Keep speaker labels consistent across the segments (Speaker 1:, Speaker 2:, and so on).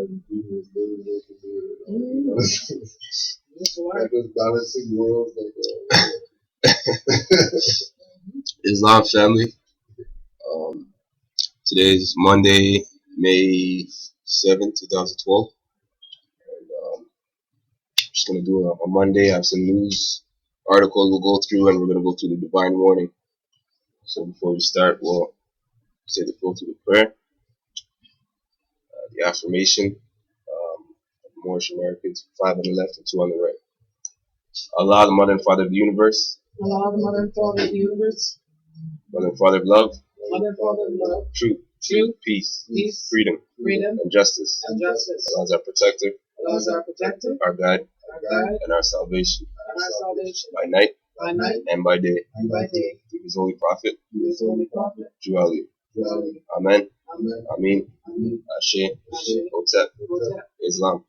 Speaker 1: do his daily work and do it. Like this balancing world,
Speaker 2: Islam family. Um, Today is Monday, May 7th, 2012. And just going to do a Monday. I have some news articles we'll go through, and we're going to go through the divine warning. So before we start, we'll say the go through the prayer, the affirmation, Moorish Americans, 5 on the left and 2 on the right. Allah, the Mother and Father of the universe.
Speaker 3: Allah, the Mother and Father of the universe.
Speaker 2: Mother and Father of love.
Speaker 3: Mother and Father of love.
Speaker 2: Truth. Peace.
Speaker 3: Freedom.
Speaker 2: And justice. Allah is our protector.
Speaker 3: Allah is our protector.
Speaker 2: Our guide.
Speaker 3: And
Speaker 2: our salvation. By
Speaker 3: night.
Speaker 2: night. And by day. Through His holy prophet. True Ali. Amen. Ameen. Ashe. Hotep. Islam.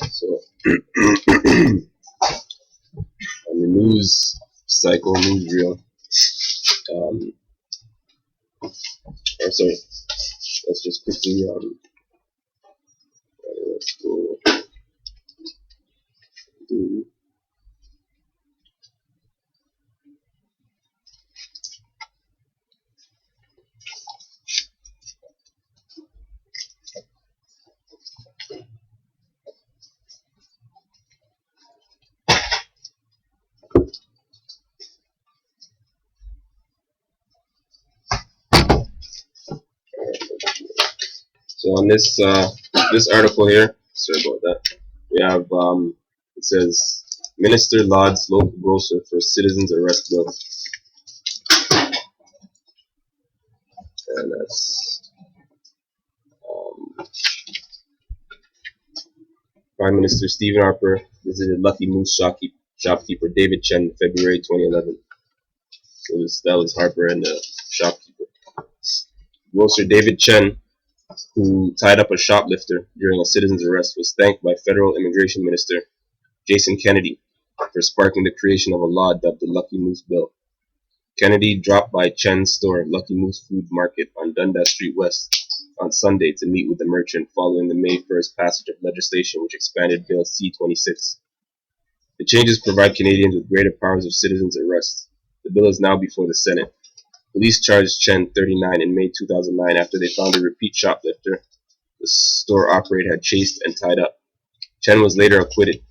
Speaker 2: So, on the news cycle, newsreel, let's just quickly, let's go do. So on this article here, sorry about that, we have it says Minister lauds local grocer for citizens arrest bill, and that's Prime Minister Stephen Harper visited Lucky Moose shopkeeper David Chen in February 2011. So that was Harper and the shopkeeper. Grocer David Chen, who tied up a shoplifter during a citizen's arrest, was thanked by Federal Immigration Minister Jason Kennedy for sparking the creation of a law dubbed the Lucky Moose Bill. Kennedy dropped by Chen's store, Lucky Moose Food Market on Dundas Street West, on Sunday to meet with the merchant following the May 1st passage of legislation which expanded Bill C-26. The changes provide Canadians with greater powers of citizens' arrest. The bill is now before the Senate. Police charged Chen, 39, in May 2009 after they found a repeat shoplifter the store operator had chased and tied up. Chen was later acquitted.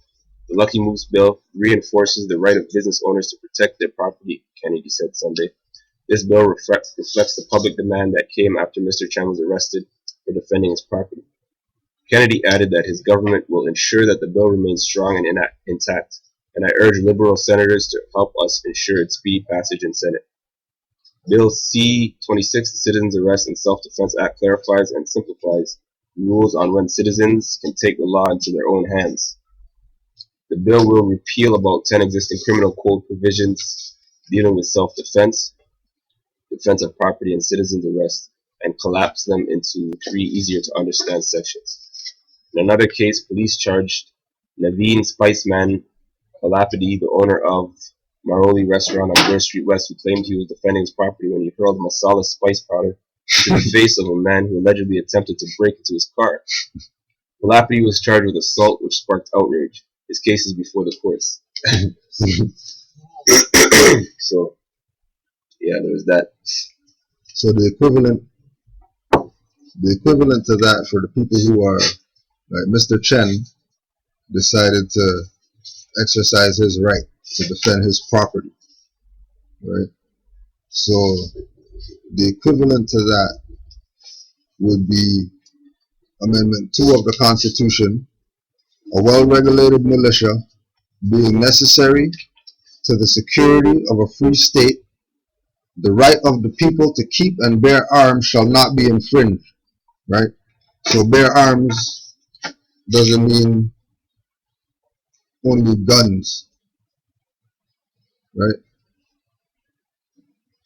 Speaker 2: The Lucky Moose Bill reinforces the right of business owners to protect their property, Kennedy said Sunday. This bill reflects the public demand that came after Mr. Chen was arrested for defending his property. Kennedy added that his government will ensure that the bill remains strong and intact, and I urge Liberal senators to help us ensure its speedy passage in Senate. Bill C-26, the Citizens Arrest and Self-Defense Act, clarifies and simplifies rules on when citizens can take the law into their own hands. The bill will repeal about 10 existing criminal code provisions dealing with self-defense, defense of property, and citizens arrest, and collapse them into 3 easier-to-understand sections. In another case, police charged Naveen Spiceman Kalapati, the owner of Maroli restaurant on Burr Street West, who claimed he was defending his property when he hurled masala spice powder into the face of a man who allegedly attempted to break into his car. Kalapati was charged with assault, which sparked outrage. His case is before the courts. So, yeah, there was that.
Speaker 1: so the equivalent to that for the people who are like Mr. Chen decided to exercise his right to defend his property, right? So the equivalent to that would be Amendment 2 of the Constitution, a well-regulated militia being necessary to the security of a free state. The right of the people to keep and bear arms shall not be infringed, right? So bear arms doesn't mean only guns. right?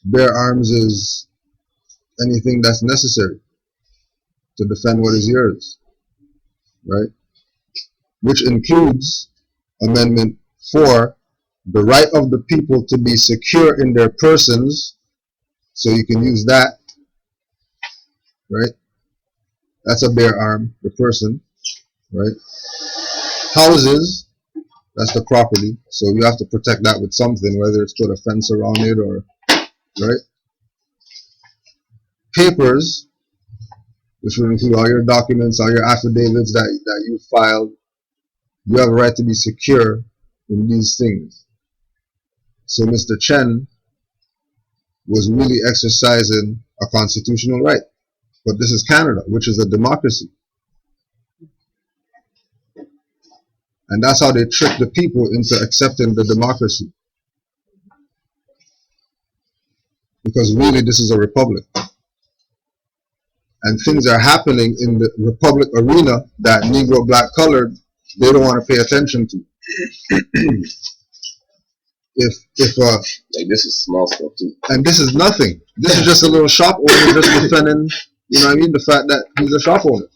Speaker 1: Bear arms is anything that's necessary to defend what is yours, right? Which includes Amendment 4, the right of the people to be secure in their persons, so you can use that, right? That's a bear arm, the person, right? Houses, that's the property, so you have to protect that with something, whether it's put a fence around it or, right? Papers, which will include all your documents, all your affidavits that you filed. You have a right to be secure in these things. So Mr. Chen was really exercising a constitutional right. But this is Canada, which is a democracy. And that's how they trick the people into accepting the democracy. Because really this is a republic. And things are happening in the republic arena that Negro, black, colored, they don't want to pay attention to. if
Speaker 2: Like, this is small stuff too.
Speaker 1: And this is nothing. This is just a little shop owner just defending, you know what I mean, the fact that he's a shop owner,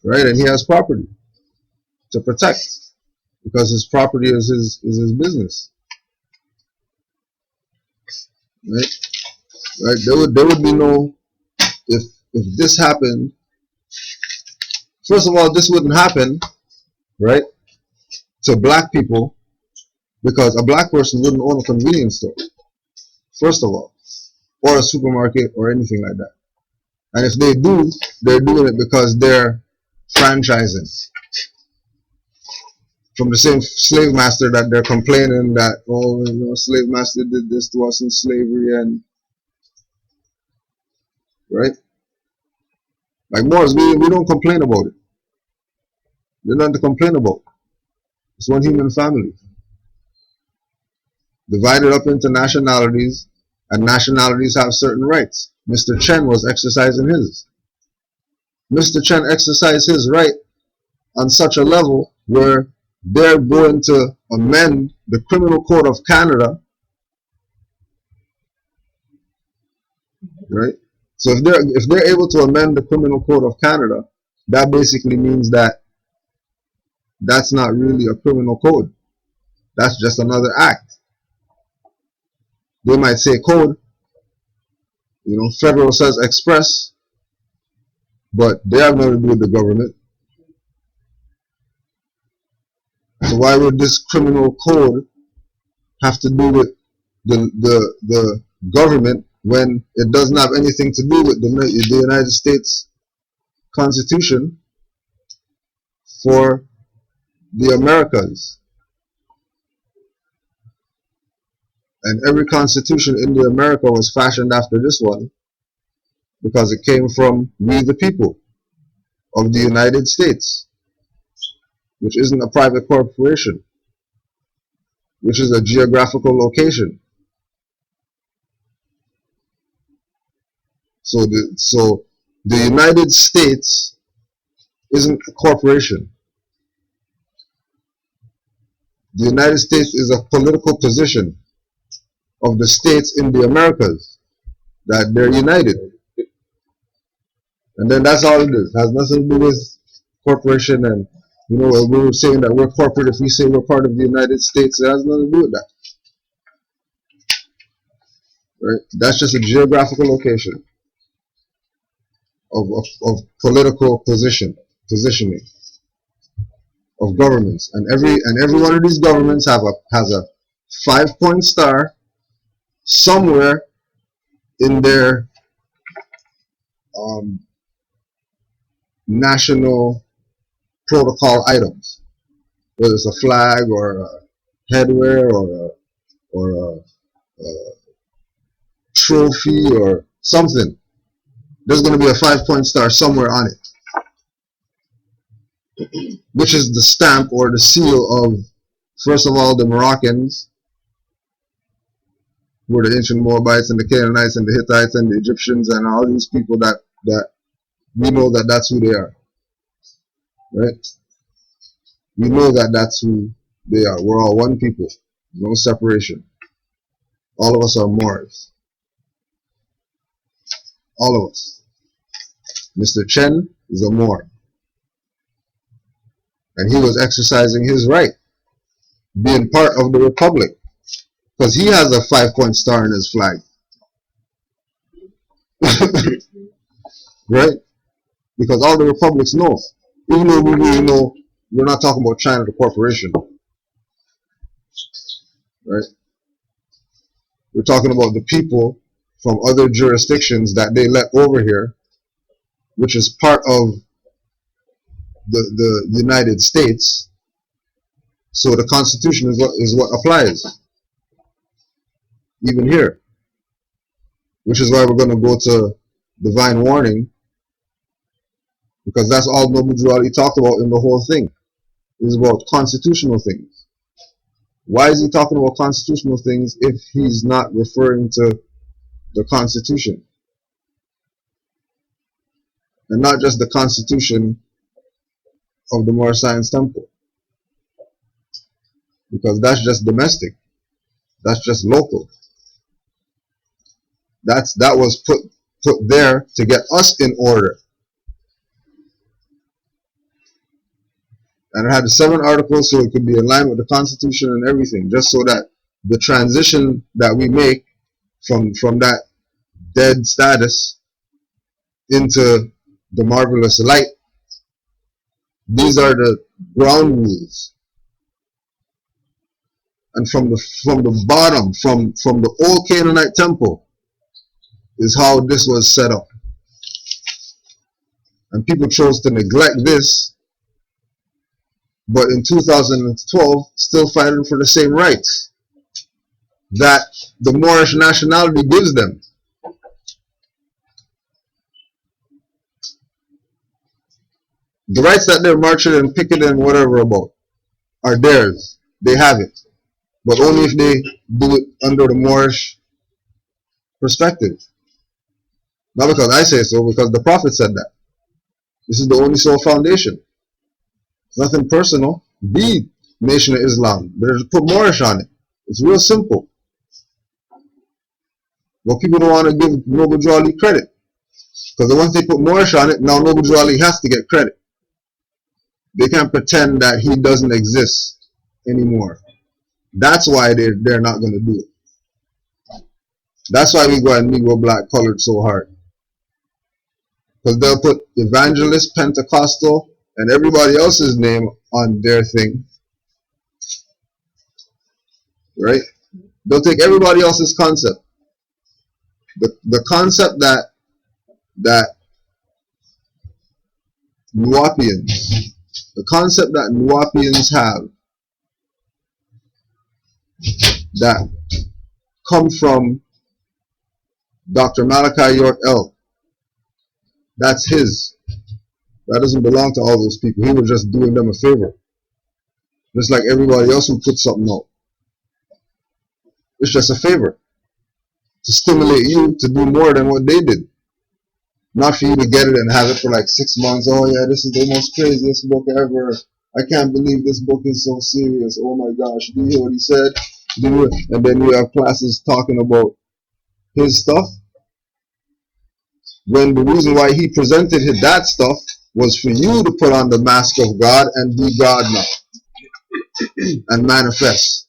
Speaker 1: right? And he has property to protect because his property is his business, right? Right? There would be no, if this happened. First of all, this wouldn't happen, right, to black people, because a black person wouldn't own a convenience store, first of all, or a supermarket or anything like that. And if they do, they're doing it because they're franchising from the same slave master that they're complaining that, oh, you know, slave master did this to us in slavery, and right? Like Moors, we don't complain about it. There's nothing to complain about. It's one human family, divided up into nationalities, and nationalities have certain rights. Mr. Chen was exercising his. Mr. Chen exercised his right on such a level where they're going to amend the Criminal Code of Canada, right? So if they're able to amend the Criminal Code of Canada, that basically means that that's not really a criminal code. That's just another act. They might say code, you know, federal says express, but they have nothing to do with the government. So why would this criminal code have to do with the government when it doesn't have anything to do with the United States Constitution for the Americas? And every constitution in the America was fashioned after this one because it came from we the people of the United States, which isn't a private corporation, which is a geographical location. So the United States isn't a corporation. The United States is a political position of the states in the Americas, that they're united. And then that's all it is. It has nothing to do with corporation. And, you know, we were saying that we're corporate if we say we're part of the United States. It has nothing to do with that. Right? That's just a geographical location of political positioning of governments. And every one of these governments has a 5-point star somewhere in their national protocol items, whether it's a flag or a headwear or a trophy or something. There's going to be a 5-point star somewhere on it, which is the stamp or the seal of, first of all, the Moroccans, who are the ancient Moabites and the Canaanites and the Hittites and the Egyptians and all these people that we know that that's who they are, right? We know that that's who they are. We're all one people. No separation. All of us are Moors. All of us. Mr. Chen is a Moor. And he was exercising his right, being part of the Republic. Because he has a 5-point star in his flag. Right? Because all the republics know. Even though we really know we're not talking about China, the corporation. Right? We're talking about the people from other jurisdictions that they let over here, which is part of the United States. So the Constitution is what applies. Even here. Which is why we're going to go to divine warning, because that's all Noble Drew Ali talked about in the whole thing. It's about constitutional things. Why is he talking about constitutional things if he's not referring to the Constitution? And not just the Constitution of the Moorish Science Temple. Because that's just domestic. That's just local. That was put there to get us in order. And it had the 7 articles so it could be in line with the Constitution and everything, just so that the transition that we make from that dead status into the marvelous light, these are the ground rules. And from the bottom, from the old Canaanite temple, is how this was set up. And people chose to neglect this, but in 2012, still fighting for the same rights that the Moorish nationality gives them. The rights that they're marching and picketing and whatever about are theirs. They have it. But only if they do it under the Moorish perspective. Not because I say so, because the Prophet said that. This is the only sole foundation. It's nothing personal. Be Nation of Islam. But just put Moorish on it. It's real simple. But people don't want to give Noble Drew Ali credit. Because once they put Moorish on it, now Noble Drew Ali has to get credit. They can't pretend that he doesn't exist anymore. That's why they're not going to do it. That's why we go at Negro, black, colored so hard. Because they'll put evangelist, Pentecostal, and everybody else's name on their thing. Right? They'll take everybody else's concept. The concept that Nuwapians, the concept that Nuwapians have, that come from Dr. Malachi York L. That's his. That doesn't belong to all those people. He was just doing them a favor. Just like everybody else who put something out. It's just a favor. To stimulate you to do more than what they did. Not for you to get it and have it for like 6 months. Oh yeah, this is the most craziest book ever. I can't believe this book is so serious. Oh my gosh. Do you hear what he said? And then you have classes talking about his stuff. When the reason why he presented that stuff was for you to put on the mask of God and be God now. And manifest.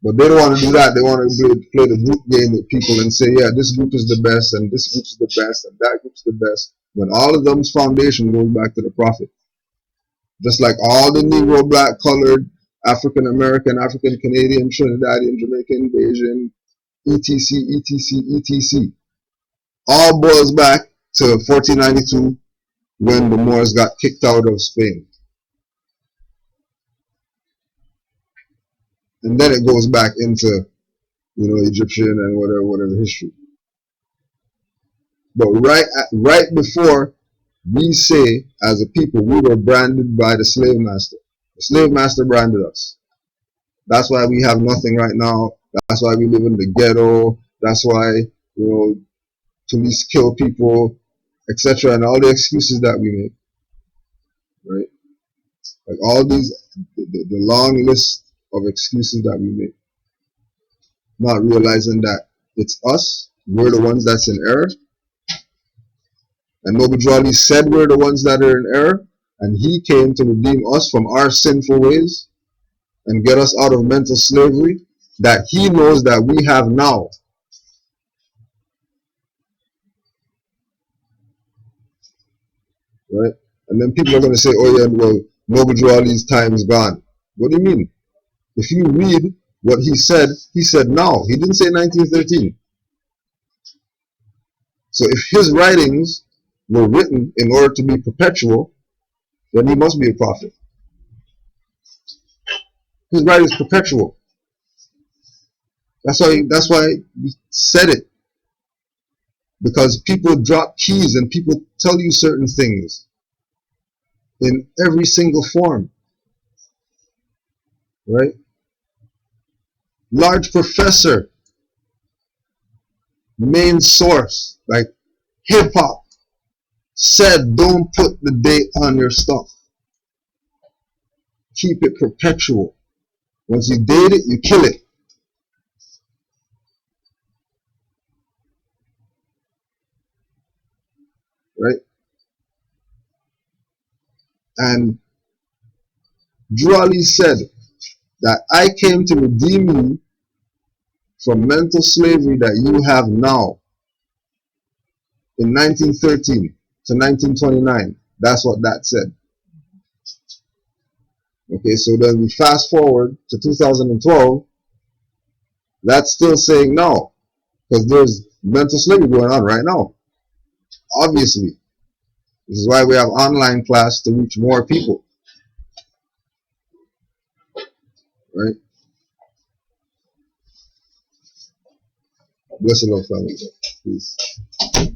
Speaker 1: But they don't want to do that. They want to play the group game with people and say, yeah, this group is the best, and this group is the best, and that group is the best. When all of them's foundation goes back to the Prophet. Just like all the Negro, black, colored, African American, African Canadian, Trinidadian, Jamaican, Asian, etc., etc., etc. All boils back to 1492 when the Moors got kicked out of Spain. And then it goes back into, Egyptian and whatever history. But right before we say, as a people, we were branded by the slave master. The slave master branded us. That's why we have nothing right now. That's why we live in the ghetto. That's why, police kill people, etc. And all the excuses that we make. Right? Like all these, the long list of excuses that we make, not realizing that it's us, we're the ones that's in error. And Noble Drew Ali said we're the ones that are in error, and he came to redeem us from our sinful ways and get us out of mental slavery that he knows that we have now. Right? And then people are going to say, oh yeah, well, Noble Drew Ali's time is gone. What do you mean? If you read what he said now. He didn't say 1913. So if his writings were written in order to be perpetual, then he must be a prophet. His writings perpetual. That's why he said it. Because people drop keys and people tell you certain things in every single form. Right? Large professor, main source, like hip hop, said don't put the date on your stuff. Keep it perpetual. Once you date it, you kill it. Right? And Drew Ali said that I came to redeem you from mental slavery that you have now in 1913 to 1929. That's what that said. Okay, so then we fast forward to 2012. That's still saying no, because there's mental slavery going on right now. Obviously. This is why we have online class to reach more people. Right? Bless the Lord, family. Peace.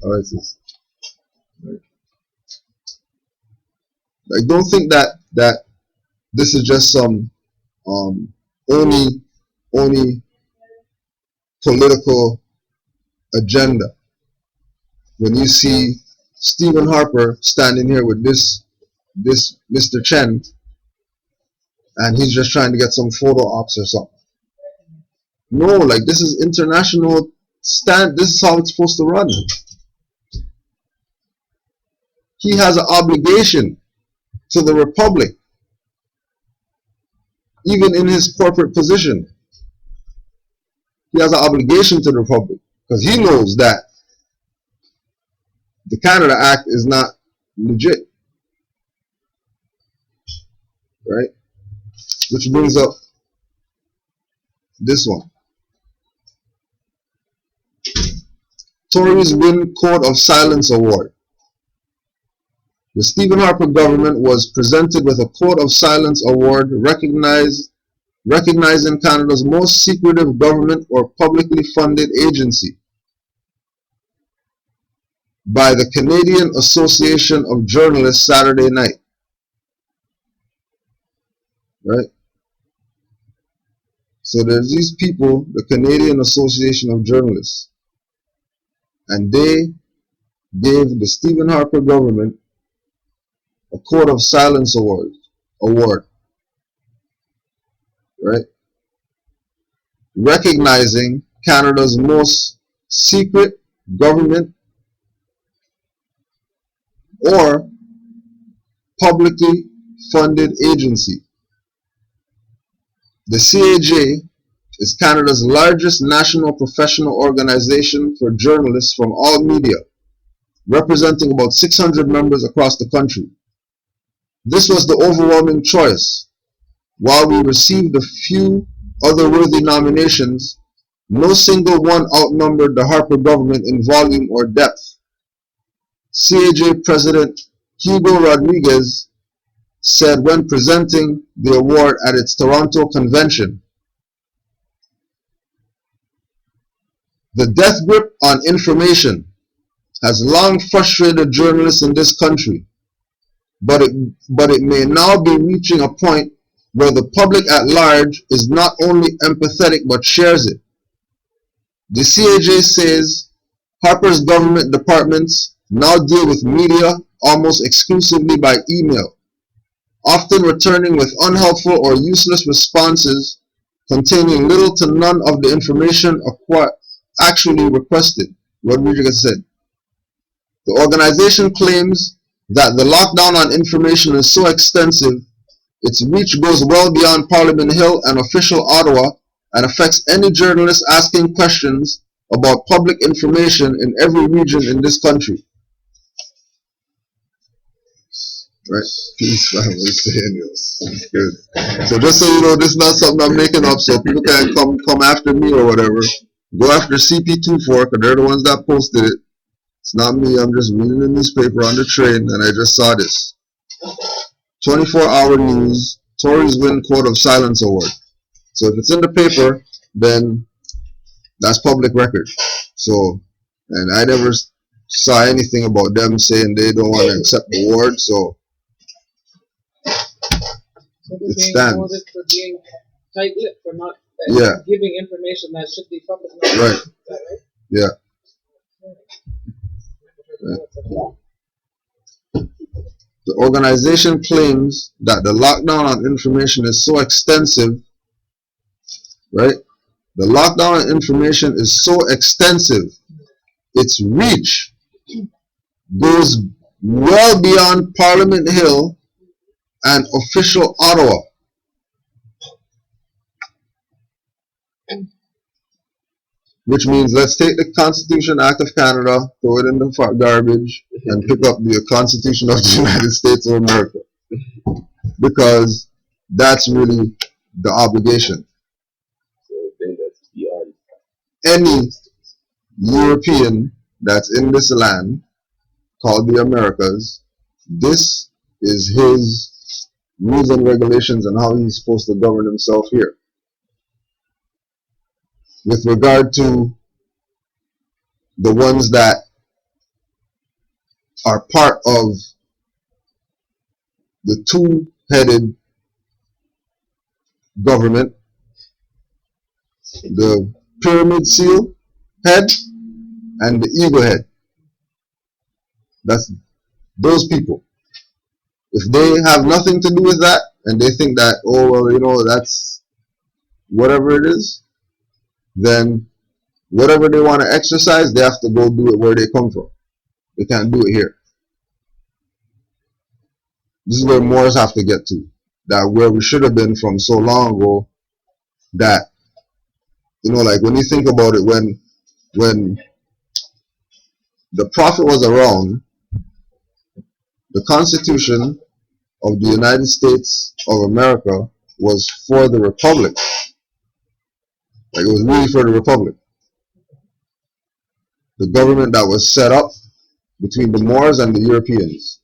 Speaker 1: Alright, sis. Right. Like, don't think that this is just some only political agenda. When you see Stephen Harper standing here with this Mr. Chen, and he's just trying to get some photo ops or something. No, like, this is international stand. This is how it's supposed to run. He has an obligation to the Republic, even in his corporate position. He has an obligation to the Republic because he knows that the Canada Act is not legit. Right? Which brings up this one. Tories win Court of Silence Award. The Stephen Harper government was presented with a Court of Silence Award recognizing Canada's most secretive government or publicly funded agency by the Canadian Association of Journalists Saturday night. Right? So there's these people, the Canadian Association of Journalists, and they gave the Stephen Harper government a Court of Silence award, right? Recognizing Canada's most secret government or publicly funded agency. The CAJ is Canada's largest national professional organization for journalists from all media, representing about 600 members across the country. This was the overwhelming choice. While we received a few other worthy nominations, no single one outnumbered the Harper government in volume or depth. CAJ President Hugo Rodriguez said when presenting the award at its Toronto convention, "The death grip on information has long frustrated journalists in this country, but it may now be reaching a point where the public at large is not only empathetic but shares it." The CAJ says Harper's government departments now deal with media almost exclusively by email, often returning with unhelpful or useless responses containing little to none of the information actually requested. What Rodriguez said. The organization claims that the lockdown on information is so extensive, its reach goes well beyond Parliament Hill and official Ottawa and affects any journalist asking questions about public information in every region in this country. Right? Peace, family, Daniels. Good. So just so you know, this is not something I'm making up, so people can't come after me or whatever. Go after CP24, because they're the ones that posted it. It's not me. I'm just reading the newspaper on the train, and I just saw this. 24-hour news. Tories win Court of Silence Award. So if it's in the paper, then that's public record. So, and I never saw anything about them saying they don't want to accept the award. So it stands.
Speaker 3: For being tight-lipped, for not giving information that should be public.
Speaker 1: Right.
Speaker 3: Is that right?
Speaker 1: Yeah. The organization claims that the lockdown on information is so extensive, right? The lockdown on information is so extensive, its reach goes well beyond Parliament Hill and official Ottawa. Which means let's take the Constitution Act of Canada, throw it in the garbage, and pick up the Constitution of the United States of America. Because that's really the obligation. Any European that's in this land, called the Americas, this is his rules and regulations and how he's supposed to govern himself here. With regard to the ones that are part of the two-headed government, the pyramid seal head and the eagle head. That's those people. If they have nothing to do with that and they think that, oh well, you know, that's whatever it is, then whatever they want to exercise, they have to go do it where they come from. They can't do it here. This is where Moors have to get to. That where we should have been from so long ago, that, you know, like when you think about it, when the Prophet was around, the Constitution of the United States of America was for the Republic. Like, it was really for the Republic. The government that was set up between the Moors and the Europeans.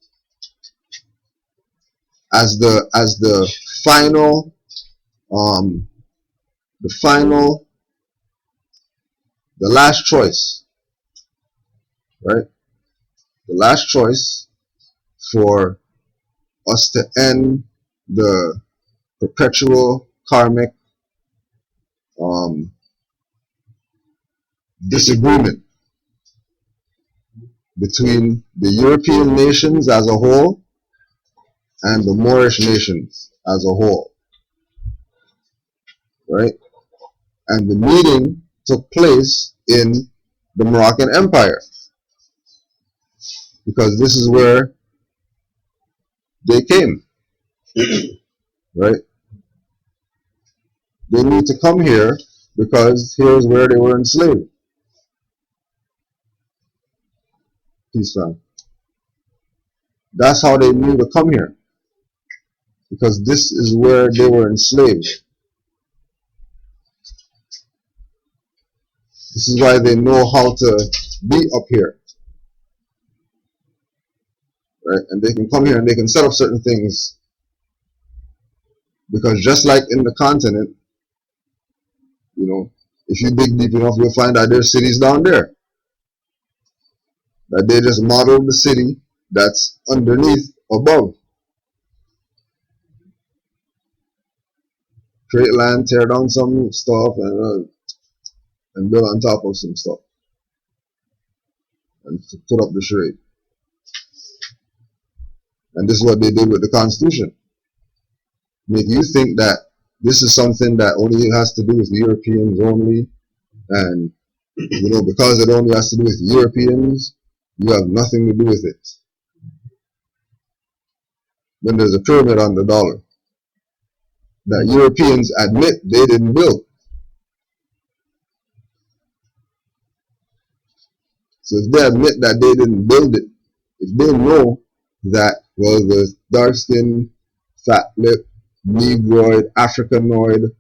Speaker 1: As the final, the last choice, right? The last choice for us to end the perpetual karmic disagreement between the European nations as a whole and the Moorish nations as a whole, right? And the meeting took place in the Moroccan Empire, because this is where they came, right? They need to come here because here's where they were enslaved. Peace, fam. That's how they knew to come here, because this is where they were enslaved. This is why they know how to be up here, right? And they can come here and they can set up certain things, because just like in the continent, you know, if you dig deep enough, you'll find that there's cities down there that they just modeled the city that's underneath, above. Create land, tear down some stuff, and build on top of some stuff, and put up the charade. And this is what they did with the Constitution. Make you think that this is something that only has to do with the Europeans only, and because it only has to do with the Europeans, you have nothing to do with it. Then there's a pyramid on the dollar that Europeans admit they didn't build. So if they admit that they didn't build it, if they know that, well, the dark skin, fat lip, Negroid, Africanoid,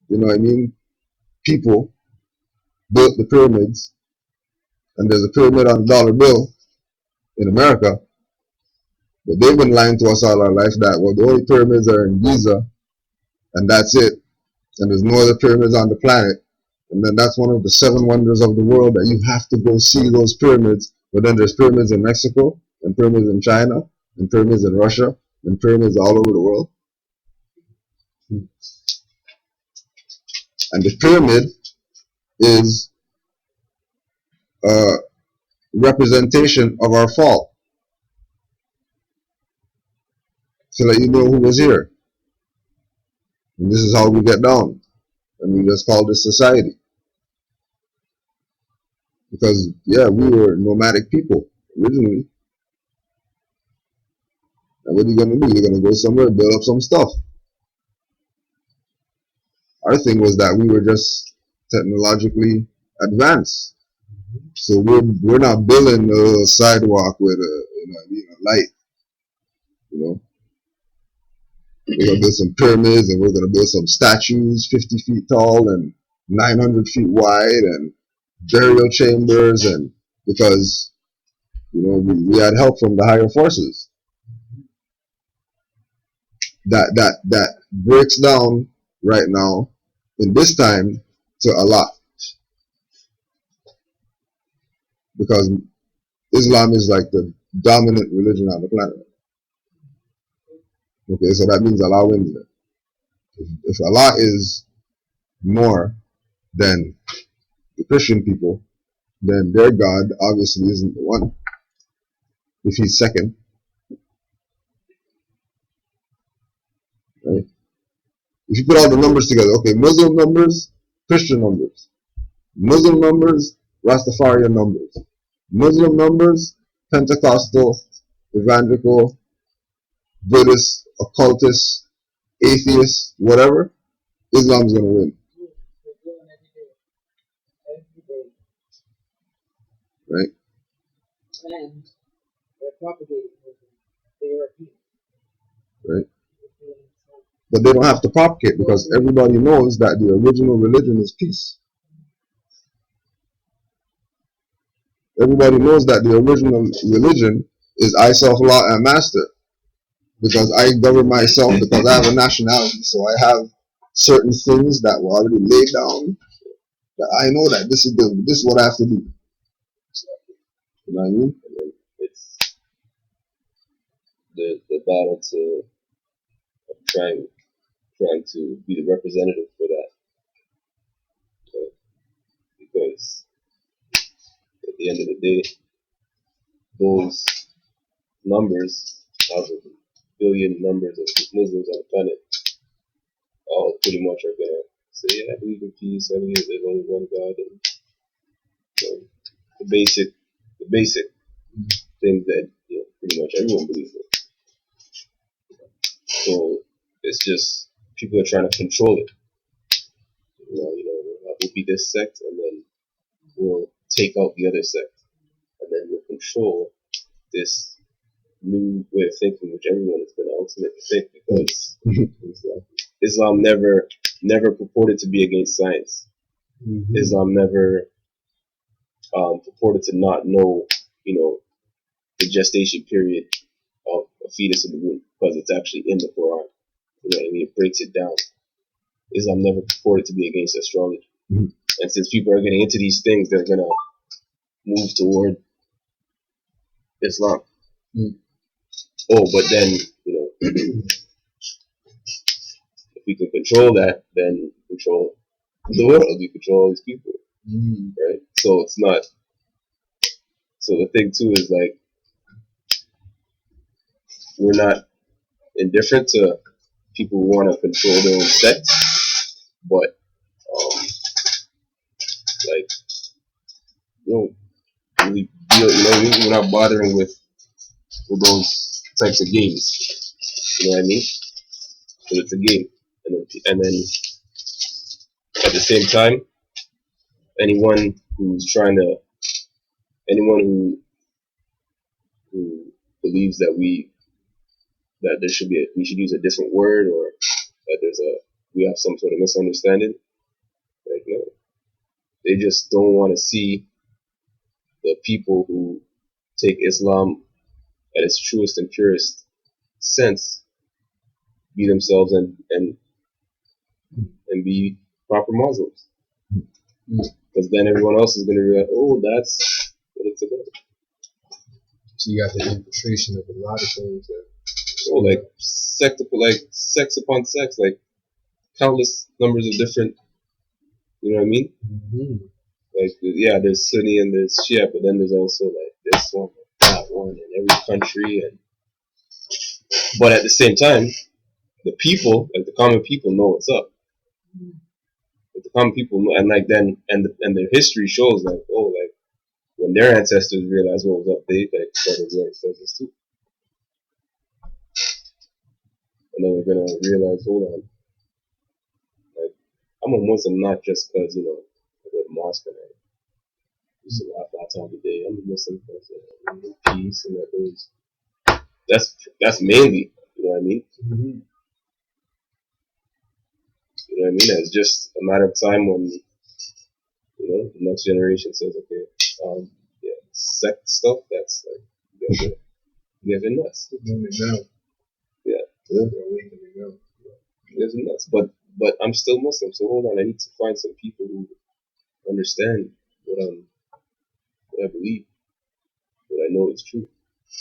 Speaker 1: you know what I mean, people built the pyramids, and there's a pyramid on a dollar bill in America, but they've been lying to us all our life that, well, the only pyramids are in Giza, and that's it, and there's no other pyramids on the planet, and then that's one of the 7 wonders of the world that you have to go see those pyramids. But then there's pyramids in Mexico, and pyramids in China, and pyramids in Russia, and pyramids all over the world. And the pyramid is a representation of our fall, so that you know who was here. And this is how we get down. And we just call this society. Because, yeah, we were nomadic people originally. And what are you going to do? You're going to go somewhere, build up some stuff. Our thing was that we were just technologically advanced. So we're not building a sidewalk with a light. We're gonna build some pyramids, and we're gonna build some statues 50 feet tall and 900 feet wide, and burial chambers, and because we had help from the higher forces. That breaks down right now in this time to a lot, because Islam is like the dominant religion on the planet. Okay, so that means Allah wins it. If Allah is more than the Christian people, then their God obviously isn't the one. If he's second, right? If you put all the numbers together, okay, Muslim numbers, Christian numbers, Muslim numbers, Rastafarian numbers, Muslim numbers, Pentecostal, Evangelical, Buddhist, occultist, atheist, whatever, Islam's gonna win. Right?
Speaker 3: And they're propagating the Europeans.
Speaker 1: Right? But they don't have to propagate, because everybody knows that the original religion is peace. Everybody knows that the original religion is I, self, law, and master. Because I govern myself, because I have a nationality, so I have certain things that were already laid down, that I know that this is what I have to do. You know what I mean?
Speaker 2: And then it's the battle to trying to be the representative for that, because at the end of the day, those numbers out of the billion numbers of Muslims on the planet all pretty much are gonna say, yeah, I believe in peace, I believe there's only one God, and the basic things that pretty much everyone believes in. So it's just people are trying to control it. We'll be this sect, and then we'll take out the other sect, and then we'll control this new way of thinking, which everyone is going to ultimately think, because Islam never purported to be against science. Mm-hmm. Islam never purported to not know, the gestation period of a fetus in the womb, because it's actually in the Quran. It breaks it down. Islam never purported to be against astrology. Mm-hmm. And since people are getting into these things, they're going to move toward Islam. Mm-hmm. Oh, but then, if we can control that, then we control the world, we control all these people. Mm-hmm. Right? So it's not. So the thing too is, like, we're not indifferent to people who want to control their own sect, but like you know, really deal, we're not bothering with those types of games. You know what I mean? But it's a game, and then at the same time, anyone who's trying to, anyone who believes that there should be we should use a different word, or that we have some sort of misunderstanding, like no, they just don't want to see the people who take Islam at its truest and purest sense be themselves and be proper Muslims. Because then everyone else is going to realize, oh, that's what it's about.
Speaker 4: So you got the infiltration of a lot of things.
Speaker 2: Oh, like sex upon sex, like countless numbers of different, you know what I mean?
Speaker 4: Mm-hmm.
Speaker 2: Like, yeah, there's Sunni and there's Shia, but then there's also like this one, that one, in every country. But at the same time, the people, like the common people, know what's up. Like the common people know, and like then, and their history shows like, oh, like when their ancestors realized what was up, they like started wearing feathers too. And then we're gonna realize, hold on, like I'm a Muslim not just because I go to mosque and I used to laugh 5 times a day. I'm a Muslim because I need peace and that there's that's mainly, you know what I mean.
Speaker 4: Mm-hmm.
Speaker 2: You know what I mean? It's just a matter of time when the next generation says, okay, yeah, sect stuff. That's like you guys are nuts. Yeah, you guys are nuts. But I'm still Muslim, so hold on. I need to find some people who understand what I believe, what I know is true.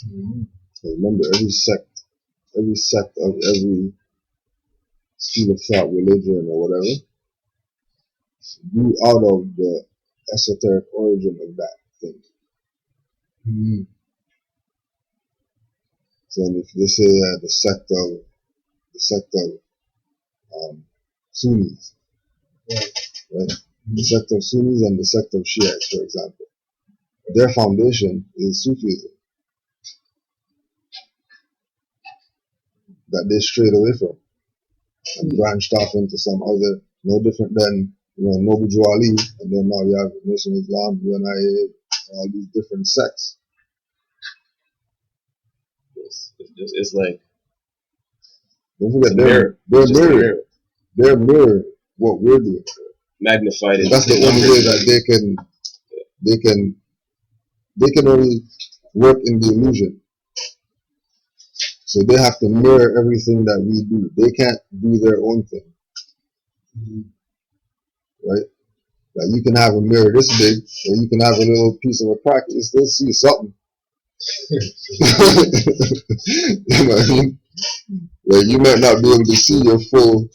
Speaker 1: Mm-hmm. So remember, every sect of every school of thought, religion, or whatever, grew out of the esoteric origin of that thing.
Speaker 4: Mm-hmm.
Speaker 1: So if they say the sect of Sunnis, right? The sect of Sunnis and the sect of Shiites, for example, their foundation is Sufism that they strayed away from and branched off into some other, no different than Noble Drew Ali, and then now you have Nation Islam, UNIA, all these different sects.
Speaker 2: It's like
Speaker 1: Don't forget, they're
Speaker 2: mirror.
Speaker 1: mirror what we're doing.
Speaker 2: Magnified.
Speaker 1: That's the only way that they can only work in the illusion. So they have to mirror everything that we do. They can't do their own thing, right? Like you can have a mirror this big, or you can have a little piece of a crack. You still see something. You know what I mean? Like you might not be able to see your full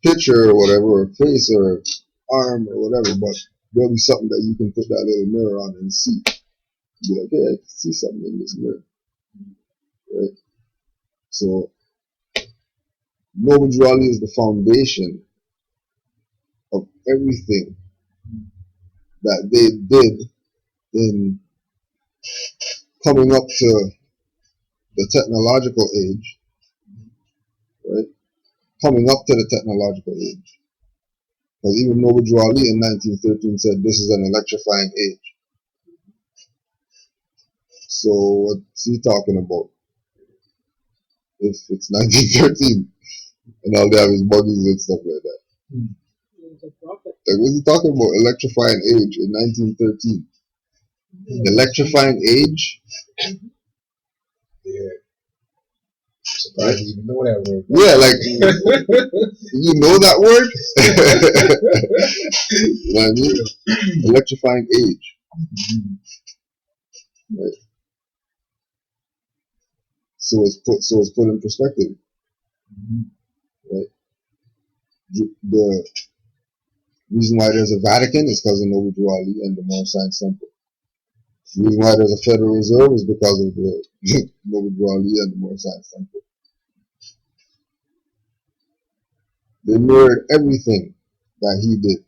Speaker 1: picture or whatever, or face or arm or whatever, but there'll be something that you can put that little mirror on and see. Be like, yeah, I can see something in this mirror, right? So Noble Drew Ali is the foundation of everything that they did in coming up to the technological age, right? Coming up to the technological age. Because even Noble Drew Ali in 1913 said this is an electrifying age. So what's he talking about? If it's 1913 and all they have is buggies and stuff like that. Like what's he talking about? Electrifying age in 1913. Electrifying age?
Speaker 4: Yeah. Surprised you even know that word.
Speaker 1: Yeah, like you know that word? You know what I mean? Electrifying age. Right. So it's put in perspective. Right. The reason why there's a Vatican is because of Noble Drew Ali and the Moorish Science Temple. The reason why there's a Federal Reserve is because of the Noble Drew Ali and the Moorish Science Temple. They mirrored everything that he did.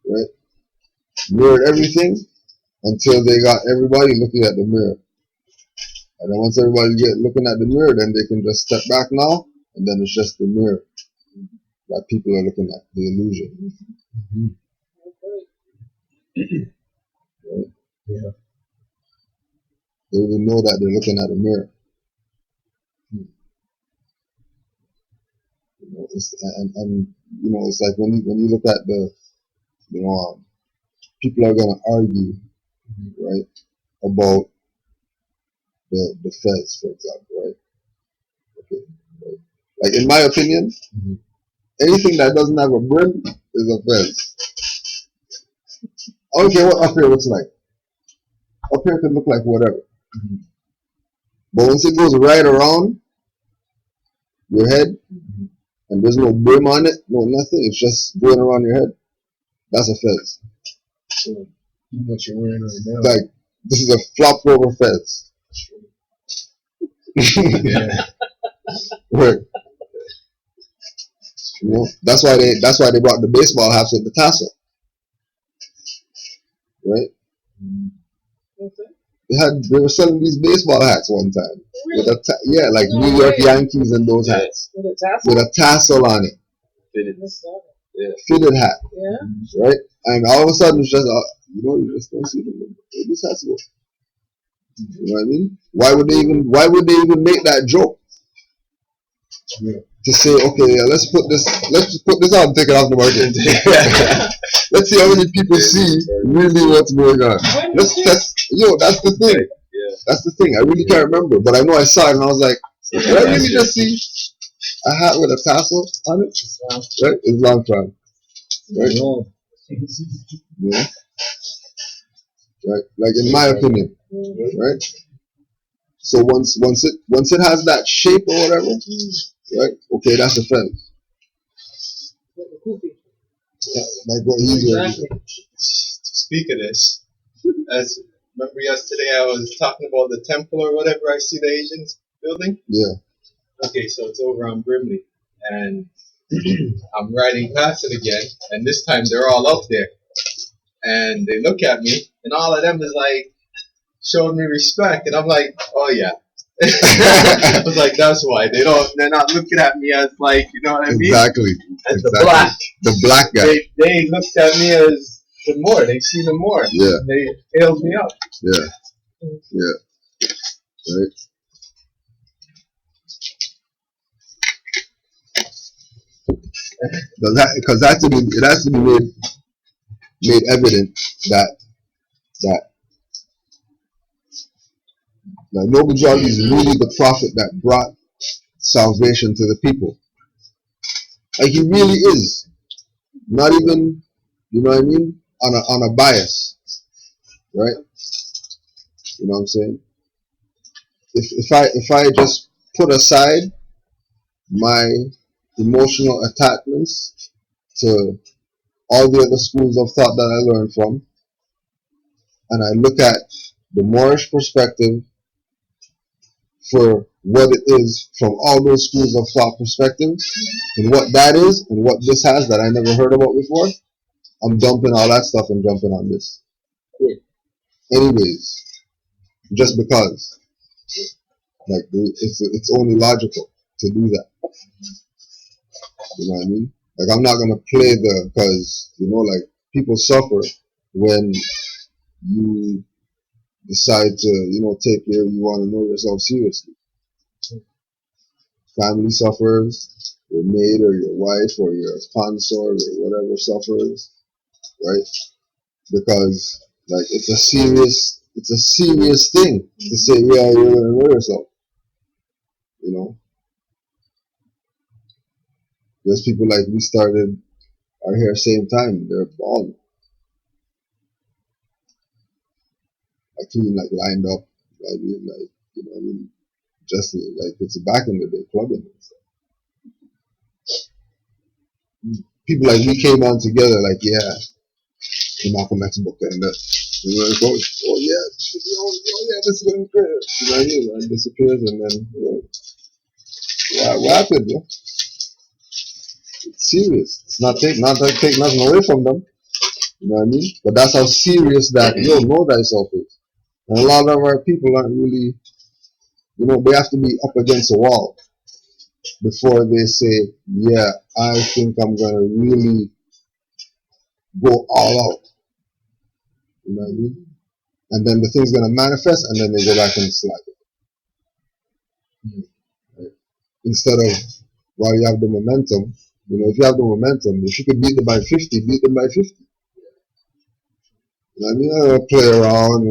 Speaker 1: Right? Mirrored everything until they got everybody looking at the mirror. And then once everybody get looking at the mirror, then they can just step back now, and then it's just the mirror that people are looking at, the illusion. Right?
Speaker 4: Yeah.
Speaker 1: They even know that they're looking at a mirror. You know, and you know, it's like when you look at the, you know, people are gonna argue, right, about the feds, for example, right? Okay, right? Like in my opinion, anything that doesn't have a brim is a fez. I don't care what up here looks like. Up here can look like whatever. But once it goes right around your head and there's no brim on it, no nothing, it's just going around your head, that's a fez.
Speaker 4: So, what you're wearing right now.
Speaker 1: Like, this is a flop over fez.
Speaker 4: Yeah.
Speaker 1: Right. You know, that's why they brought the baseball hats with the tassel. Right? They were selling these baseball hats one time. With a like
Speaker 3: No
Speaker 1: New York
Speaker 3: way.
Speaker 1: Yankees and those hats.
Speaker 3: With a tassel?
Speaker 1: With a tassel on it.
Speaker 2: Fitted.
Speaker 1: Fitted hat.
Speaker 3: Yeah.
Speaker 1: Right? And all of a sudden it's just you know, you just don't see them. This has to go. You know what I mean? Why would they even make that joke?
Speaker 4: Yeah.
Speaker 1: To say, okay, let's just put this out and take it off the market. Let's see how many people see really what's going on. Let's test. Yo, that's the thing.
Speaker 2: Yeah.
Speaker 1: That's the thing. I really can't remember, but I know I saw it and I was like, did I really just see a hat with a tassel on it? Right? It's long time. Right? Yeah. Right? Like in my opinion. Right? So once it has that shape or whatever, right? Okay, that's a fence. Yeah, like what he's
Speaker 3: Exactly.
Speaker 1: wearing.
Speaker 5: Speak of this, as remember yesterday I was talking about the temple or whatever I see the Asians building?
Speaker 1: Yeah.
Speaker 5: Okay, so it's over on Brimley. And I'm riding past it again, and this time they're all up there. And they look at me, and all of them is like showing me respect, and I'm like, oh yeah. I was like, that's why they're not looking at me as like, you know what I mean?
Speaker 1: Exactly.
Speaker 5: As
Speaker 1: exactly.
Speaker 5: the black.
Speaker 1: The black guy.
Speaker 5: They looked at me as the more. They see the more.
Speaker 1: Yeah.
Speaker 5: They hailed me up.
Speaker 1: Yeah. Yeah. Right. Because it has to be made evident that Noble Jolly is really the prophet that brought salvation to the people. Like he really is. Not even, you know what I mean, on a bias. Right? You know what I'm saying? If I just put aside my emotional attachments to all the other schools of thought that I learned from, and I look at the Moorish perspective for what it is from all those schools of thought perspectives, and what that is, and what this has that I never heard about before, I'm dumping all that stuff and jumping on this. Anyways, just because. Like, it's only logical to do that. You know what I mean? Like, I'm not gonna play because, you know, like, people suffer when you decide to, you know, you want to know yourself seriously. Family suffers, your maid or your wife or your consort or whatever suffers, right? Because, like, it's a serious thing to say, yeah, you're gonna know yourself. You know? There's people like we started our hair same time, they're bald. I clean like lined up, like you know what I mean, just like it's back in the day clubbing and stuff. People like we came on together like the Malcolm X book and we were going, oh yeah, this is going good. You know what I mean? And disappears and then What happened, yo? It's serious. It's not to take nothing away from them. You know what I mean? But that's how serious that know thyself is. And a lot of our people aren't really, they have to be up against a wall before they say, yeah, I think I'm gonna really go all out. You know what I mean? And then the thing's gonna manifest, and then they go back and slack it. Right? Instead of while you have the momentum, if you have the momentum, if you could beat them by 50, beat them by 50. You know what I mean? Play around,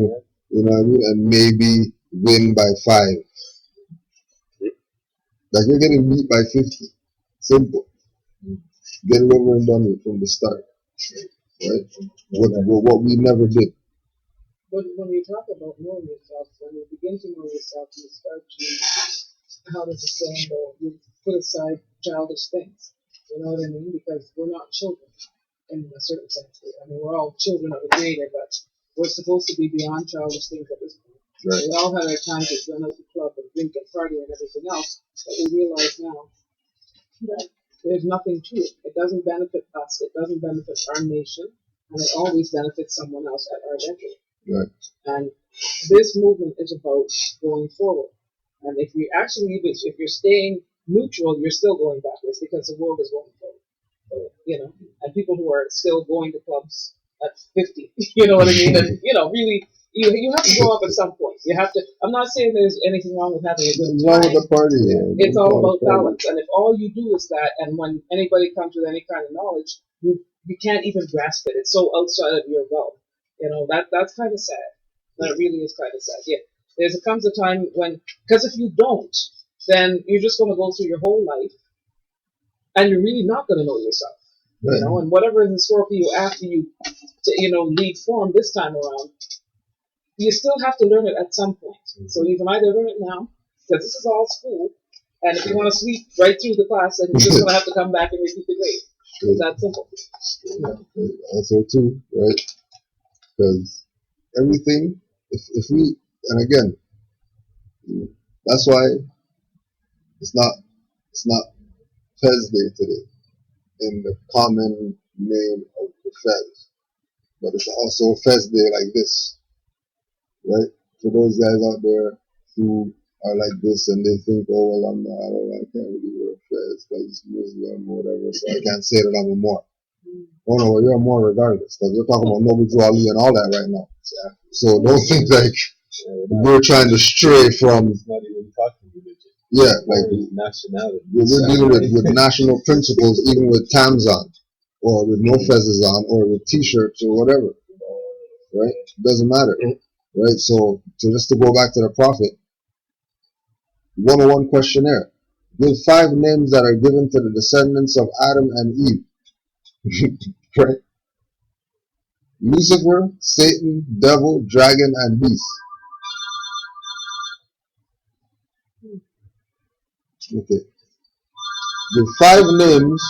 Speaker 1: you know what I mean, and maybe win by 5. Like you're getting beat by 50. Simple. Get it over and done with from the start. Right? What we never did.
Speaker 3: But when you talk about knowing yourself, when you begin to know yourself, you start to, how does the saying go? You put aside childish things. You know what I mean? Because we're not children in a certain sense. I mean, we're all children of the Creator, but we're supposed to be beyond childish things at this point. Right. We all had our times to run out the club and drink and party and everything else, but we realize now that there's nothing to it. It doesn't benefit us. It doesn't benefit our nation, and it always benefits someone else at our decade.
Speaker 1: Right.
Speaker 3: And this movement is about going forward. And if you're staying neutral, you're still going backwards because the world is going forward. So, and people who are still going to clubs at 50, you know what I mean? And, really, you have to grow up at some point. You have to. I'm not saying there's anything wrong with having a good time.
Speaker 1: Wrong with the party. Yeah.
Speaker 3: It's all about balance. And if all you do is that, and when anybody comes with any kind of knowledge, you can't even grasp it. It's so outside of your realm. That's kind of sad. That really is kind of sad. Yeah. Comes a time when, because if you don't, then you're just going to go through your whole life, and you're really not going to know yourself. Right. And whatever is in store for you after you, lead form this time around, you still have to learn it at some point. Mm-hmm. So you can either learn it now, because this is all school, and if you want to sweep right through the class, then you're just going to have to come back and repeat the grade. It's that simple.
Speaker 1: Also too, right? Because everything, if we, and again, that's why it's not Fez Day today in the common name of the Fez, but it's also Fez Day like this, right? For those guys out there who are like this and they think, oh well, I can't really wear Fez because it's Muslim or whatever, so I can't say that I'm a Moor. Oh no, well, you're a Moor regardless, because we're talking about Noble Drew Ali and all that right now. So don't think like we're trying to stray from.
Speaker 5: It's not even talking religion.
Speaker 1: Yeah, like
Speaker 5: nationality.
Speaker 1: We're dealing with national principles, even with Tams on, or with no fezzes on, or with T-shirts or whatever. Right? It doesn't matter. Right? So just to go back to the Prophet, 101 questionnaire. Give 5 names that are given to the descendants of Adam and Eve. Right? Lucifer, Satan, devil, dragon, and beast. Okay. Give 5 names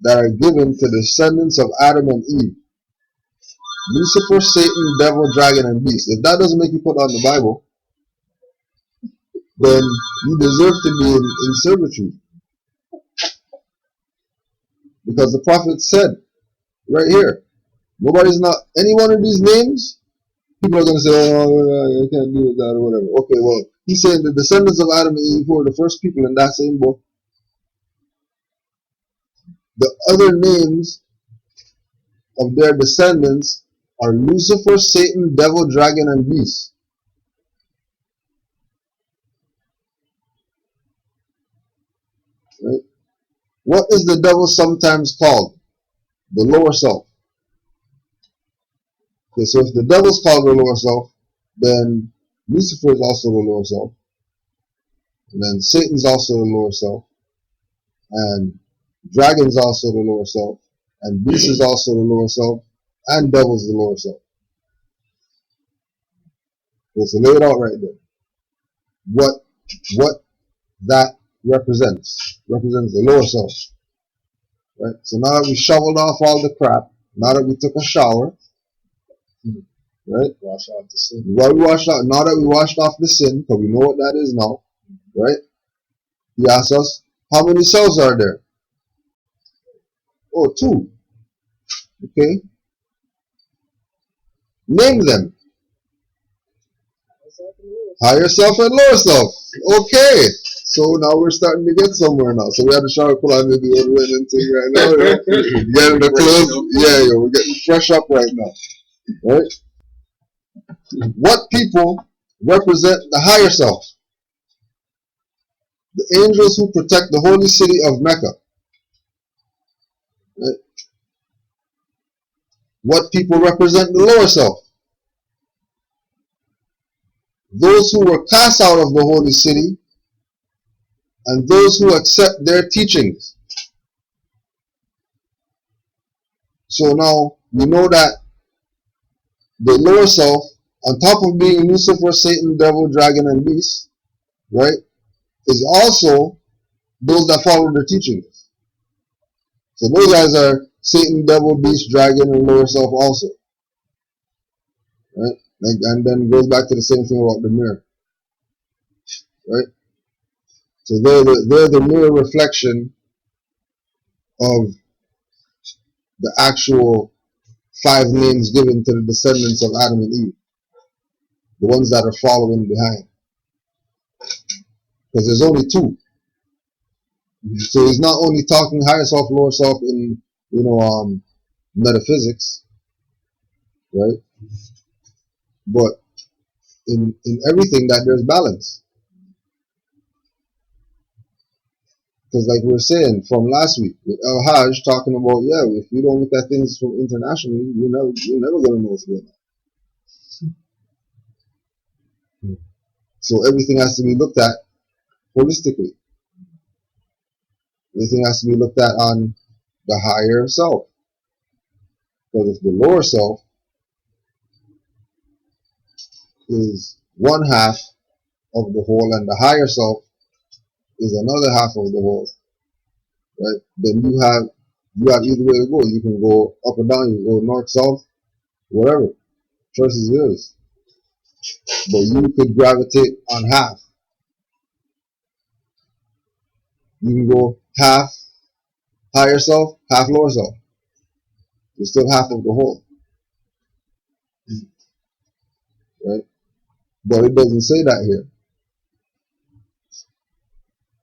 Speaker 1: that are given to the descendants of Adam and Eve. Lucifer, Satan, devil, dragon, and beast. If that doesn't make you put on the Bible, then you deserve to be in servitude. Because the Prophet said, right here, nobody's not, any one of these names, people are going to say, oh, I can't do that or whatever. Okay, well, he's saying the descendants of Adam and Eve were the first people in that same book. The other names of their descendants are Lucifer, Satan, devil, dragon, and beast. Right? What is the devil sometimes called? The lower self. Okay, so if the devil's called the lower self, then Lucifer is also the lower self. And then Satan's also the lower self. And dragon's also the lower self. And beast is also the lower self. And devil's the lower self. Okay, so lay it out right there. What that represents the lower self. Right? So now that we shoveled off all the crap, now that we took a shower, right?
Speaker 5: Wash off the sin.
Speaker 1: Now that we washed off the sin, because we know what that is now, right? He asks us, how many cells are there? Oh, two. Okay. Name them. Higher self and lower self. Okay. So now we're starting to get somewhere now. So we had to shower pull on the deodorant thing right now. Getting the clothes. Yeah, we're getting fresh up right now. Right? What people represent the higher self? The angels who protect the holy city of Mecca. Right? What people represent the lower self? Those who were cast out of the holy city and those who accept their teachings. So now we know that the lower self, on top of being Lucifer, Satan, devil, dragon, and beast, right, is also those that follow their teachings. So those guys are Satan, devil, beast, dragon, and lower self also. Right? And then it goes back to the same thing about the mirror. Right? So they're the mirror reflection of the actual 5 names given to the descendants of Adam and Eve. The ones that are following behind. Because there's only 2. So he's not only talking higher self, lower self in, metaphysics, right? But in everything that there's balance. Because like we were saying from last week with El Hajj talking about, if you don't look at things from internationally, you're never gonna know what's going on. So everything has to be looked at holistically. Everything has to be looked at on the higher self. Because if the lower self is one half of the whole and the higher self is another half of the whole, right? Then you have either way to go. You can go up or down, you can go north, south, whatever. Choice is yours. But you could gravitate on half. You can go half higher self, half lower self. You're still half of the whole. Right? But it doesn't say that here.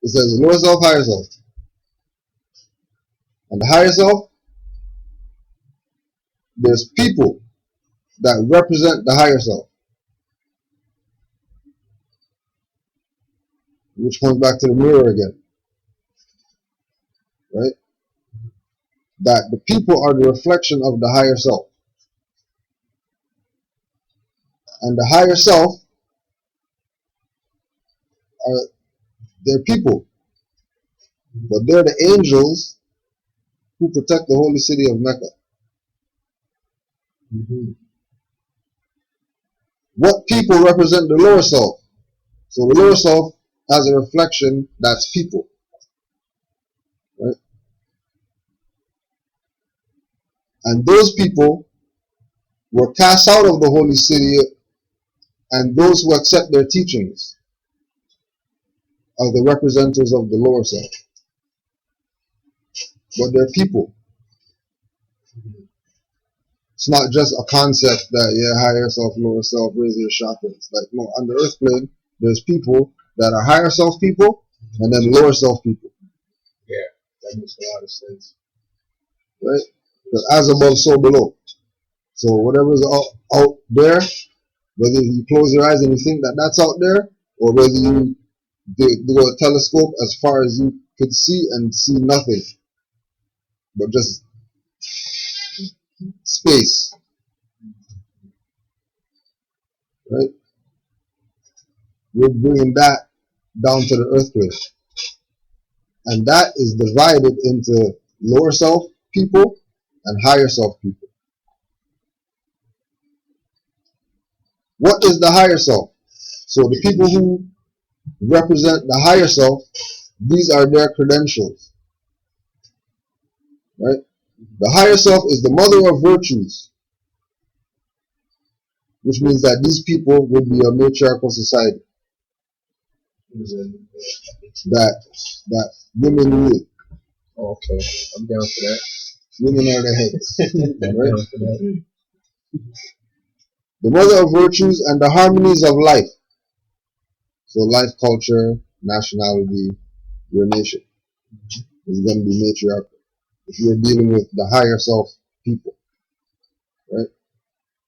Speaker 1: It says lower self, higher self. And the higher self, there's people that represent the higher self. Which comes back to the mirror again. Right? That the people are the reflection of the higher self. And the higher self are their people. But they're the angels who protect the holy city of Mecca. What people represent the lower self? So the lower self has a reflection that's people. Right? And those people were cast out of the holy city, and those who accept their teachings are the representatives of the lower self. But they're people. It's not just a concept that, higher self, lower self, raise your chakras. Like, no, on the earth plane, there's people that are higher self people and then lower self people.
Speaker 5: Yeah, that makes a lot of sense.
Speaker 1: Right? Because as above, so below. So whatever's out there, whether you close your eyes and you think that that's out there, or whether you do a telescope as far as you could see and see nothing, but just space. Right? We're bringing that down to the earth plane. And that is divided into lower self people and higher self people. What is the higher self? So the people who represent the higher self, these are their credentials. Right? The higher self is the mother of virtues, which means that these people would be a matriarchal society. that women rule.
Speaker 4: Okay, I'm down for that.
Speaker 1: Women are the heads.
Speaker 4: I'm
Speaker 1: Right?
Speaker 4: down for that.
Speaker 1: The mother of virtues and the harmonies of life. So life, culture, nationality, your nation is going to be matriarchal. If you're dealing with the higher self people, right?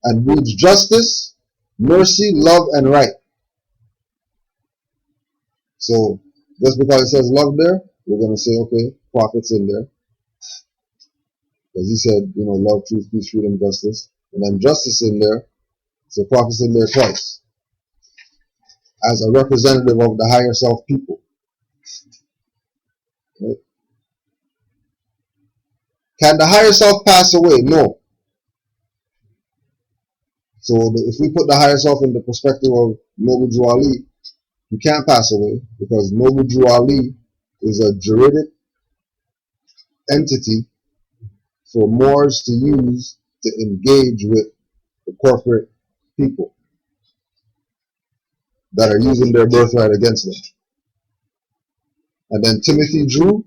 Speaker 1: And breeds justice, mercy, love, and right. So just because it says love there, we're going to say, okay, prophets in there. Because he said, love, truth, peace, freedom, justice. And then justice in there. So prophets in there twice. As a representative of the higher self people. Right? Can the higher self pass away? No. So if we put the higher self in the perspective of Noble Drew Ali, he can't pass away because Noble Drew Ali is a juridic entity for Moors to use to engage with the corporate people that are using their birthright against them. And then Timothy Drew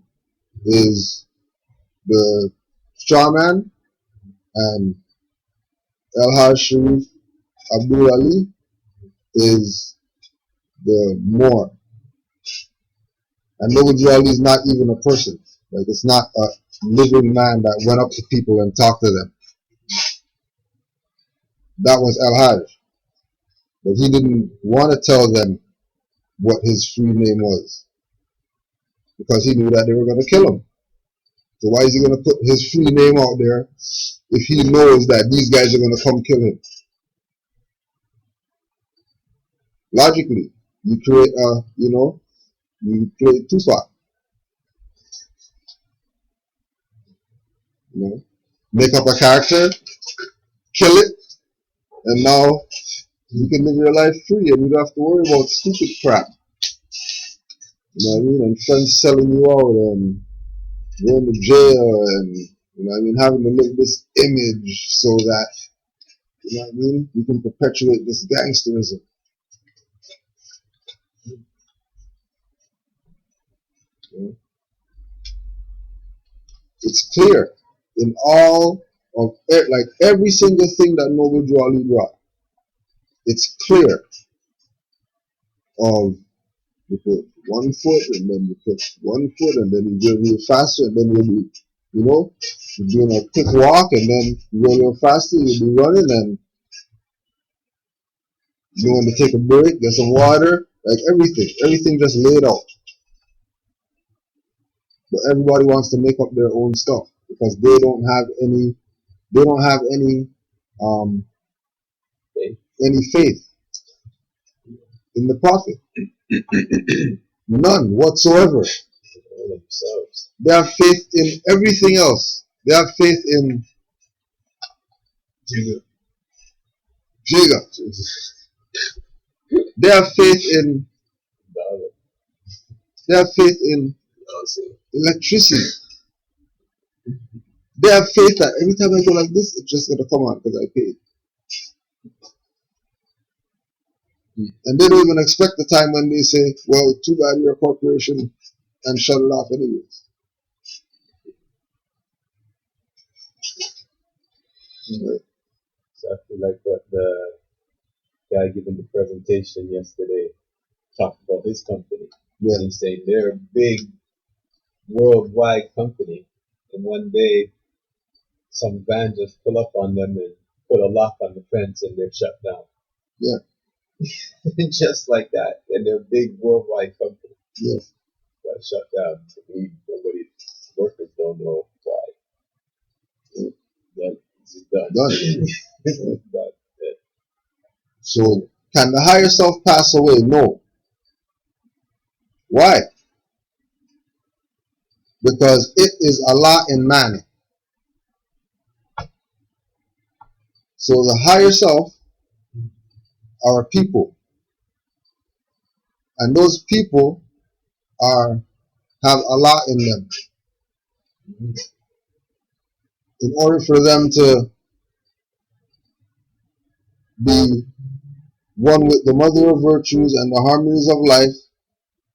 Speaker 1: is the straw man, and El Haj Sharif Abdul Ali is the Moor. And Noble Drew Ali is not even a person. Like, it's not a living man that went up to people and talked to them. That was El Haj. But he didn't want to tell them what his free name was because he knew that they were going to kill him. So why is he going to put his free name out there if he knows that these guys are going to come kill him? Logically, you create you create Tupac. Make up a character, kill it, and now you can live your life free and you don't have to worry about stupid crap. You know what I mean? And friends selling you out and going to jail and having to live this image so that you can perpetuate this gangsterism. It's clear in all of like every single thing that Noble Drew Ali brought. It's clear of you put one foot and then you put one foot and then you go a little faster and then you're doing a quick walk and then you go a little faster, you'll be running and you want to take a break, get some water, like everything just laid out. But everybody wants to make up their own stuff because they don't have any faith in the prophet. None whatsoever. They have faith in everything else. They have faith in Jiga. They have faith in electricity. They have faith that every time I go like this, it's just gonna come out because I paid. And they don't even expect the time when they say, well, too bad you're a corporation, and shut it off anyways. Right.
Speaker 5: Exactly like what the guy giving the presentation yesterday talked about his company.
Speaker 1: Yeah.
Speaker 5: And he's saying they're a big worldwide company, and one day some van just pull up on them and put a lock on the fence and they're shut down.
Speaker 1: Yeah.
Speaker 5: Just like that. And they're a big worldwide company.
Speaker 1: Yeah.
Speaker 5: Got shut down. To me, nobody, workers don't know why.
Speaker 1: Yeah.
Speaker 5: It's done.
Speaker 1: Done.
Speaker 5: Done. Yeah.
Speaker 1: So, can the higher self pass away? No. Why? Because it is Allah in man. So the higher self are people. And those people have Allah in them. In order for them to be one with the mother of virtues and the harmonies of life,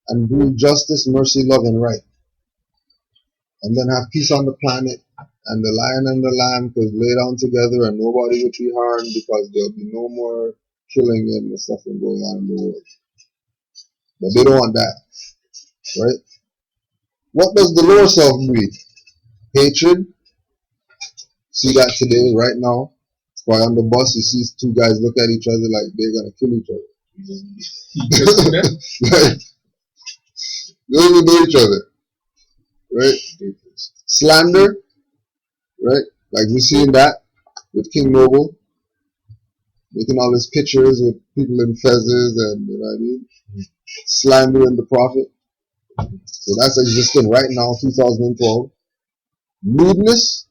Speaker 1: and breed justice, mercy, love, and right. And then have peace on the planet, and the lion and the lamb could lay down together and nobody would be harmed because there'll be no more killing and stuff going on in the world. But they don't want that, right? What does the lower self breed? Hatred. See that today, right now. While on the bus, you see two guys look at each other like they're gonna kill each other. Like, they don't even know each other, right? Slander, right? Like we seen that with King Noble, making all his pictures with people in feathers and you know what I mean, slandering the prophet. So that's existing right now, 2012. Lewdness,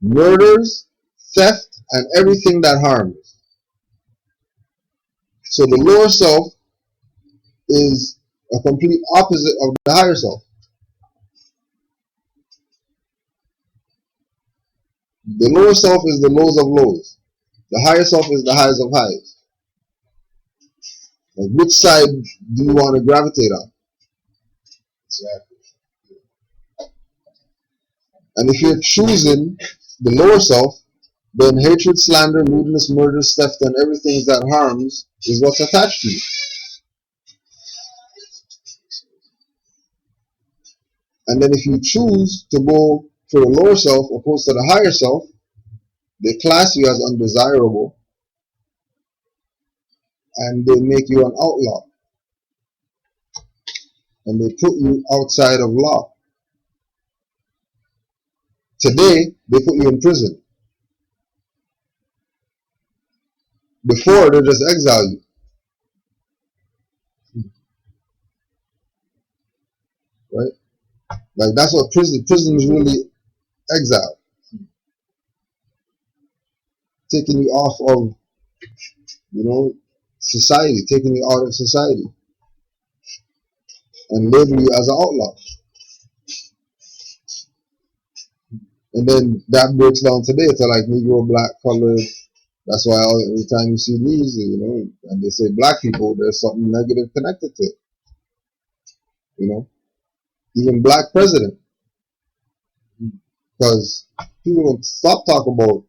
Speaker 1: murders, theft, and everything that harms. So the lower self is a complete opposite of the higher self. The lower self is the lows of lows. The higher self is the highs of highs. Like which side do you want to gravitate on?
Speaker 4: Exactly.
Speaker 1: And if you're choosing the lower self, then hatred, slander, lewdness, murder, theft, and everything that harms is what's attached to you. And then if you choose to go for the lower self opposed to the higher self, they class you as undesirable and they make you an outlaw. And they put you outside of law. Today, they put you in prison. Before, they just exile you. Right? Like that's what prison is really exile. Taking you off of, you know, society, taking you out of society. And label you as an outlaw. And then that breaks down today to like Negro, black, colored. That's why every time you see news, you know, and they say black people, there's something negative connected to it. You know, even black president, because people don't stop talking about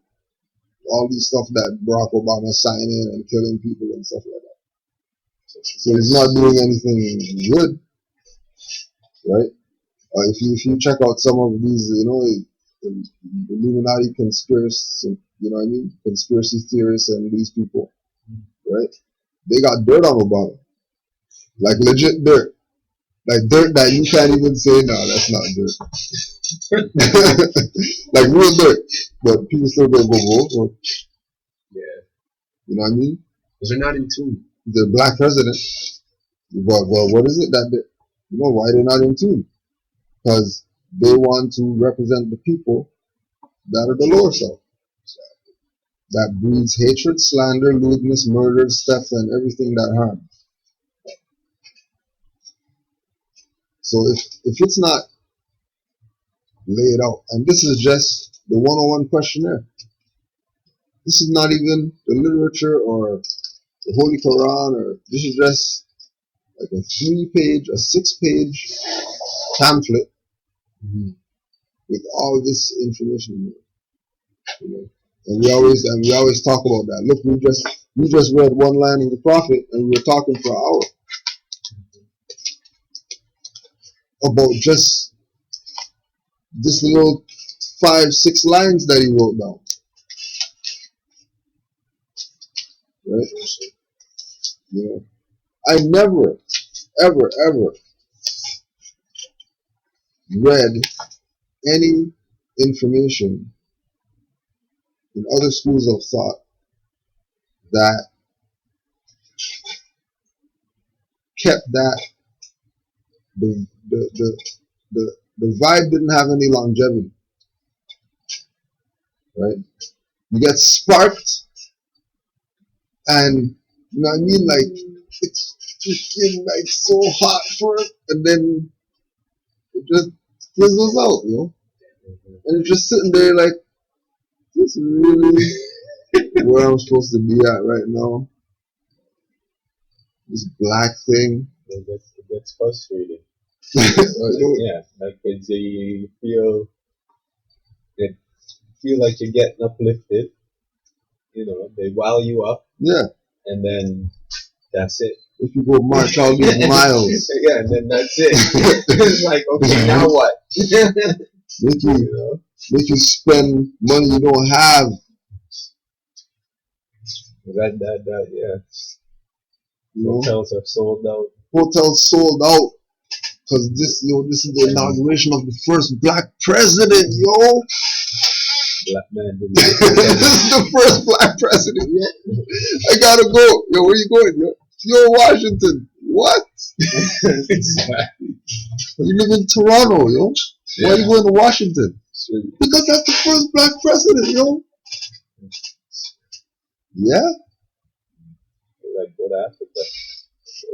Speaker 1: all these stuff that Barack Obama signing and killing people and stuff like that. So he's not doing anything good, right? If you check out some of these, you know, the Illuminati conspiracy, you know what I mean, conspiracy theorists and these people, right? They got dirt on Obama, like legit dirt. Like dirt that you can't even say, no, that's not dirt. Like real dirt. But people still go vote.
Speaker 2: Yeah.
Speaker 1: You know what I mean?
Speaker 2: Because they're not in tune.
Speaker 1: The black president. Well, what is it that you know why they're not in tune? Because they want to represent the people that are the lower self. That breeds hatred, slander, lewdness, murder, theft, and everything that harms. So if it's not laid out, and this is just the 101 questionnaire, this is not even the literature or the Holy Quran, or this is just like a 6-page pamphlet with all this information in it. You know? And we always talk about that. Look, we just read one line of the prophet and we were talking for an hour about just this little 5-6 lines that he wrote down. Right? You know, I never, ever read any information in other schools of thought that kept that the vibe didn't have any longevity. Right? You get sparked and you know what I mean, like it's freaking like so hot for it, and then it just fizzles out, you know. And it's just sitting there like, this is really where I'm supposed to be at right now. This black thing,
Speaker 5: it gets frustrating.
Speaker 1: You
Speaker 5: Yeah, like it's you it feel like you're getting uplifted. They wow you up,
Speaker 1: yeah,
Speaker 5: and then that's it.
Speaker 1: if you go march all these miles,
Speaker 5: Yeah, and then that's it. It's like, okay, now what?
Speaker 1: make
Speaker 5: You
Speaker 1: you
Speaker 5: know?
Speaker 1: make you spend money you don't have.
Speaker 5: Yeah.
Speaker 1: You know,
Speaker 5: Hotels are sold out.
Speaker 1: hotels sold out because this is the inauguration of the first black president, yo.
Speaker 5: Black man didn't
Speaker 1: This is the first black president, yo. I gotta go, yo. Where you going, yo? Yo, Washington. What? You live in Toronto, yo. Why are you going to Washington? Because that's the first black president, yo. Yeah.
Speaker 5: Like, go to Africa.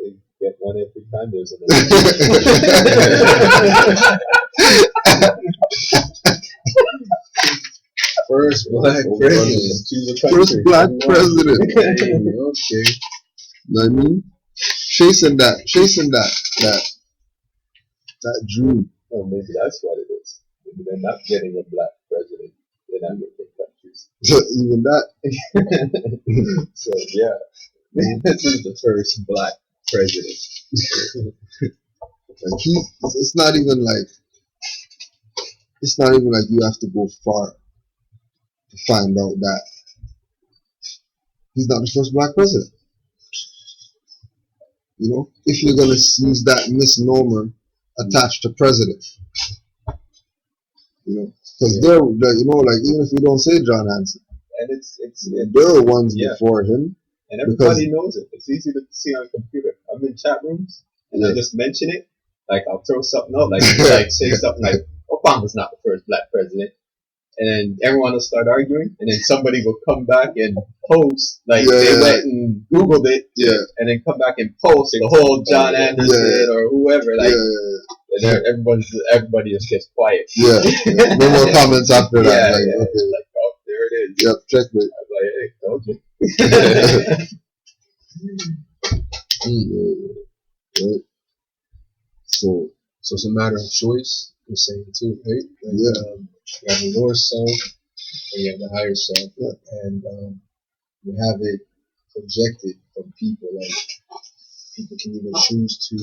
Speaker 5: They get one every time there's an
Speaker 4: First black president.
Speaker 1: First black president.
Speaker 4: Okay.
Speaker 1: Know what I mean? Chasing that dream.
Speaker 5: Oh, maybe that's what it is. Maybe they're not getting a black president in African countries.
Speaker 1: Even that.
Speaker 5: So, yeah. This is the first black president.
Speaker 1: Like it's not even like you have to go far to find out that he's not the first black president. You know, if you're gonna use that misnomer attached to president, you know, because like even if you don't say John Hanson,
Speaker 5: And it's
Speaker 1: there are ones
Speaker 5: yeah.
Speaker 1: before him,
Speaker 5: and everybody knows it. It's easy to see on a computer. I'm in chat rooms and I just mention it. Like I'll throw something out, like say something like Obama's not the first black president, and then everyone will start arguing, and then somebody will come back and post like they went and Googled it, and then come back and post the whole John Anderson or whoever, like. And everybody just gets quiet.
Speaker 1: Yeah. No more comments after that.
Speaker 5: Okay. Like, oh, there it is.
Speaker 1: Yep, checkmate.
Speaker 5: I'm like, hey, told you.
Speaker 1: Right. So
Speaker 4: it's a matter of choice. You're saying too, right? Like,
Speaker 1: yeah.
Speaker 4: You have the lower self and you have the higher self, and you have it projected from people. Like people can even choose to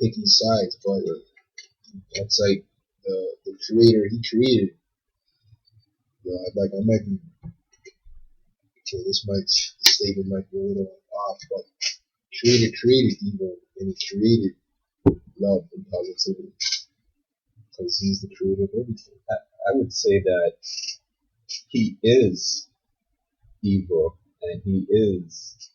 Speaker 4: pick each sides, but that's like the creator. He created. Like I might be okay. This statement might be a little off, but creator created evil and he created love and positivity because he's the creator of everything.
Speaker 5: I would say that he is evil and he is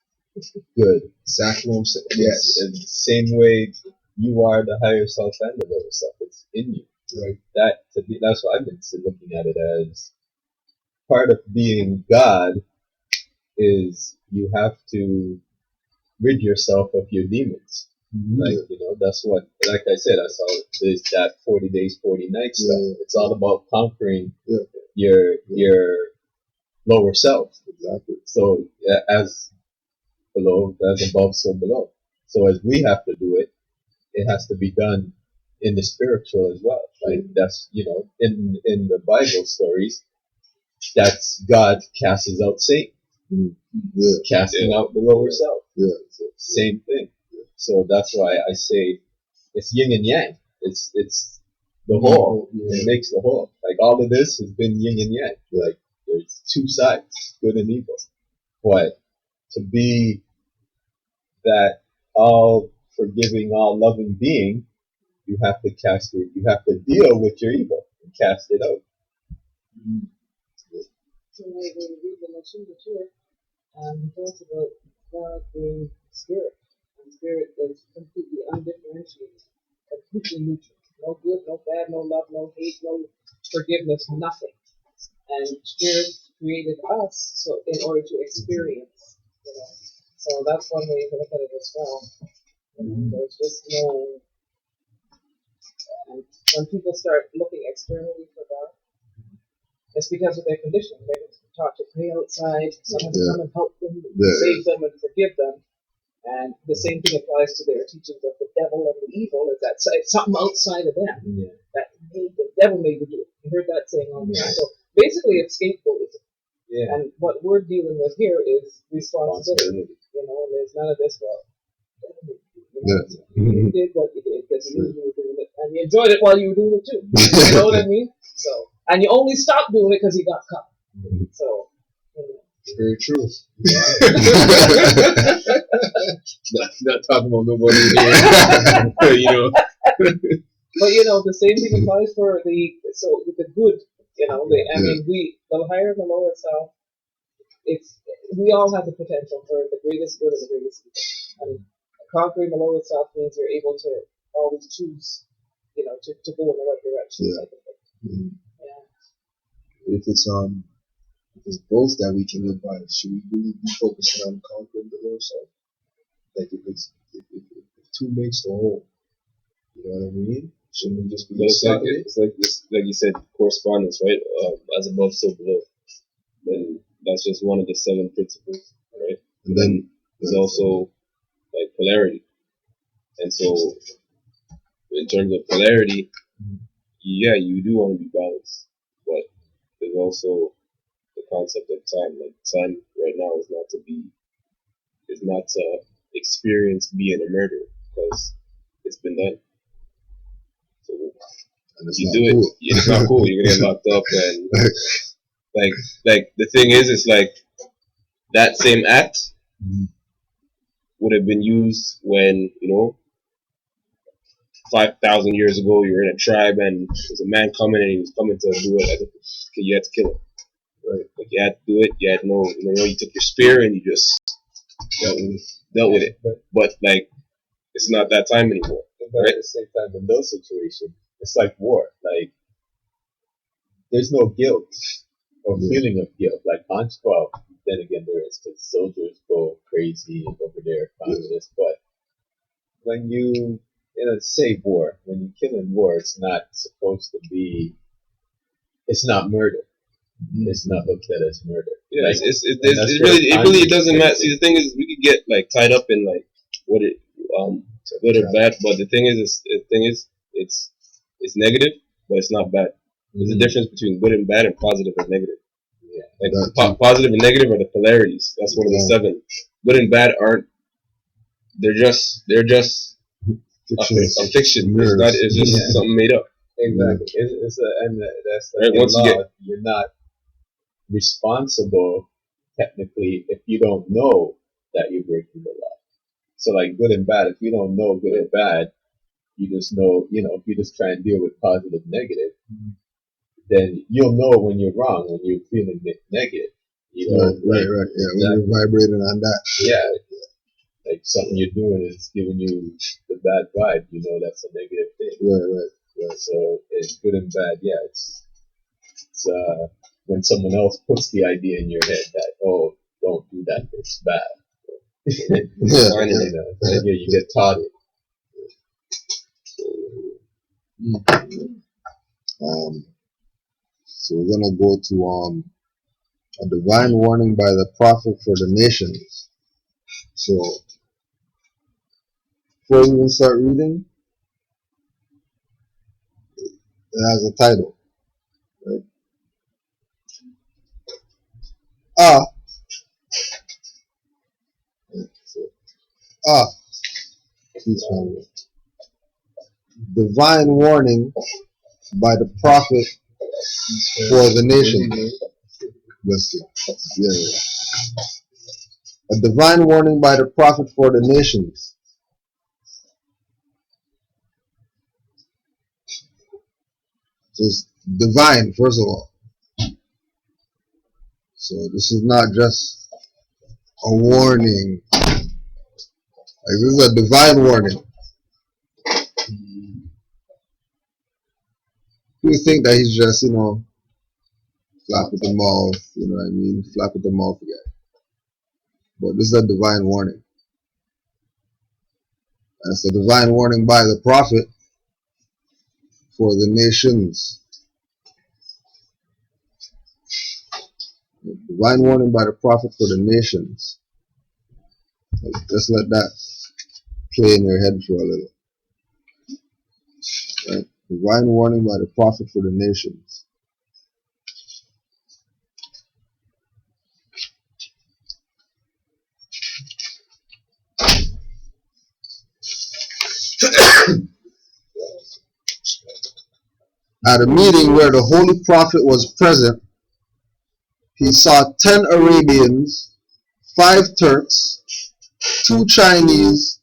Speaker 5: good.
Speaker 4: Exactly what I'm saying. Yes.
Speaker 5: In the same way you are the higher self and the lower self. It's in you.
Speaker 4: Right.
Speaker 5: That's what I've been looking at it as. Part of being God is you have to rid yourself of your demons. Mm-hmm. Like, that's what, like I said, I saw there's that 40 days, 40 nights stuff. It's all about conquering your lower self.
Speaker 1: Exactly.
Speaker 5: So as below, as above, so below. So as we have to do it, it has to be done in the spiritual as well. Like that's, in the Bible stories, that's God casts out Satan, casting out the lower self. Same thing. So that's why I say it's yin and yang. It's the whole. It makes the whole. Like all of this has been yin and yang. Like there's two sides, good and evil. But to be that all forgiving, all loving being, you have to you have to deal with your evil and cast it out.
Speaker 3: So when we read the Machine too, he talks about God being spirit. And spirit is completely undifferentiated, completely neutral. No good, no bad, no love, no hate, no forgiveness, nothing. And spirit created us so in order to experience, So that's one way you can look at it as well. There's just no. And when people start looking externally for God, it's because of their condition. They're taught to pray outside, someone to come and help them, save them, and forgive them. And the same thing applies to their teachings of the devil and the evil, is that it's something outside of them that the devil made you do it. You heard that saying all the time. So basically, it's scapegoatism.
Speaker 5: Yeah.
Speaker 3: And what we're dealing with here is responsibility. You know, there's none of this, well, you did what you did because you knew you were doing it, and you enjoyed it while you were doing it too. You know what I mean? So, and you only stopped doing it because you got caught. So,
Speaker 4: Very true.
Speaker 5: not talking about nobody here. You know.
Speaker 3: But you know, the same thing applies for with the good. You know, I mean, the higher and the lower self. We all have the potential for the greatest good and the greatest evil. And conquering the lower self means you're able to always choose, you know, to go in the right direction.
Speaker 1: Mm-hmm.
Speaker 3: Yeah.
Speaker 1: If it's both that we can live by, should we really be focusing on conquering the lower self? Like if two makes the whole, you know what I mean? Shouldn't we just be?
Speaker 2: But it's like you said, correspondence, right? As above, so below. Then that's just one of the 7 principles, right? And then there's also like polarity. And so, in terms of polarity, yeah, you do want to be balanced, but there's also the concept of time. Like time right now is not to experience being a murderer because it's been done. So
Speaker 1: And
Speaker 2: you do it, it's not cool. You're gonna get locked up, and like the thing is, it's like that same act would have been used when 5,000 years ago you were in a tribe and there's a man coming and he was coming to do it. You had to kill him, right? Like you had to do it. You had you took your spear and you just dealt with it. But like it's not that time anymore.
Speaker 5: But at the same time, in those situations, it's like war. Like there's no guilt or feeling of guilt. Like well, then again there is, because soldiers go crazy over there, communists. But when you say war, when you kill in war, it's not supposed to be. It's not murder. It's not looked at as murder.
Speaker 2: Yeah, like, it really doesn't matter. See, the thing is, we could get like tied up in like what it good or bad, but the thing is, it's negative, but it's not bad. There's a difference between good and bad and positive and negative. Yeah, like positive and negative are the polarities. That's one of the 7. Good and bad aren't. They're just a fiction. It's just something made up.
Speaker 5: Exactly. And that's like right, you're not responsible technically if you don't know that you're breaking the law. So like good and bad, if you don't know good and bad, you just know, if you just try and deal with positive and negative, then you'll know when you're wrong, when you're feeling negative.
Speaker 1: Right. Yeah, when you're vibrating on that.
Speaker 5: Yeah. Like something you're doing is giving you the bad vibe, that's a negative thing. Right. So it's good and bad. Yeah, it's when someone else puts the idea in your head that, oh, don't do that, it's bad. And you get taught it.
Speaker 1: So we're gonna go to a divine warning by the prophet for the nations. So before we even start reading, it has a title, right? Divine warning by the prophet for the nation. A divine warning by the prophet for the nations. So it's divine, first of all. So this is not just a warning. Like this is a divine warning. You think that he's just, flap with the mouth, flap with the mouth again. But this is a divine warning. And it's a divine warning by the prophet for the nations. Divine warning by the prophet for the nations. Just let that play in your head for a little. Right? Divine warning by the prophet for the nations. At a meeting where the holy prophet was present, he saw 10 Arabians, 5 Turks, 2 Chinese,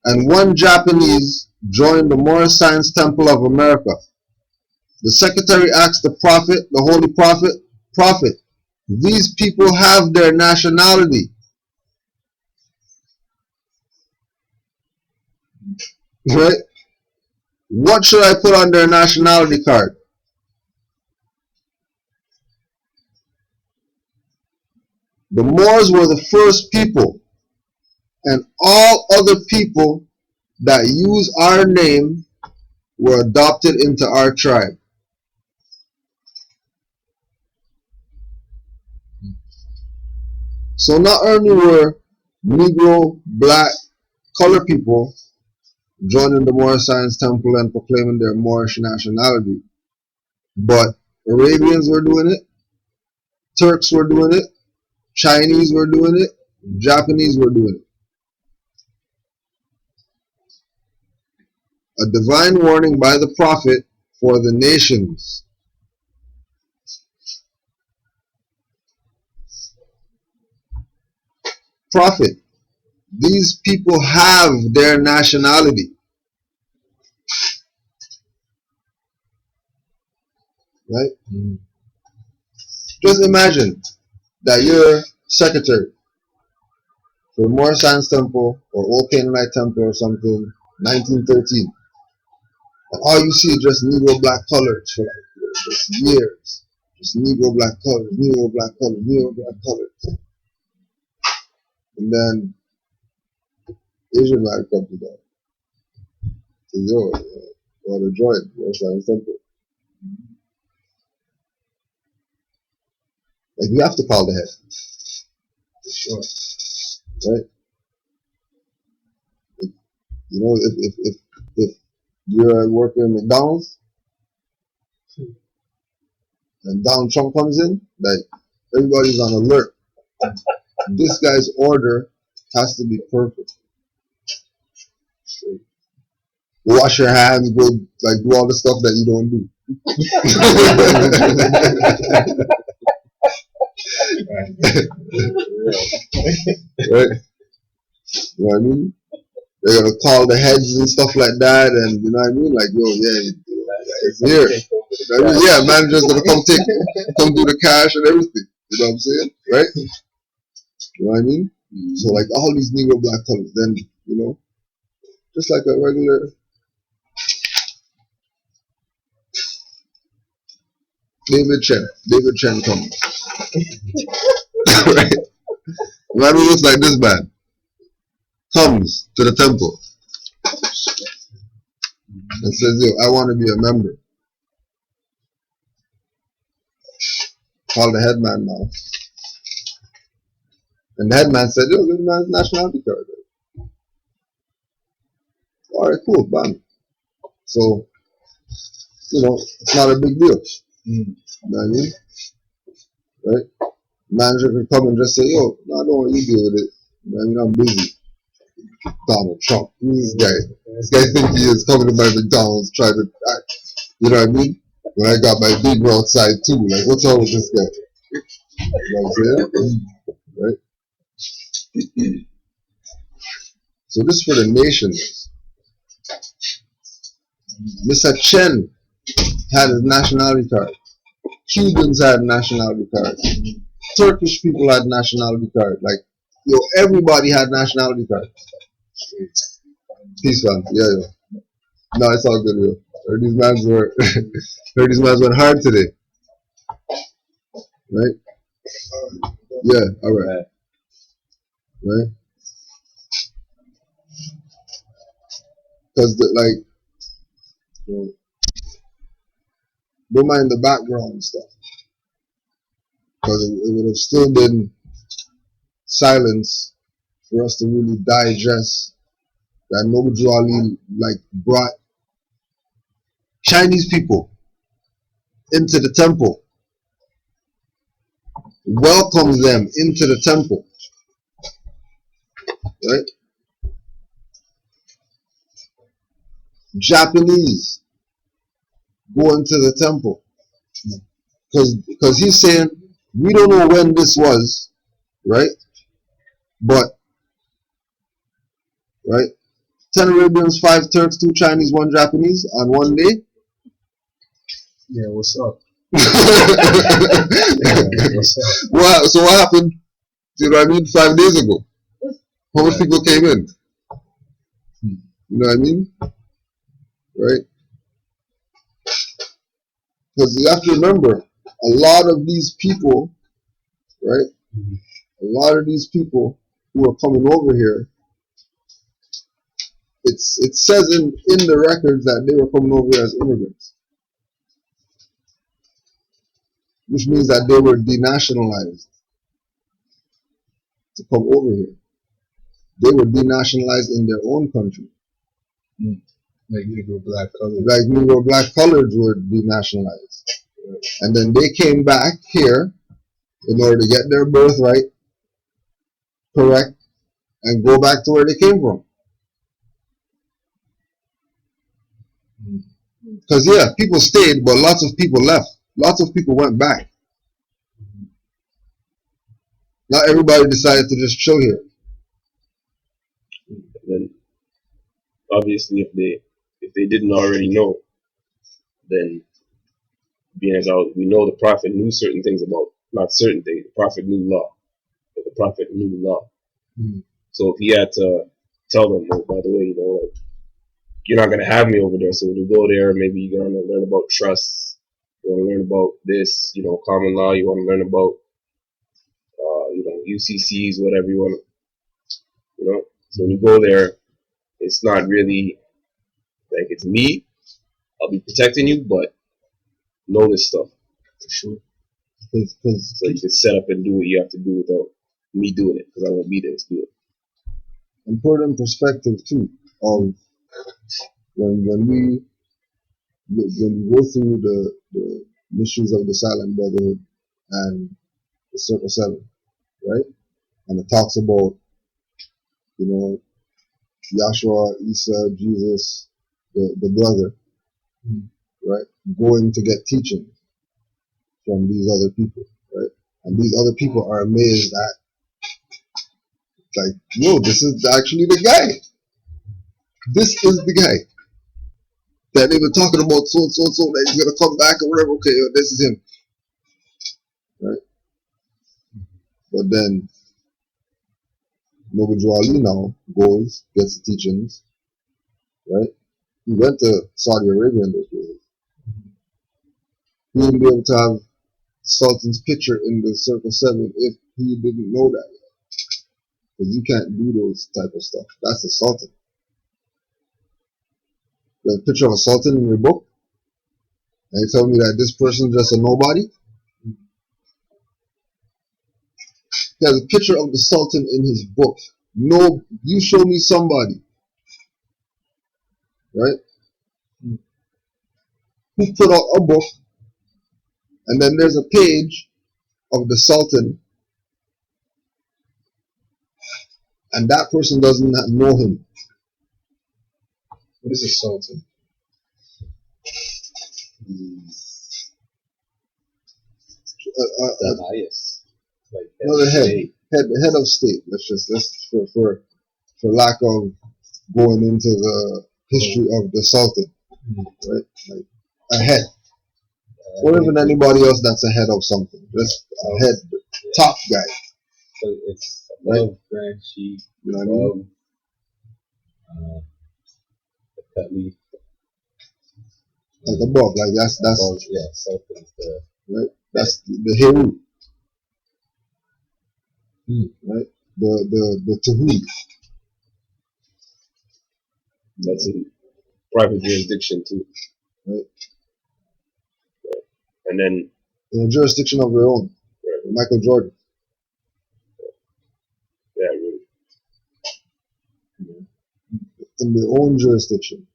Speaker 1: and 1 Japanese join the Moorish Science Temple of America. The secretary asked the prophet, the holy prophet, Prophet, these people have their nationality. Right? What should I put on their nationality card? The Moors were the first people, and all other people that use our name were adopted into our tribe. So not only were Negro, black, colored people joining the Moorish Science Temple and proclaiming their Moorish nationality, but Arabians were doing it, Turks were doing it, Chinese were doing it, Japanese were doing it. A divine warning by the prophet for the nations. Prophet, these people have their nationality. Right? Just imagine that you're secretary for Moorish Science Temple or Old Canaanite Temple or something, 1913. And all you see is just Negro black colors for like just years. Just Negro black colors, Negro black colors, Negro black colors. And then Asian man comes to that. Says, yo, what a joint, Moorish Science Temple. Like, you have to call the head. For sure. Right? You know, if you're working at McDonald's and Donald Trump comes in, like, everybody's on alert. This guy's order has to be perfect. Wash your hands, go, like, do all the stuff that you don't do. Right? You know what I mean? They're gonna call the heads and stuff like that, and you know what I mean? Like, yo, yeah, it's here. You know what I mean? Yeah, manager's gonna come do the cash and everything. You know what I'm saying? Right? You know what I mean? So like all these Negro black colors, then you know, just like a regular David Chen comes. Right? Man who looks like this man comes to the temple and says, yo, I want to be a member. Call the headman now. And the headman said, yo, give the man's nationality card. Alright, cool, bam. So, you know, it's not a big deal. You know what I mean? Right? Manager can come and just say, yo, no, I don't want you to deal with it. You know what I mean? I'm busy. Donald Trump. Who's this guy? This guy think he is coming to my McDonald's trying to act. You know what I mean? When I got my big outside too, like, what's wrong with this guy? You know what I'm saying? Right? So this is for the nations. Mr. Chen had his nationality card. Cubans had nationality card. Turkish people had nationality card. Like, yo, everybody had nationality card. Peace, man. Yeah, yeah. No, it's all good, yo. Heard these mans went hard today. Right? Yeah, alright. Right? Because, like, you know, don't mind the background and stuff. Because it would have still been silence for us to really digest that Nobuju Ali like brought Chinese people into the temple, welcomed them into the temple, right? Japanese go into the temple because he's saying we don't know when this was, right? But right, 10 Arabians, 5 Turks, 2 Chinese, 1 Japanese on one day.
Speaker 4: Yeah, what's up?
Speaker 1: What's up? Well, so what happened? You know what I mean? 5 days ago, how many people came in? You know what I mean? Right? Because you have to remember, a lot of these people, right? A lot of these people who are coming over here, it says in the records that they were coming over here as immigrants, which means that they were denationalized to come over here. They were denationalized in their own country.
Speaker 4: Like Negro black colors.
Speaker 1: Like Negro black colors were denationalized. And then they came back here in order to get their birthright correct and go back to where they came from. Because, yeah, people stayed, but lots of people left. Lots of people went back. Not everybody decided to just chill here.
Speaker 2: And then, obviously, if they didn't already know, then being as we know the prophet knew certain things about, not certain things, the prophet knew law. But the prophet knew law. So if he had to tell them, oh, by the way, you know, like, you're not going to have me over there. So when you go there, maybe you're going to learn about trusts. You want to learn about this, you know, common law. You want to learn about, you know, UCCs, whatever you want to, you know. So when you go there, it's not really like it's me. I'll be protecting you, but know this stuff.
Speaker 1: For sure.
Speaker 2: So you can set up and do what you have to do without me doing it, because I won't be there to do it.
Speaker 1: Important perspective, too, of when we go through the mysteries of the Silent Brotherhood and the Circle 7, right? And it talks about, you know, Yahshua, Isa, Jesus, the brother, right? Going to get teaching from these other people, right? And these other people are amazed at, like, yo, this is actually the guy. This is the guy that they've been talking about so that he's gonna come back or whatever. Okay, this is him, right? But then Nobuju Ali now goes, gets the teachings, right? He went to Saudi Arabia in those days. He wouldn't be able to have Sultan's picture in the Circle 7 if he didn't know that yet. Because you can't do those type of stuff. That's the Sultan. There's a picture of a Sultan in your book, and you tell me that this person's just a nobody? He has a picture of the Sultan in his book. No, you show me somebody, right, who put out a book, and then there's a page of the Sultan, and that person doesn't know him.
Speaker 4: What is a sultan?
Speaker 5: The highest. Like
Speaker 1: No, the head of state. Let's for lack of going into the history of the Sultan, right? Like a head, or even anybody else that's a head of something. Just a head, top guy.
Speaker 5: So it's above Grand Chief,
Speaker 1: You know what I mean?
Speaker 5: above the Caliph.
Speaker 1: Like above, like that's
Speaker 5: Above, yeah, Sultan's the
Speaker 1: right. That's the Heru, right? The Tahui.
Speaker 2: That's a private jurisdiction too.
Speaker 1: Right.
Speaker 2: And then
Speaker 1: In a jurisdiction of their own.
Speaker 2: right.
Speaker 1: Michael Jordan.
Speaker 2: Yeah, really.
Speaker 1: in their own jurisdiction.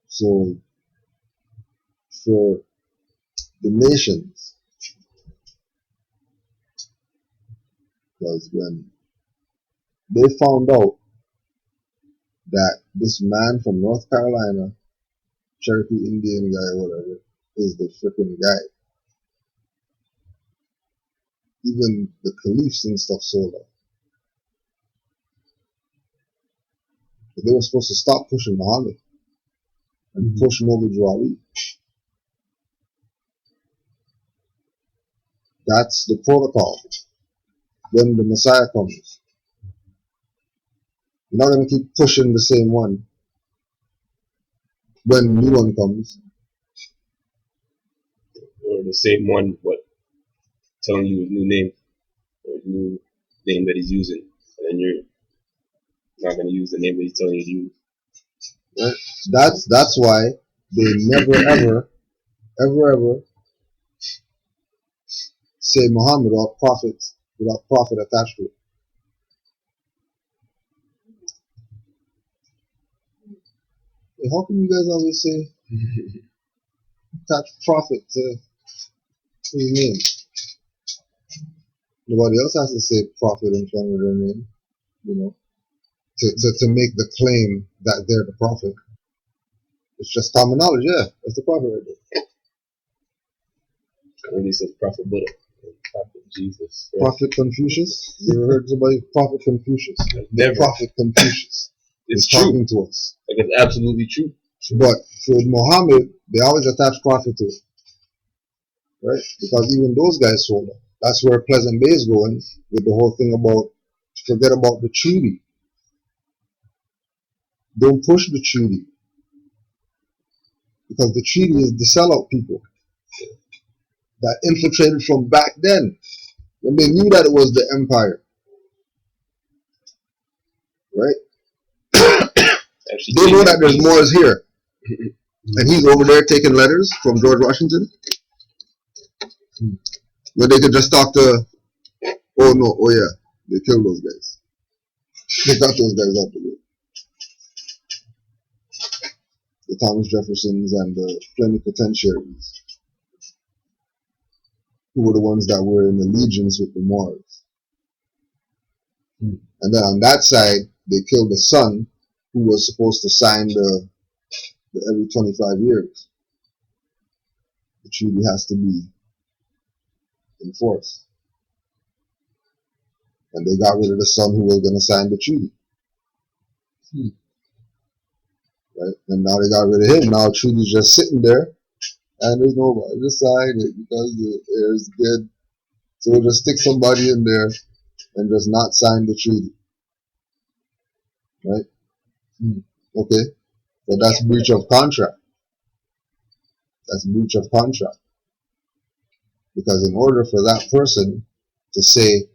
Speaker 1: So for the nations, because when they found out that this man from North Carolina, Cherokee Indian guy or whatever, is the freaking guy, even the caliphs and stuff saw that. But they were supposed to stop pushing Muhammad and push Mohammed Ali. That's the protocol. When the Messiah comes, you're not going to keep pushing the same one when new one comes.
Speaker 2: Or the same one, but telling you his new name, or his new name that he's using, and then you're not going to use the name that he's telling you to use.
Speaker 1: Right? That's why they never ever say Muhammad without prophet attached to it. Hey, how come you guys always say attach prophet to his name? Nobody else has to say prophet in front of their name, you know, to make the claim that they're the prophet. It's just common knowledge, yeah. That's the prophet right there.
Speaker 2: When he says Prophet Buddha, Prophet Jesus. Right?
Speaker 1: Prophet Confucius. You ever heard somebody? Prophet Confucius.
Speaker 2: Never.
Speaker 1: Prophet Confucius.
Speaker 2: It's
Speaker 1: is
Speaker 2: true.
Speaker 1: talking to us.
Speaker 2: Like, it's absolutely true.
Speaker 1: But for Muhammad, they always attach prophet to it. Right? Because even those guys sold it. That's where Pleasant Bay is going with the whole thing about forget about the treaty. Don't push the treaty. Because the treaty is the sellout people that infiltrated from back then when they knew that it was the empire. Right?
Speaker 2: Actually,
Speaker 1: They know that there's Moors here. And he's over there taking letters from George Washington. Where they could just talk to, oh no, oh yeah, they killed those guys. They got those guys out the way. The Thomas Jeffersons and the plenipotentiaries, who were the ones that were in allegiance with the Moors. And then on that side, they killed the son who was supposed to sign the every 25 years. The treaty has to be enforced. And they got rid of the son who was going to sign the treaty. Right? And now they got rid of him. Now the treaty's just sitting there, and there's nobody to sign it because the air is good. So we'll just stick somebody in there and just not sign the treaty. Right? Okay? But that's breach of contract. That's breach of contract. Because in order for that person to say,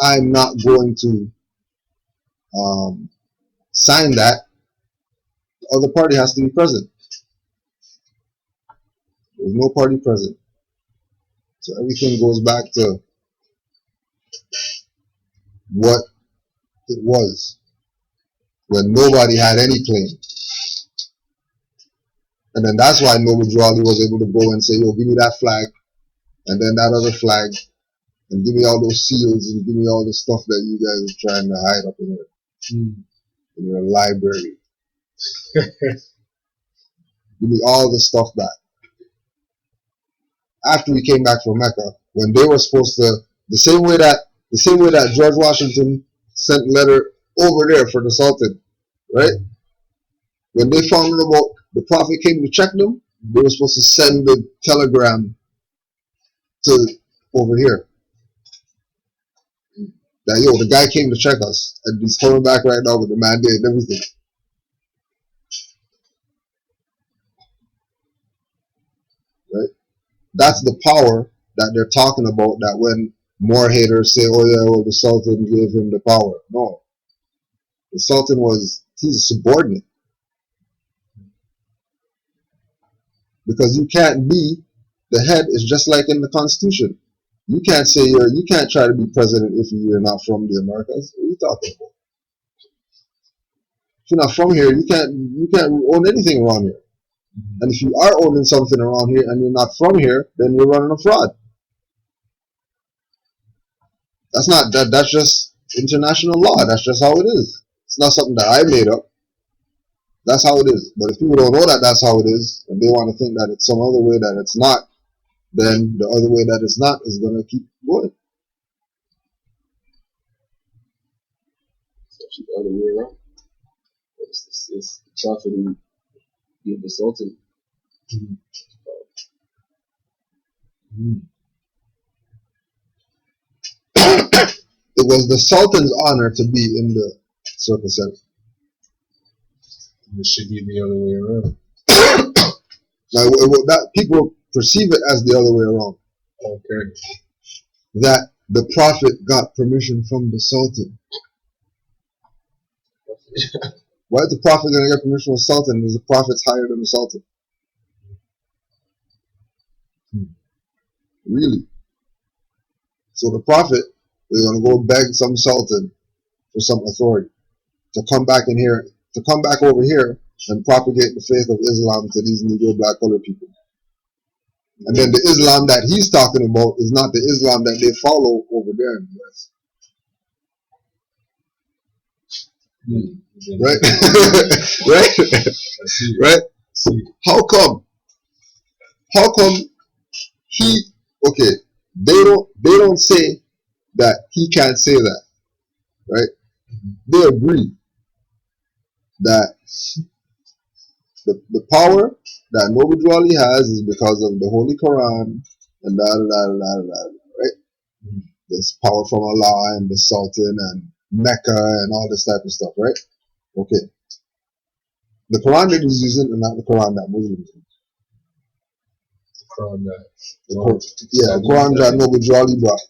Speaker 1: I'm not going to sign that, the other party has to be present. There's no party present. So everything goes back to what it was when nobody had any claim. And then that's why Noble Drawley was able to go and say, yo, give me that flag, and then that other flag, and give me all those seals, and give me all the stuff that you guys are trying to hide up in in your library. Give me all the stuff back. After we came back from Mecca, when they were supposed to, the same way that George Washington sent a letter over there for the Sultan, right? When they found out about the Prophet came to check them, they were supposed to send the telegram to over here. That, yo, the guy came to check us, and he's coming back right now with the mandate and everything. Right? That's the power that they're talking about, that when more haters say, oh yeah, well, the Sultan gave him the power. No. The Sultan he's a subordinate. Because you can't be, the head is just like in the Constitution. You can't say you can't try to be president if you're not from the Americas. What are you talking about? If you're not from here, you can't own anything around here. And if you are owning something around here and you're not from here, then you're running a fraud. That's not that. That's just international law. That's just how it is. It's not something that I made up. That's how it is. But if people don't know that that's how it is, and they want to think that it's some other way that it's not, then the other way that it's not is gonna keep going.
Speaker 2: It's actually the other way around. It's the prophet who gave the sultan.
Speaker 1: It was the Sultan's honor to be in the Circus Center.
Speaker 4: It should be the other way around.
Speaker 1: Now, that people perceive it as the other way around.
Speaker 4: Okay.
Speaker 1: That the prophet got permission from the Sultan. Why is the prophet going to get permission from the Sultan if the prophet's higher than the Sultan? Really? So the prophet is going to go beg some Sultan for some authority to come back in here, to come back over here and propagate the faith of Islam to these Negro black colored people. And then the Islam that he's talking about is not the Islam that they follow over there in the West. Right? Right? Right? How come he, okay, they don't say that he can't say that, right? They agree that the power that Noble Drawley has is because of the Holy Quran and right? There's power from Allah and the Sultan and Mecca and all this type of stuff, right? Okay. The Quran that he's using is not the Quran that Muslims use. The Quran that Noble Drawley brought,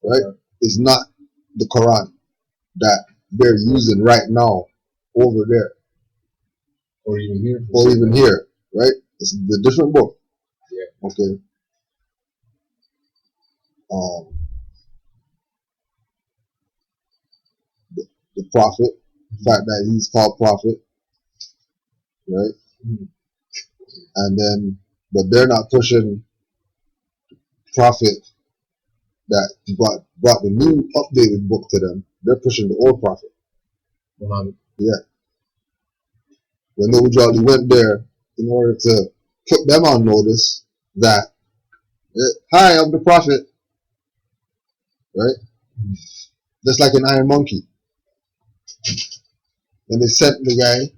Speaker 1: right? Is not the Quran that they're using right now over there.
Speaker 4: Or even here.
Speaker 1: Or even here, right? It's the different book.
Speaker 4: Yeah.
Speaker 1: Okay. The prophet, the fact that he's called prophet, right? And then, but they're not pushing prophet that brought the new updated book to them. They're pushing the old prophet.
Speaker 4: Muhammad.
Speaker 1: Yeah. When Noble Drawley went there in order to put them on notice that, hi, I'm the prophet, right? Just like an Iron Monkey. And they sent the guy,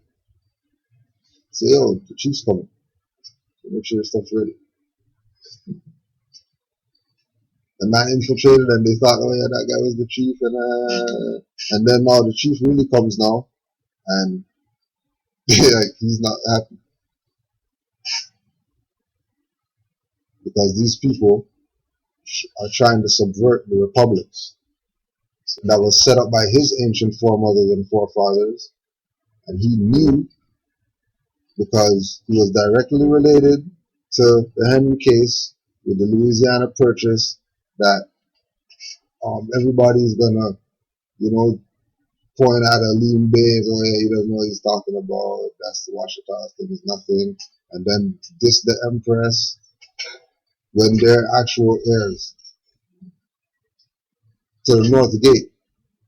Speaker 1: say, yo, the chief's coming. So make sure your stuff's ready. The man infiltrated and they thought, oh yeah, that guy was the chief. And then now the chief really comes now. And like, he's not happy. Because these people are trying to subvert the republic that was set up by his ancient foremothers and forefathers. And he knew, because he was directly related to the Henry case with the Louisiana Purchase, that everybody's gonna, point out a lean Bays, oh yeah, he doesn't know what he's talking about, that's the Washita thing, is nothing. And then this the Empress, when they're actual heirs to the North Gate,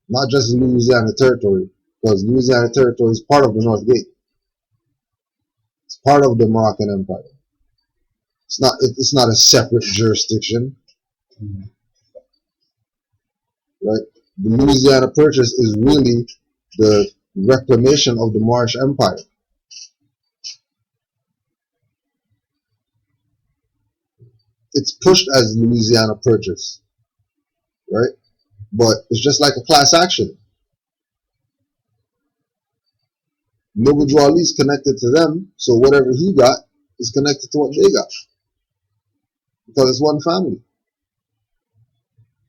Speaker 1: not just the Louisiana Territory, because Louisiana Territory is part of the North Gate. It's part of the Moroccan Empire. It's not a separate jurisdiction. Right? The Louisiana Purchase is really the reclamation of the Moorish Empire. It's pushed as Louisiana Purchase, right? But it's just like a class action. Noble Drawley's connected to them, so whatever he got is connected to what they got. Because it's one family.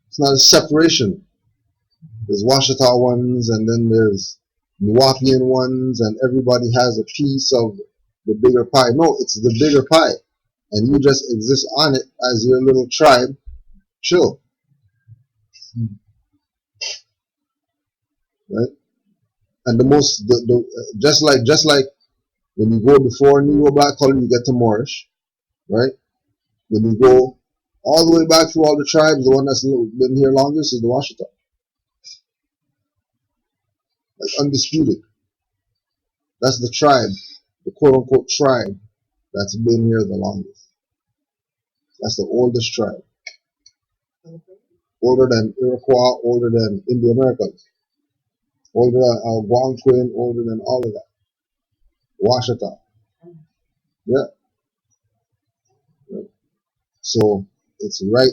Speaker 1: It's not a separation. There's Washita ones, and then there's Milwaukeean ones, and everybody has a piece of the bigger pie. No, it's the bigger pie. And you just exist on it as your little tribe, chill, right? And just like when you go before Negro black color, you get to Moorish, right? When you go all the way back through all the tribes, the one that's been here longest is the Washita, like undisputed. That's the tribe, the quote unquote tribe that's been here the longest. That's the oldest tribe, older than Iroquois, older than Indian Americans, older than Algonquin, older than all of that. Washita, yeah. Right. So it's right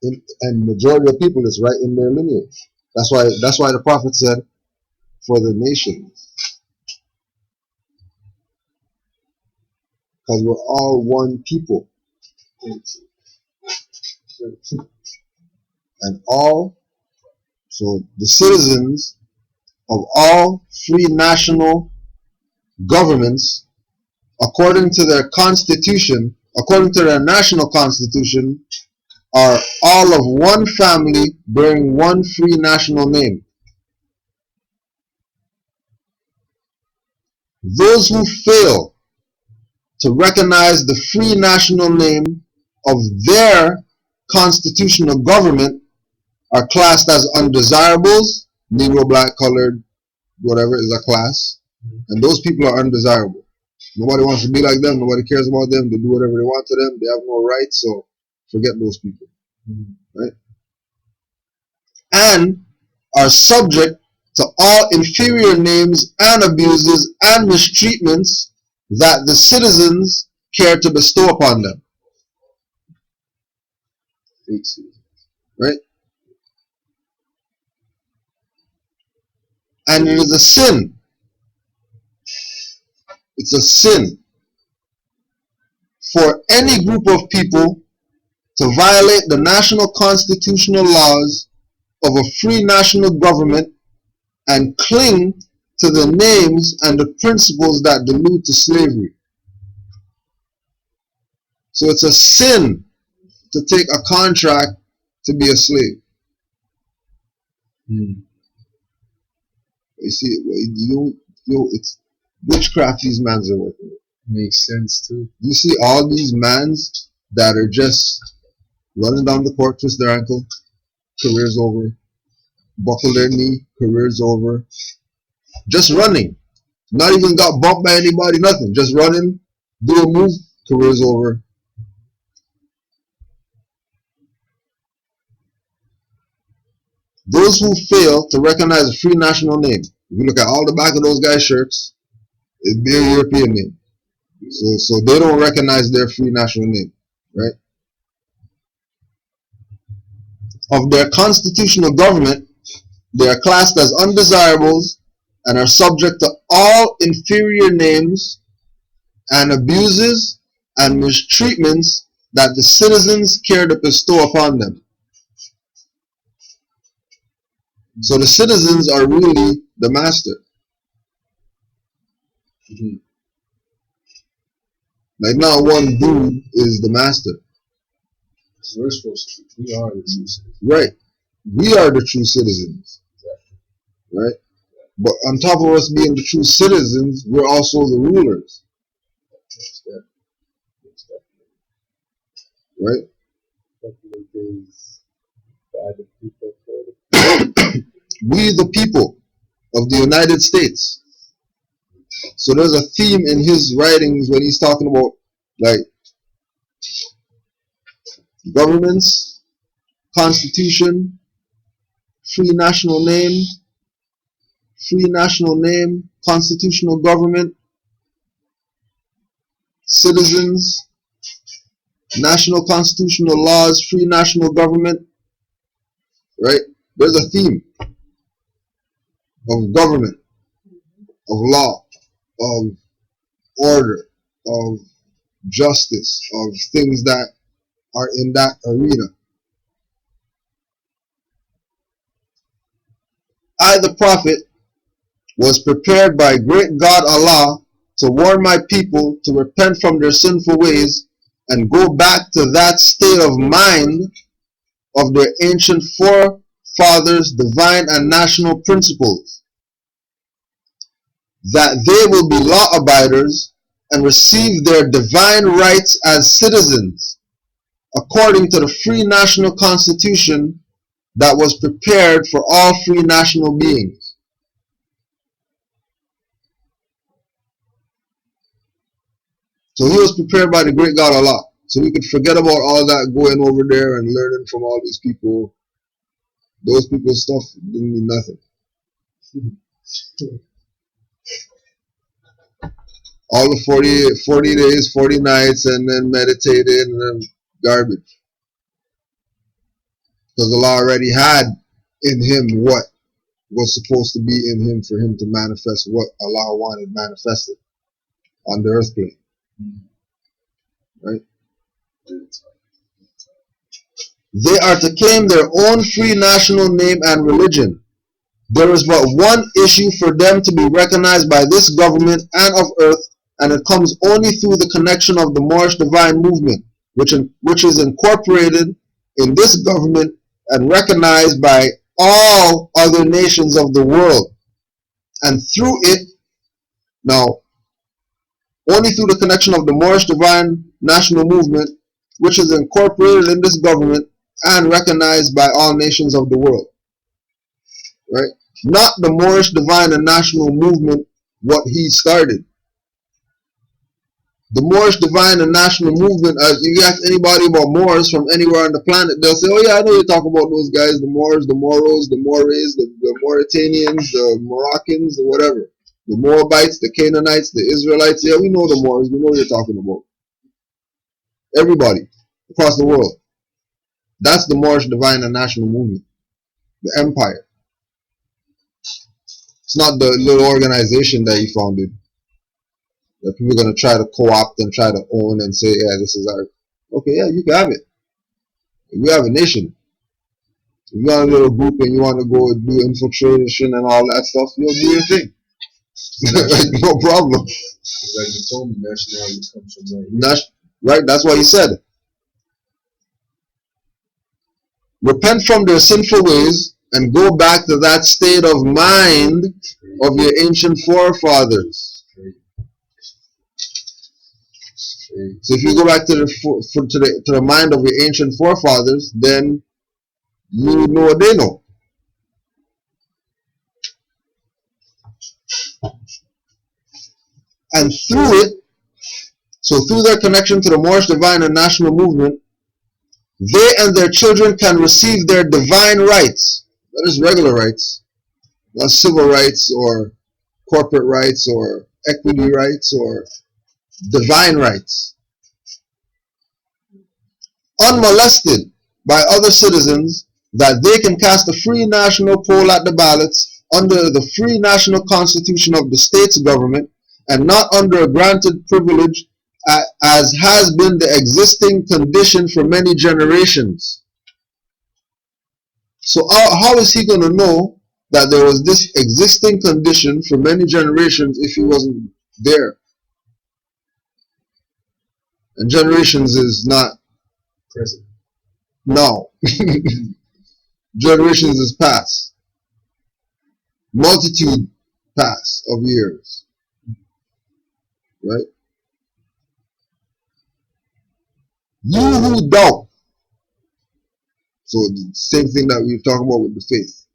Speaker 1: in, and majority of people is right in their lineage. That's why the prophet said, for the nations, because we're all one people, and all, so the citizens of all free national governments, according to their constitution, according to their national constitution, are all of one family bearing one free national name. Those who fail to recognize the free national name of their constitutional government are classed as undesirables. Negro, black, colored, whatever is a class, and those people are undesirable. Nobody wants to be like them. Nobody cares about them. They do whatever they want to them. They have no rights, so forget those people, right? And are subject to all inferior names and abuses and mistreatments that the citizens care to bestow upon them. Right? And it is a sin. It's a sin for any group of people to violate the national constitutional laws of a free national government and cling to the names and the principles that delude to slavery. So it's a sin to take a contract to be a slave. You see, it's witchcraft these mans are working with.
Speaker 4: Makes sense too.
Speaker 1: You see all these mans that are just running down the court, twist their ankle, career's over. Buckle their knee, career's over. Just running. Not even got bumped by anybody, nothing. Just running, do a move, career's over. Those who fail to recognize a free national name, if you look at all the back of those guys' shirts, it'd be a European name. So they don't recognize their free national name, right? Of their constitutional government, they are classed as undesirables and are subject to all inferior names and abuses and mistreatments that the citizens care to bestow upon them. So the citizens are really the master. Like not one dude is the master.
Speaker 4: We're supposed to. We are the true citizens.
Speaker 1: Right. We are the true citizens. Right? But on top of us being the true citizens, we're also the rulers. Right? We the people of the United States. So there's a theme in his writings when he's talking about like governments, constitution, free national name, constitutional government, citizens, national constitutional laws, free national government, right? There's a theme of government, of law, of order, of justice, of things that are in that arena. I, the prophet, was prepared by great God Allah to warn my people to repent from their sinful ways and go back to that state of mind of their ancient forefathers' divine and national principles, that they will be law-abiders and receive their divine rights as citizens, according to the free national constitution that was prepared for all free national beings. So he was prepared by the great God Allah. So we could forget about all that going over there and learning from all these people. Those people's stuff didn't mean nothing. All the 40 days, 40 nights, and then meditating and then garbage. Because Allah already had in him what was supposed to be in him for him to manifest what Allah wanted manifested on the earth plane. Right? They are to claim their own free national name and religion. There is but one issue for them to be recognized by this government and of earth, and it comes only through the connection of the Moorish divine movement, which is incorporated in this government and recognized by all other nations of the world. And through it, now, only through the connection of the Moorish divine national movement, which is incorporated in this government and recognized by all nations of the world. Right? Not the Moorish divine and national movement, what he started. The Moorish divine and national movement, as you ask anybody about Moors from anywhere on the planet, they'll say, oh yeah, I know you talk about those guys, the Moors, the Moros, the Moors, the Mauritanians, the Moroccans, the whatever. The Moabites, the Canaanites, the Israelites. Yeah, we know the Moors. We know what you're talking about. Everybody across the world. That's the Moorish divine and national movement. The empire. It's not the little organization that he founded that people are going to try to co-opt and try to own and say, yeah, this is our... Okay, yeah, you can have it. You have a nation. If you want a little group and you want to go do infiltration and all that stuff, you'll do your thing. No problem.
Speaker 4: Like you told me, nationality comes from right.
Speaker 1: Right, that's what he said. Repent from their sinful ways and go back to that state of mind of your ancient forefathers. So if you go back to the mind of your ancient forefathers, then you know what they know. And through it, so through their connection to the Moorish divine and national movement, they and their children can receive their divine rights. That is regular rights, not civil rights or corporate rights or equity rights or divine rights. Unmolested by other citizens, that they can cast a free national poll at the ballots under the free national constitution of the state's government and not under a granted privilege as has been the existing condition for many generations. So how is he going to know that there was this existing condition for many generations if he wasn't there? And generations is not
Speaker 4: present.
Speaker 1: No. Generations is past. Multitude past of years. Right? You who doubt. So the same thing that we're talking about with the faith.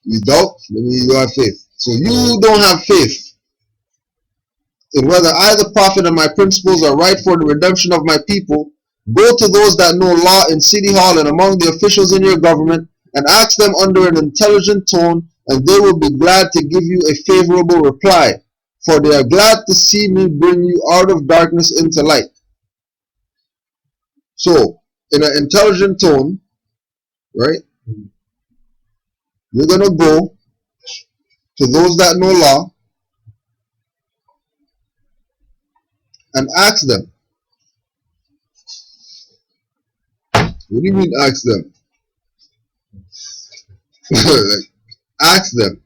Speaker 1: You doubt, then you have faith. So you don't have faith in whether I, the prophet, and my principles are right for the redemption of my people. Go to those that know law in City Hall and among the officials in your government and ask them under an intelligent tone, and they will be glad to give you a favorable reply, for they are glad to see me bring you out of darkness into light. So, in an intelligent tone, right, you're going to go to those that know law and ask them. What do you mean ask them? Like, ask them.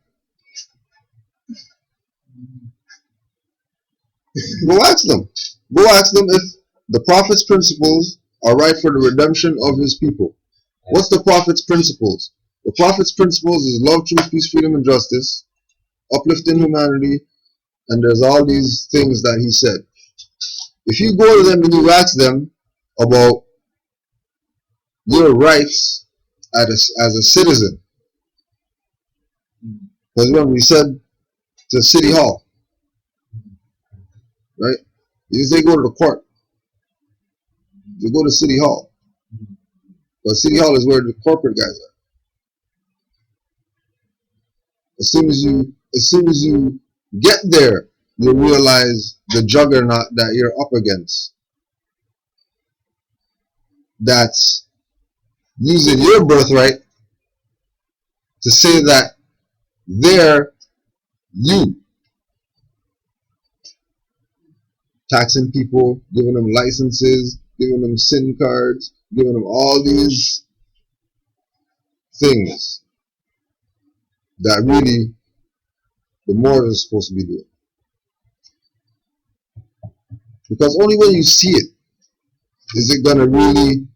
Speaker 1: Go ask them. Go ask them if the Prophet's principles are right for the redemption of his people. What's the Prophet's principles? The Prophet's principles is love, truth, peace, freedom, and justice, uplifting humanity, and there's all these things that he said. If you go to them and you ask them about your rights as a citizen, because when we said to City Hall, right? They go to the court. They go to City Hall. But City Hall is where the corporate guys are. As soon as you get there, you realize the juggernaut that you're up against. That's using your birthright to say that they're you. Taxing people, giving them licenses, giving them SIM cards, giving them all these things that really the morals are supposed to be doing. Because only when you see it is it going to really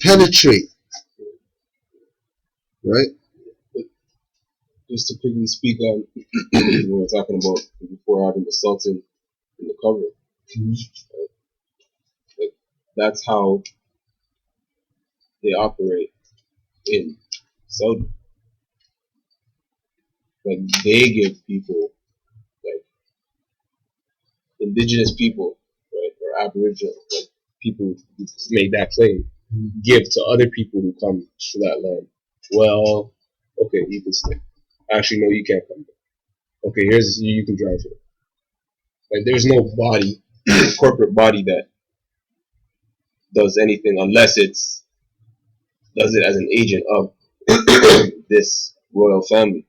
Speaker 1: penetrate. Right?
Speaker 2: Just to quickly speak on what we were talking about before having the Sultan in the cover. Right? Like, that's how they operate in Saudi. Like, they give people, like, indigenous people, right, or Aboriginal, like, people who made that claim, give to other people who come to that land. Well, okay, you can stay. Actually, no, you can't come. Okay, here's you can drive here. Like, there's no body, corporate body that does anything unless does it as an agent of this royal family.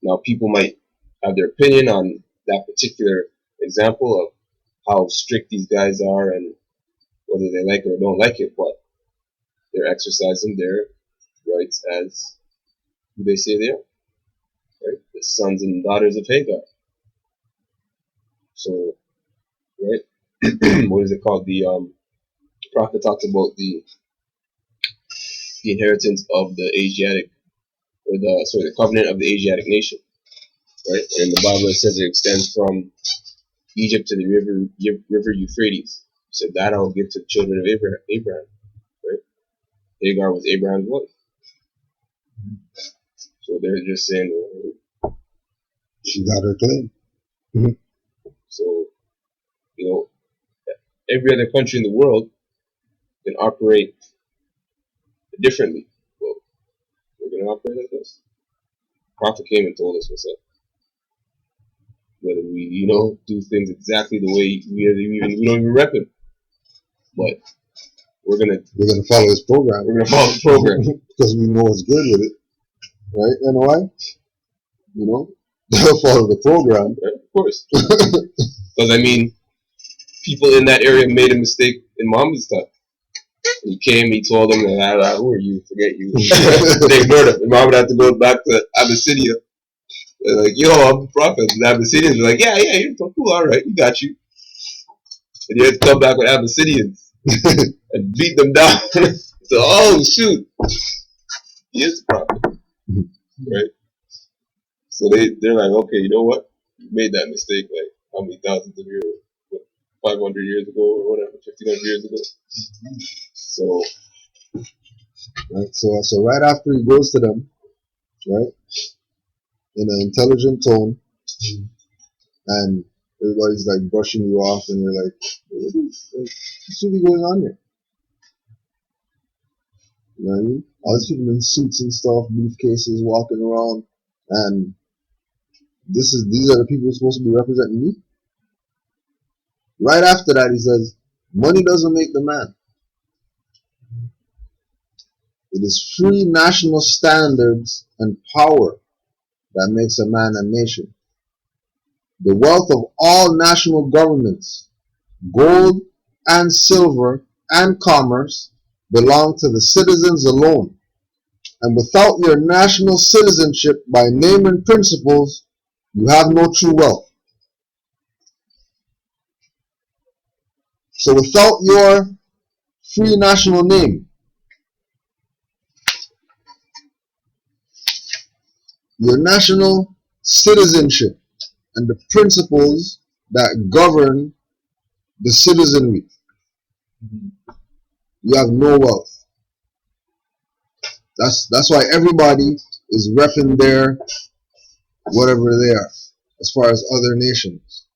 Speaker 2: Now, people might have their opinion on that particular example of how strict these guys are and whether they like it or don't like it, but they're exercising their rights as who they say they are, right? The sons and daughters of Hagar. So, right? What is it called? The prophet talks about the inheritance of the Asiatic, or the covenant of the Asiatic nation, right? And in the Bible it says it extends from Egypt to the river Euphrates. He said that I will give to the children of Abraham, right? Hagar was Abraham's wife. So they're just saying,
Speaker 1: she got her claim. Mm-hmm.
Speaker 2: So, every other country in the world can operate differently. Well, we're going to operate like this. Prophet came and told us what's up. Whether we, do things exactly the way we don't even rep him. But we're gonna
Speaker 1: follow his program.
Speaker 2: We're gonna follow the program
Speaker 1: because we know what's good with it, right? NOI, they'll follow the program,
Speaker 2: right? Of course. Because people in that area made a mistake in Muhammad's time. He came, he told them that, who are you? Forget you. They ignored him. And Muhammad had to go back to Abyssinia. They're like, yo, I'm the prophet. And the Abyssinians were like, yeah, you're so cool, all right, we got you. And you had to come back with Abyssinians and beat them down. So, oh, shoot. He is the prophet. Right? So they're like, okay, you know what? You made that mistake like how many thousands of years, 500 years ago or whatever, 1,500 years ago. So,
Speaker 1: right. So right after he goes to them, right, in an intelligent tone, and everybody's like brushing you off, and you're like, what's really going on here? You know what I mean? All these people in suits and stuff, briefcases, walking around, and these are the people who are supposed to be representing me. Right after that, he says, money doesn't make the man. It is free national standards and power that makes a man a nation. The wealth of all national governments, gold and silver and commerce, belong to the citizens alone. And without your national citizenship by name and principles, you have no true wealth. So without your free national name, your national citizenship and the principles that govern the citizenry, you have no wealth. That's why everybody is repping their whatever they are, as far as other nations.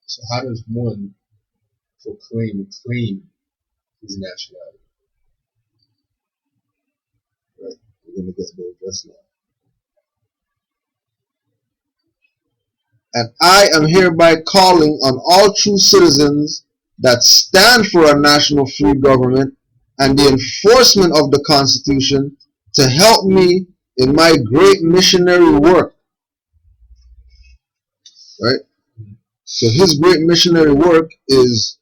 Speaker 4: So how does one claim his nationality? Right, we're gonna get there just now.
Speaker 1: And I am hereby calling on all true citizens that stand for a national free government and the enforcement of the Constitution to help me in my great missionary work. Right? So his great missionary work is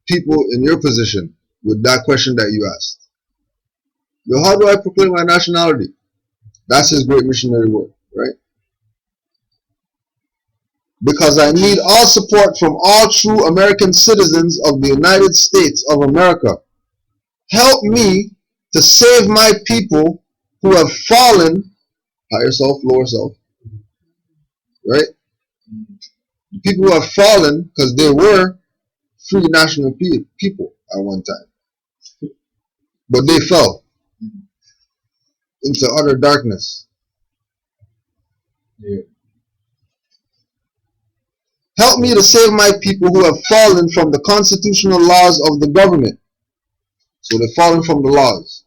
Speaker 1: people in your position with that question that you asked. Yo, how do I proclaim my nationality? That's his great missionary work, right? Because I need all support from all true American citizens of the United States of America. Help me to save my people who have fallen, higher self, lower self, right? The people who have fallen because they were free national people at one time. But they fell into utter darkness.
Speaker 4: Yeah.
Speaker 1: Help me to save my people who have fallen from the constitutional laws of the government. So they've fallen from the laws,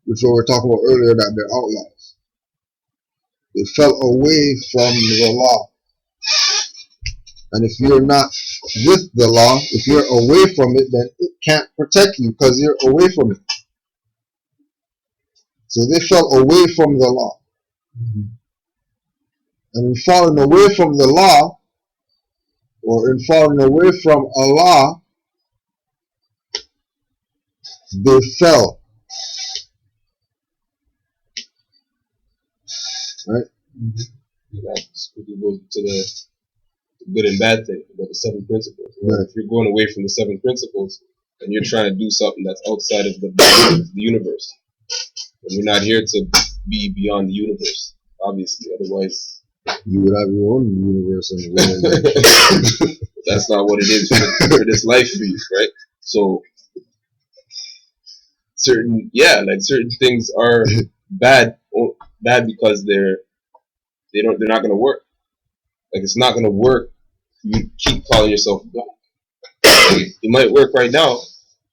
Speaker 1: which we were talking about earlier, that they're outlaws. They fell away from the law. And if you're not with the law, if you're away from it, then it can't protect you because you're away from it. So they fell away from the law. And in falling away from the law, or in falling away from Allah, they fell. Right?
Speaker 2: That's what goes to the good and bad thing about the seven principles.
Speaker 1: Right.
Speaker 2: If you're going away from the seven principles and you're trying to do something that's outside of the universe, and we're not here to be beyond the universe, obviously. Otherwise,
Speaker 1: you would have your own universe in the world.
Speaker 2: That's not what it is for this life for you, right? So certain things are bad because they're not gonna work. Like, it's not gonna work. You keep calling yourself God. It might work right now,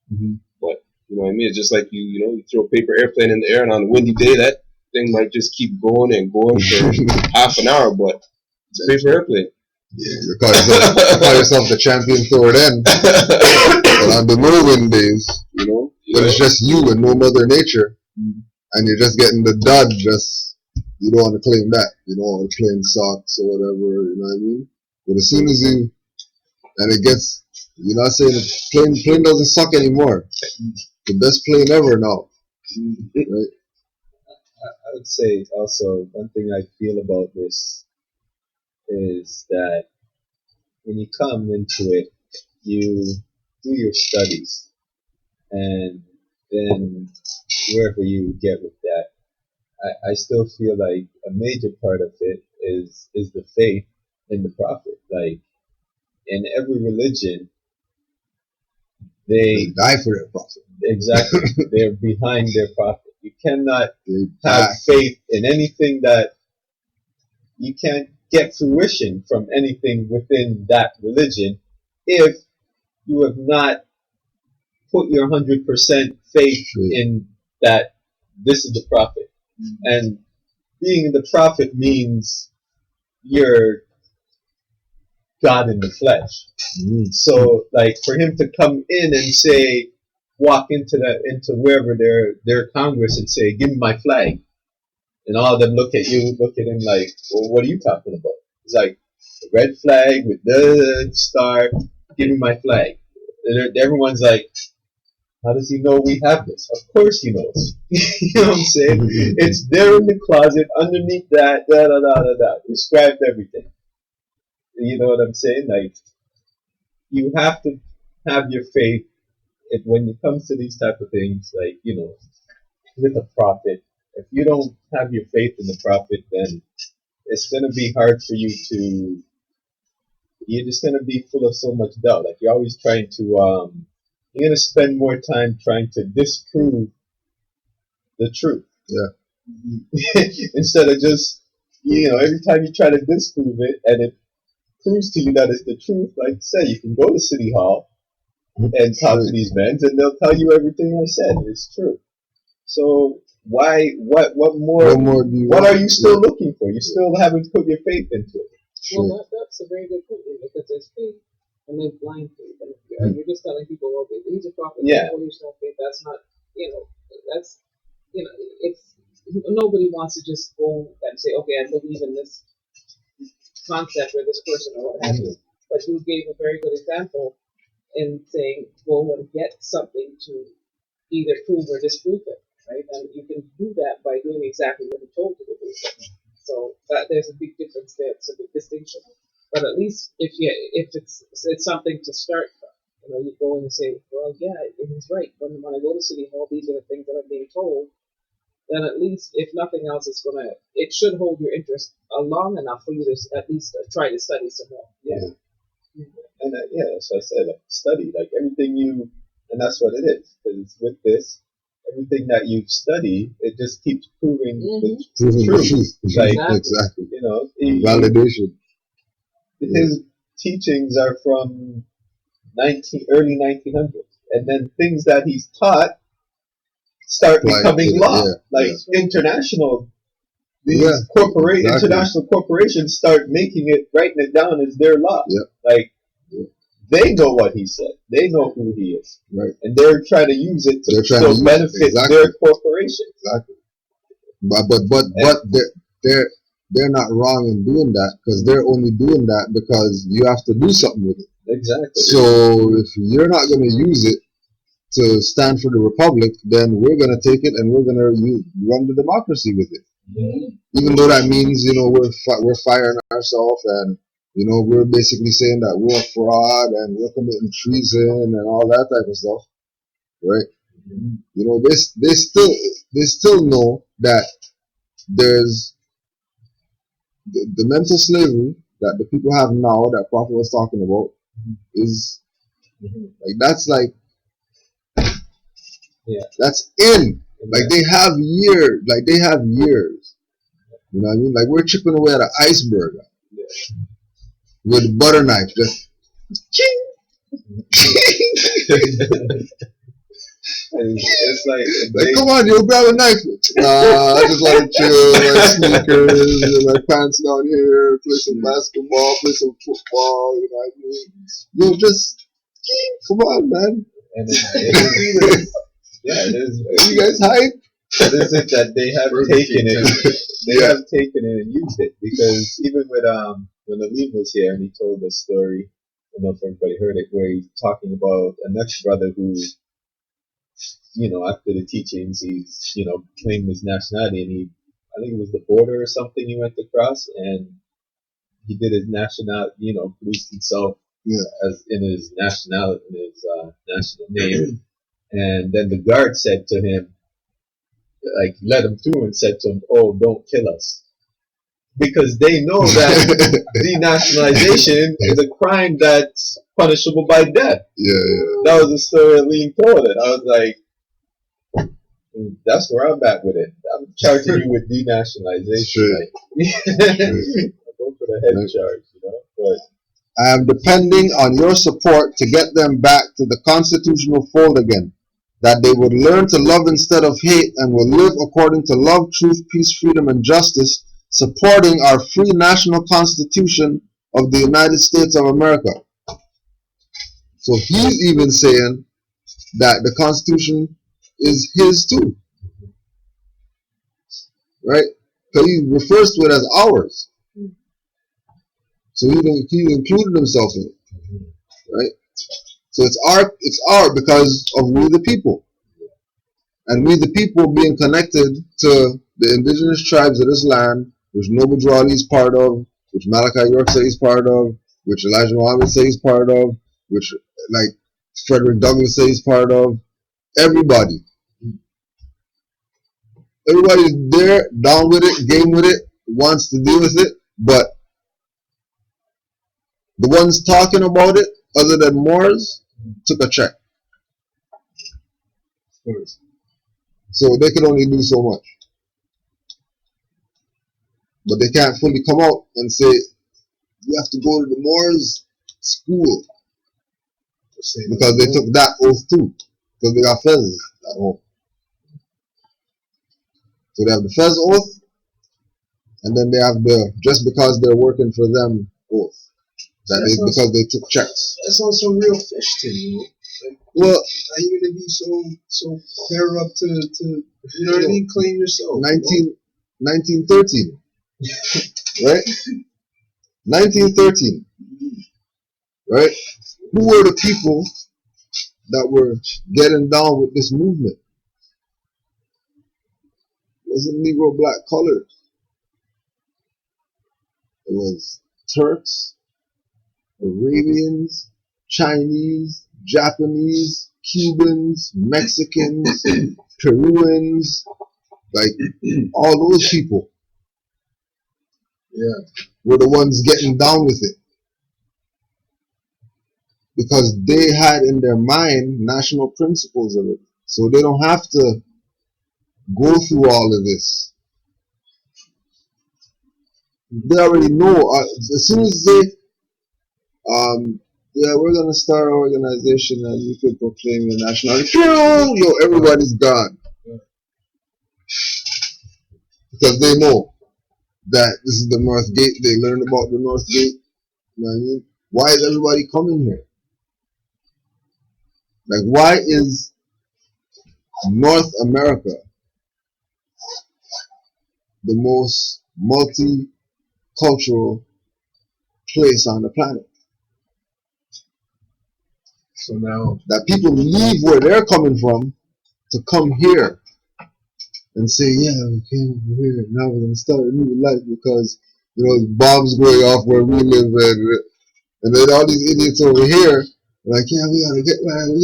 Speaker 2: but you know what I mean. It's just like you throw a paper airplane in the air, and on a windy day, that thing might just keep going and going for half an hour, but it's a paper airplane.
Speaker 1: Yeah, you call yourself the champion toward end. But on the whirlwind days, when it's just you and no Mother Nature, and you're just getting the dud, you don't want to claim that. You don't want to claim socks or whatever, you know what I mean? But as soon as it gets, you're not saying the plane doesn't suck anymore. The best plane ever now. Right?
Speaker 4: I would say also one thing I feel about this is that when you come into it, you do your studies, and then wherever you get with that, I still feel like a major part of it is the faith in the prophet. Like, in every religion, they
Speaker 1: die for their prophet.
Speaker 4: Exactly. They're behind their prophet. You cannot have faith in anything that you can't get fruition from anything within that religion if you have not put your 100% faith in that this is the prophet. And being the prophet means you're God in the flesh. So, like, for him to come in and say, walk into wherever their Congress and say, give me my flag. And all of them look at him like, well, what are you talking about? It's like, a red flag with the star, give me my flag. And everyone's like, how does he know we have this? Of course he knows. You know what I'm saying? It's there in the closet, underneath that, described everything. You know what I'm saying? Like, you have to have your faith when it comes to these type of things, like, with a prophet. If you don't have your faith in the prophet, then
Speaker 5: it's gonna be hard for you to. You're just gonna be full of so much doubt. Like you're always trying to. You're gonna spend more time trying to disprove the truth.
Speaker 1: Yeah.
Speaker 5: Instead of just, every time you try to disprove it and it proves to you that it's the truth, like I said, you can go to City Hall and talk to these men and they'll tell you everything I said. It's true. So why, what more, what are you still looking for? You still haven't put your faith into it.
Speaker 3: Well, that's a very good point, because there's faith and there's blind faith. And you're just telling people, okay, these are prophets, hold yourself faith. That's not, that's, it's, nobody wants to just go and say, okay, I believe in this concept or this person or what have you. But you gave a very good example in saying, go and get something to either prove or disprove it, right? And you can do that by doing exactly what you're told to do. So that there's a big difference there. It's a big distinction. But at least if it's something to start from, you go in and say, well, yeah, he's right. When I go to City Hall, these are the things that I'm being told. Then at least, if nothing else, it should hold your interest long enough for you to at least try to study some more. Yeah.
Speaker 5: And that's what I said. Like, study, like everything and that's what it is. Because with this, everything that you study, it just keeps proving the truth. Like,
Speaker 1: exactly.
Speaker 5: Validation. His teachings are from early 1900s, and then things that he's taught start becoming law. International. These international corporations start writing it down as their law. They know what he said. They know who he is. Right. And they're trying to use it to benefit their corporation.
Speaker 1: Exactly. But they're not wrong in doing that, because they're only doing that because you have to do something with it.
Speaker 5: Exactly.
Speaker 1: So if you're not going to use it to stand for the republic, then we're going to take it and we're going to run the democracy with it. Even though that means we're firing ourselves, and we're basically saying that we're a fraud and we're committing treason and all that type of stuff, right? They still know that there's the mental slavery that the people have now, that Prophet was talking about, is that's in. Like they have years. You know what I mean? Like we're chipping away at an iceberg with a butter knife, just ching.
Speaker 5: It's
Speaker 1: like, come on, you'll grab a knife. I just want to chill, my sneakers, and my pants down here, play some basketball, play some football. You know what I mean? Just come on, man.
Speaker 5: And it is.
Speaker 1: You guys hype?
Speaker 5: What is it that they have taken it? They have taken it and used it, because even with when Alim was here and he told the story, I don't know if everybody heard it, where he's talking about a next brother who, after the teachings, he's claimed his nationality, and I think it was the border or something he went across, and he did his nationality, produced himself as in his nationality, in his national name, and then the guard said to him, like, let him through and said to him, "Oh, don't kill us," because they know that denationalization is a crime that's punishable by death. That was the story Aline told it. I was like, that's where I'm at with it. I'm charging you with denationalization. Go for the head charge, But
Speaker 1: I am depending on your support to get them back to the constitutional fold again, that they would learn to love instead of hate and will live according to love, truth, peace, freedom, and justice, supporting our free national constitution of the United States of America. So he's even saying that the constitution is his too, right? Because he refers to it as ours. So he included himself in it, right? So it's our because of we the people. And we the people being connected to the indigenous tribes of this land, which Noble Drawley is part of, which Malachi York says he's part of, which Elijah Muhammad says he's part of, which like Frederick Douglass says he's part of. Everybody's there, down with it, game with it, wants to deal with it. But the ones talking about it, other than Moors, took a check.
Speaker 4: Of course.
Speaker 1: So they could only do so much. But they can't fully come out and say, you have to go to the Moors school. Because they took that oath too. Because they got Fez at home. So they have the Fez oath, and then they have the just because they're working for them oath. Because they took checks.
Speaker 4: That's on some real fish thing, you know? Like,
Speaker 1: well,
Speaker 4: how you gonna be so fair up to you know what I mean? Claim yourself.
Speaker 1: 1913. Right? 1913. Right? Who were the people that were getting down with this movement? It wasn't Negro black colored. It was Turks, Arabians, Chinese, Japanese, Cubans, Mexicans, Peruvians, like all those people were the ones getting down with it. Because they had in their mind national principles of it. So they don't have to go through all of this. They already know. As soon as they, yeah, we're going to start our organization and you could proclaim your nationality. Yo, everybody's gone. Because they know that this is the North Gate. They learned about the North Gate. You know what I mean? Why is everybody coming here? Like, why is North America the most multicultural place on the planet?
Speaker 4: So now
Speaker 1: that people leave where they're coming from to come here and say, yeah, we came over here, now we're going to start a new life because, you know, bombs going off where we live, and then all these idiots over here, like, yeah, we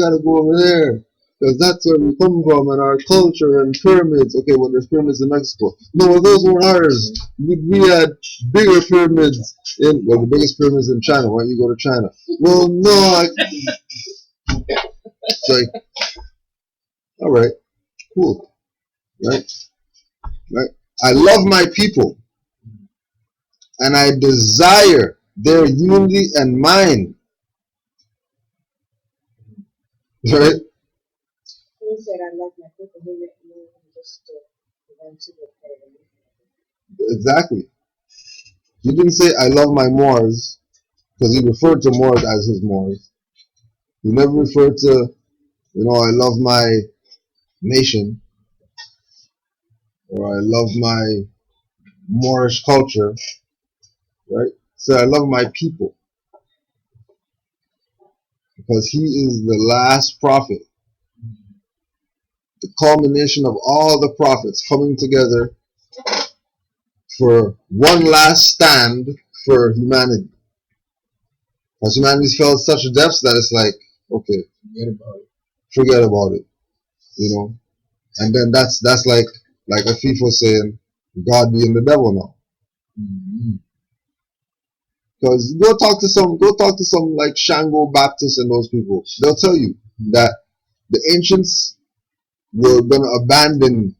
Speaker 1: gotta go over there, because that's where we come from, and our culture and pyramids. Okay, well, there's pyramids in Mexico. No, well, those were ours. We had bigger pyramids the biggest pyramids in China. Why don't you go to China? Well, no, it's like, all right, cool, right? I love my people, and I desire their unity and mine, right?
Speaker 3: He said, I love my people. He meant more than just want to look at it.
Speaker 1: Exactly. He didn't say I love my Moors because he referred to Moors as his Moors. He never referred to, you know, I love my nation or I love my Moorish culture, right? So I love my people because he is the last prophet, the culmination of all the prophets coming together for one last stand for humanity. Because humanity's felt such depths that it's like, okay, forget about it, you know. And then that's like a FIFA saying, God being the devil now. Because go talk to some like Shango Baptist and those people. They'll tell you that the ancients were gonna abandon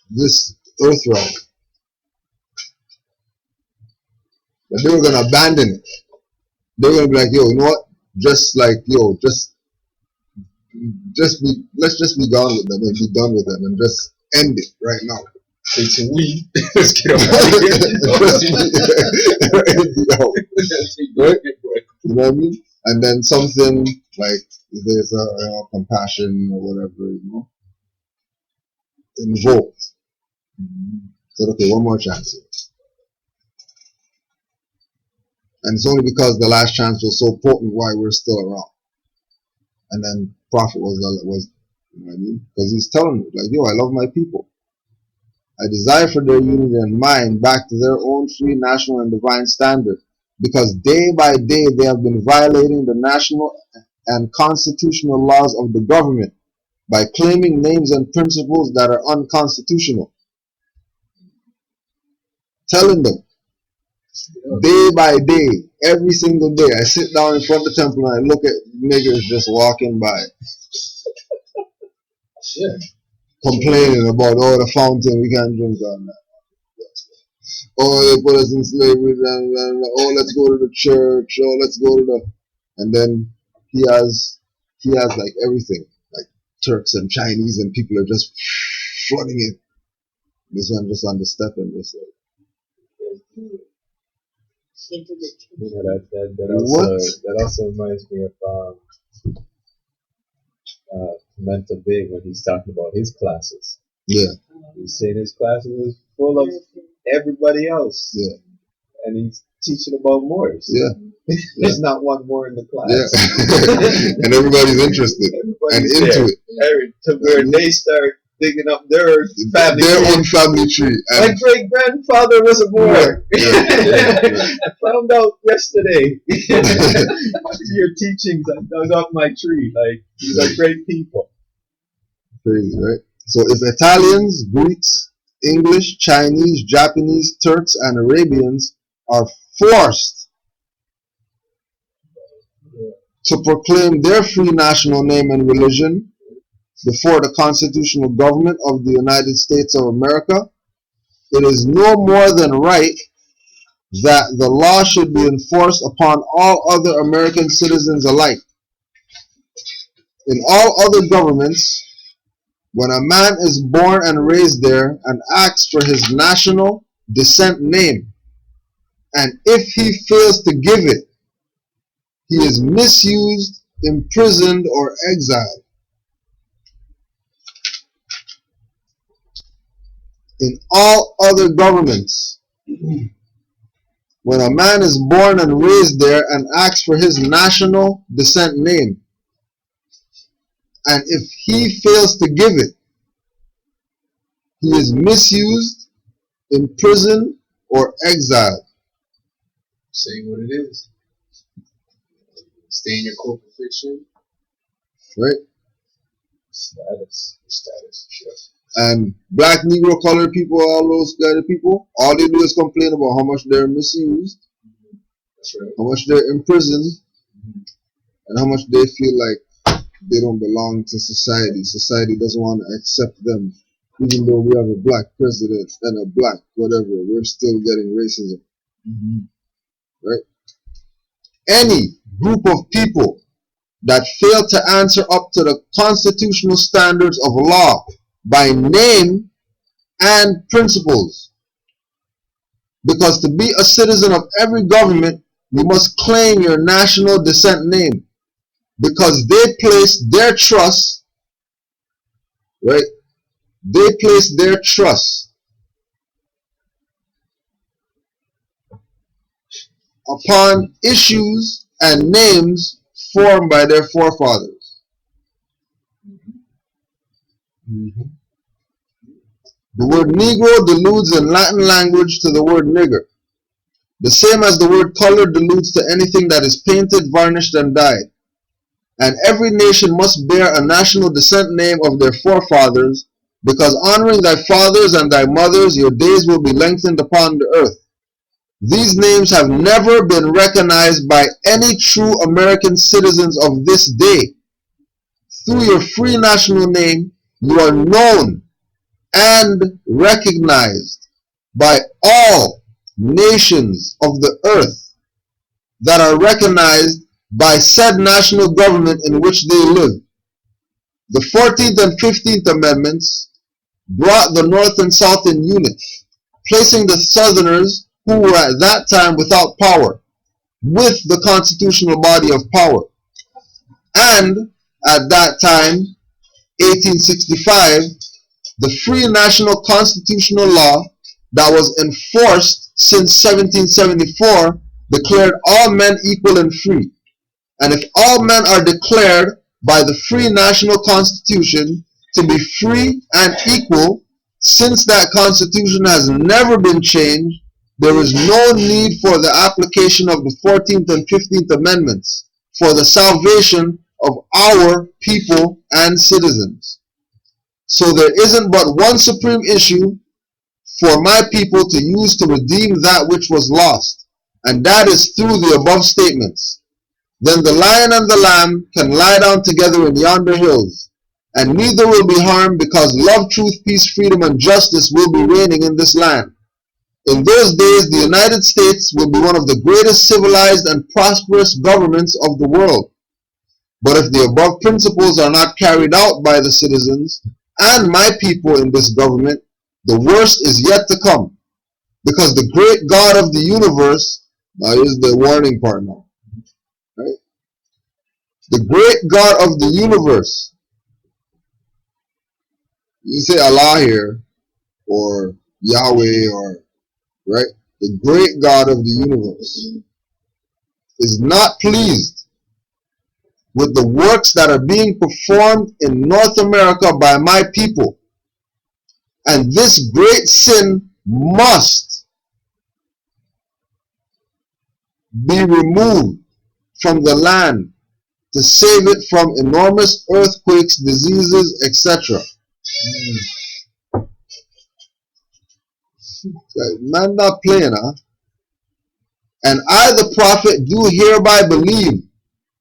Speaker 1: this earth realm. That they were gonna abandon it. They were gonna be like, yo, you know what? Just like, yo, let's just be gone with them and be done with them and just end it right now.
Speaker 4: take some weed. Let's get out of here.
Speaker 1: Right? You know what I mean? And then something like there's compassion or whatever, you know, invoked. Said, okay, one more chance here. And it's only because the last chance was so potent why we're still around. And then Prophet was you know what I mean? Because he's telling me, like, yo, I love my people. I desire for their unity and mind back to their own free national and divine standard. Because day by day they have been violating the national and constitutional laws of the government by claiming names and principles that are unconstitutional. Telling them Day by day, every single day, I sit down in front of the temple and I look at niggas just walking by,
Speaker 4: Yeah.
Speaker 1: complaining about, oh, the fountain, we can't drink on that. Oh, they put us in slavery, oh, let's go to the church, oh, let's go to the, and then he has like everything, like Turks and Chinese, and people are just flooding it. This one just on the step and just like,
Speaker 5: That also reminds me of Mental Big when he's talking about his classes.
Speaker 1: yeah,
Speaker 5: He's saying his classes is full of everybody else.
Speaker 1: yeah,
Speaker 5: And he's teaching about Moors.
Speaker 1: yeah.
Speaker 5: There's not one more in the class.
Speaker 1: Yeah. And everybody's interested and into it.
Speaker 5: To where they start digging up their family
Speaker 1: their
Speaker 5: tree.
Speaker 1: own family tree.
Speaker 5: My
Speaker 1: And
Speaker 5: great grandfather was a Moor.
Speaker 1: yeah.
Speaker 5: I found out yesterday. Your teachings, I dug up my tree. Like, these are great people.
Speaker 1: Crazy, right? So if Italians, Greeks, English, Chinese, Japanese, Turks, and Arabians are forced to proclaim their free national name and religion before the constitutional government of the United States of America, it is no more than right that the law should be enforced upon all other American citizens alike. In all other governments, when a man is born and raised there and asks for his national descent name, and if he fails to give it, he is misused, imprisoned, or exiled. In all other governments, when a man is born and raised there and asks for his national descent name, and if he fails to give it, he is misused, imprisoned, or exiled.
Speaker 4: Saying what it is. Stay in your corporate fiction.
Speaker 1: Right?
Speaker 4: Status. Sure.
Speaker 1: And black, Negro, colored people, all those kind of people, all they do is complain about how much they're misused,
Speaker 4: That's right.
Speaker 1: how much they're imprisoned, and how much they feel like they don't belong to society. Society doesn't want to accept them. Even though we have a black president and a black whatever, we're still getting racism. Right? Any group of people that fail to answer up to the constitutional standards of law by name and principles. Because to be a citizen of every government, you must claim your national descent name. Because they place their trust, right? They place their trust upon issues and names formed by their forefathers. The word Negro deludes in Latin language to the word nigger, the same as the word color deludes to anything that is painted, varnished, and dyed. And every nation must bear a national descent name of their forefathers, because honoring thy fathers and thy mothers, your days will be lengthened upon the earth. These names have never been recognized by any true American citizens of this day. Through your free national name, you are known and recognized by all nations of the earth that are recognized by said national government in which they live. The 14th and 15th Amendments brought the North and South in unit, placing the Southerners, who were at that time without power, with the constitutional body of power. And at that time, 1865, the free national constitutional law that was enforced since 1774 declared all men equal and free. And if all men are declared by the free national constitution to be free and equal, since that constitution has never been changed, there is no need for the application of the 14th and 15th Amendments for the salvation of our people and citizens. So there isn't but one supreme issue for my people to use to redeem that which was lost. and that is through the above statements. Then the lion and the lamb can lie down together in yonder hills, and neither will be harmed, because love, truth, peace, freedom, and justice will be reigning in this land. In those days, the United States will be one of the greatest civilized and prosperous governments of the world. But if the above principles are not carried out by the citizens and my people in this government, the worst is yet to come. Because the great God of the universe, now here's the warning part now, right? The great God of the universe, you say Allah here, or Yahweh, or, right? The great God of the universe is not pleased with the works that are being performed in North America by my people. And this great sin must be removed from the land to save it from enormous earthquakes, diseases, etc. Man, not playing, huh? And I, the prophet, do hereby believe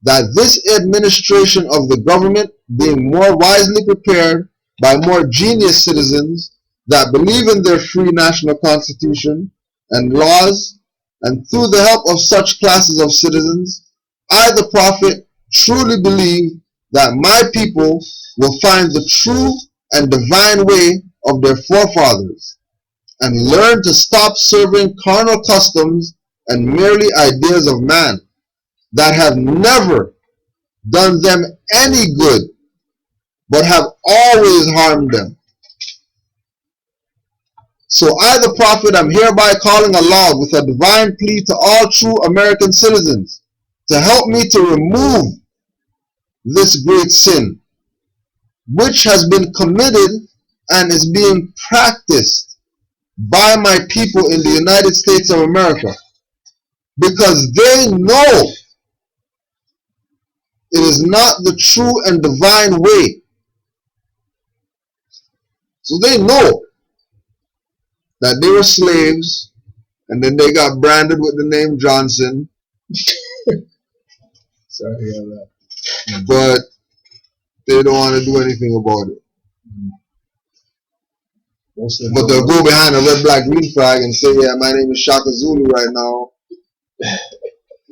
Speaker 1: that this administration of the government, being more wisely prepared by more genius citizens that believe in their free national constitution and laws, and through the help of such classes of citizens, I, the prophet, truly believe that my people will find the true and divine way of their forefathers, and learn to stop serving carnal customs and merely ideas of man that have never done them any good, but have always harmed them. So I, the prophet, am hereby calling aloud with a divine plea to all true American citizens to help me to remove this great sin, which has been committed and is being practiced by my people in the United States of America, because they know it is not the true and divine way. So they know that they were slaves, and then they got branded with the name Johnson.
Speaker 4: Sorry to hear that.
Speaker 1: But they don't want to do anything about it. But they'll go behind a red, black, green flag and say, yeah, my name is Shaka Zulu right now.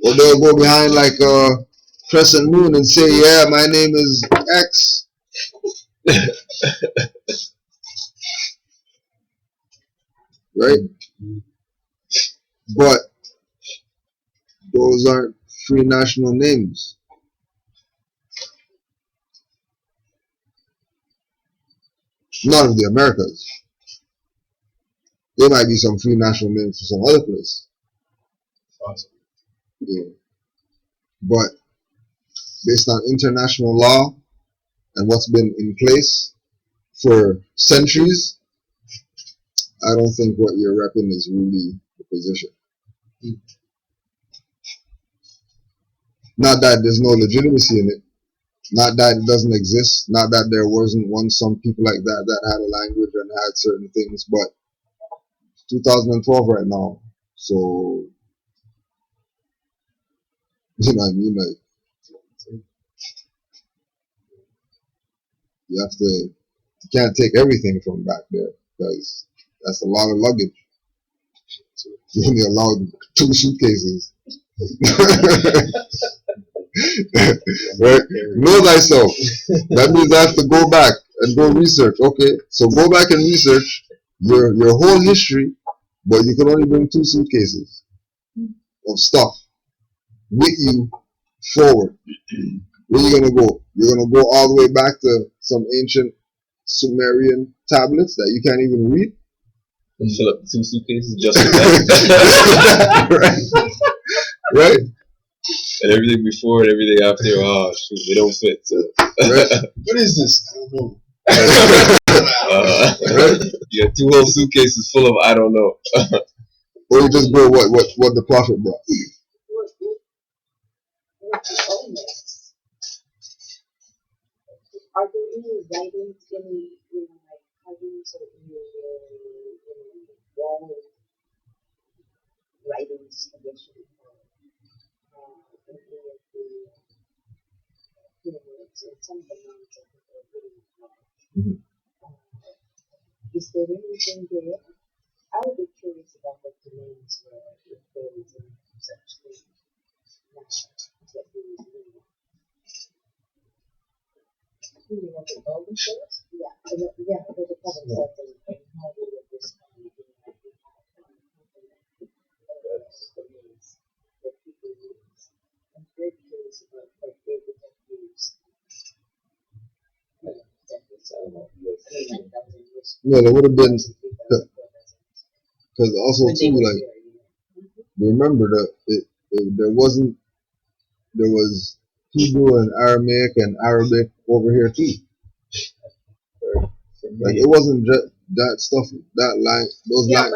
Speaker 1: Or they'll go behind like a crescent moon and say, yeah, my name is X. Right? But those aren't free national names. None of the Americas. There might be some free national names for some other place.
Speaker 4: Awesome.
Speaker 1: Yeah. But based on international law and what's been in place for centuries, I don't think what you're repping is really the position. Not that there's no legitimacy in it. Not that it doesn't exist. Not that there wasn't once some people like that that had a language and had certain things. But 2012 right now. So, you know what I mean? Like, you have to, you can't take everything from back there, because that's a lot of luggage. You only allowed 2 suitcases. Right? Know thyself. That means I have to go back and go research. Okay, so go back and research your whole history, but you can only bring 2 suitcases of stuff with you forward. Where you gonna go? You're gonna go all the way back to some ancient Sumerian tablets that you can't even read?
Speaker 2: And fill up 2 suitcases just for that.
Speaker 1: Right? Right?
Speaker 2: And everything before and everything after, oh shoot, they don't fit. So.
Speaker 1: Right?
Speaker 4: What is this? I don't know.
Speaker 2: Right? You got 2 whole suitcases full of I don't know.
Speaker 1: Or you just go what the prophet brought.
Speaker 3: Are there any writings, any, like, carvings or any wall
Speaker 6: writings initially in any of the pyramids and some of the mounds I think are really large. Is there anything there? I would be curious about what the names were, if there was any such thing now that we knew. You want the golden source? Yeah, yeah, there's a couple of stuff and how we would respond to like we have the names that people use. I'm very curious about what they would have used.
Speaker 1: Yeah, there would have been, because also too, like, remember that there wasn't, there was Hebrew and Aramaic and Arabic over here too. Like it wasn't just that stuff, that line, those
Speaker 6: Yeah,
Speaker 1: lines.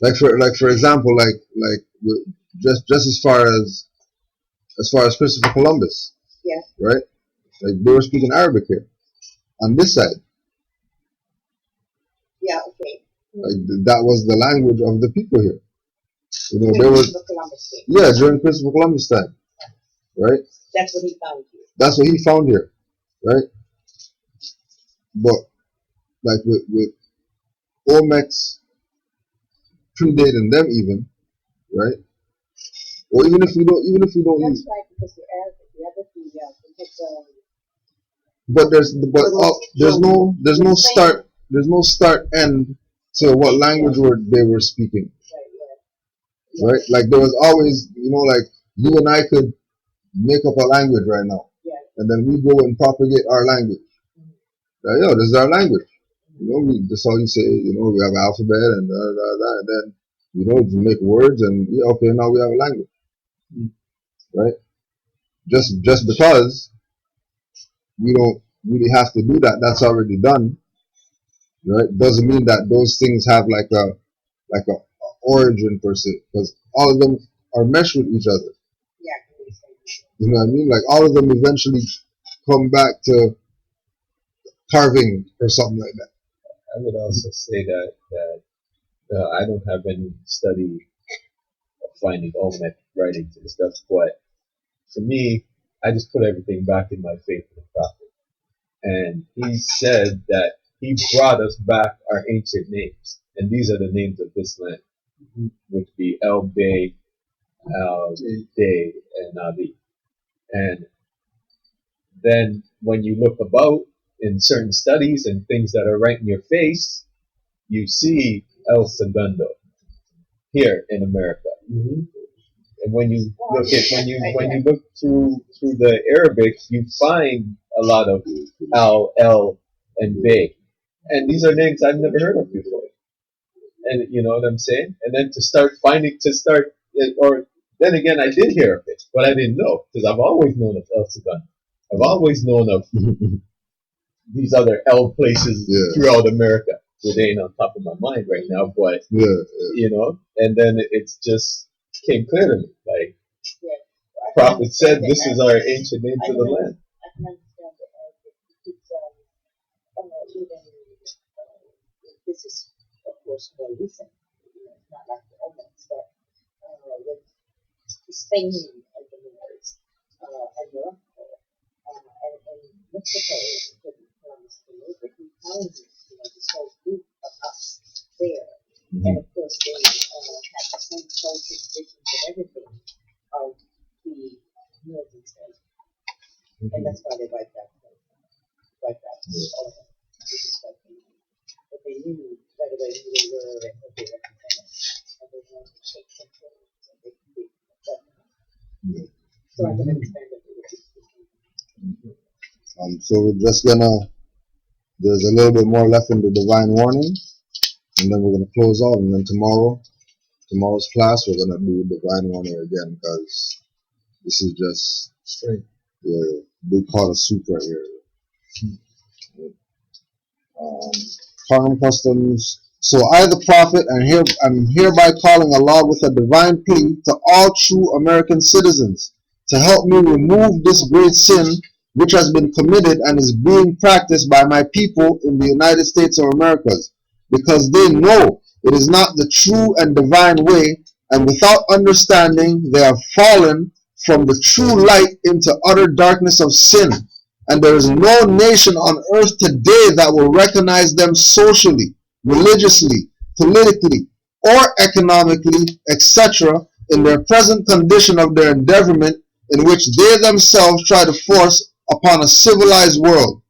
Speaker 6: but
Speaker 1: Like for example, just as far as Christopher Columbus,
Speaker 6: yeah,
Speaker 1: right? Like they were speaking Arabic here on this side.
Speaker 6: yeah, okay.
Speaker 1: Like that was the language of the people here. You know,
Speaker 6: During
Speaker 1: there was
Speaker 6: Christopher Columbus Day.
Speaker 1: yeah during Christopher Columbus time, right?
Speaker 6: That's what he found here.
Speaker 1: That's what he found here, right? But like with Olmecs predating them even, right? Or even if we don't
Speaker 6: That's
Speaker 1: use,
Speaker 6: right, because the other two, yeah,
Speaker 1: but there's no start end to what language they were speaking, right? Like there was always, you know, like you and I could make up a language right now, and then we go and propagate our language. Like, yo, this is our language. You know, that's all you say. You know, we have an alphabet and and then you know you make words and yeah, okay, now we have a language, right? Just because we don't really have to do that, that's already done, right? Doesn't mean that those things have like a origin per se, because all of them are meshed with each other.
Speaker 6: Yeah.
Speaker 1: You know what I mean? Like all of them eventually come back to carving or something like that.
Speaker 5: I would also say that I don't have any study of finding Olmec writings and stuff, but for me, I just put everything back in my faith in the prophet. And he said that he brought us back our ancient names. And these are the names of this land, which be El Bay, Al Day, and Abi. And then when you look about in certain studies and things that are right in your face, you see El Segundo here in America. And when you look at when you look through the Arabic, you find a lot of Al, El, and Bey, and these are names I've never heard of before. And you know what I'm saying? And then or then again, I did hear of it, but I didn't know because I've always known of El Segundo. I've always known of these other L places throughout America. So they ain't on top of my mind right now, but you know, and then it's just came clear to me. Like prophet said, this is our ancient name for the land.
Speaker 6: I can understand that it's even this is of course more recent, it's not like the Olmecs, but with Spain and the Moors and Morocco and Mexico, but he found this whole group of us there. And of course, they had the same culture, traditions, and everything of the northern states. And that's why they wiped out all of them. But they knew right away who they were and what they represented. And they wanted to take control. So they did that. So I can understand that they were
Speaker 1: So we're just gonna, there's a little bit more left in the divine warning, and then we're gonna close out, and then tomorrow's class we're gonna do divine warning again, because this is just straight big pot of soup right here. Carnal customs. So I, the prophet, am hereby calling Allah with a divine plea to all true American citizens to help me remove this great sin which has been committed and is being practiced by my people in the United States of America, because they know It is not the true and divine way, and without understanding they have fallen from the true light into utter darkness of sin. And there is no nation on earth today that will recognize them socially, religiously, politically, or economically, etc., in their present condition of their endeavorment, in which they themselves try to force upon a civilized world.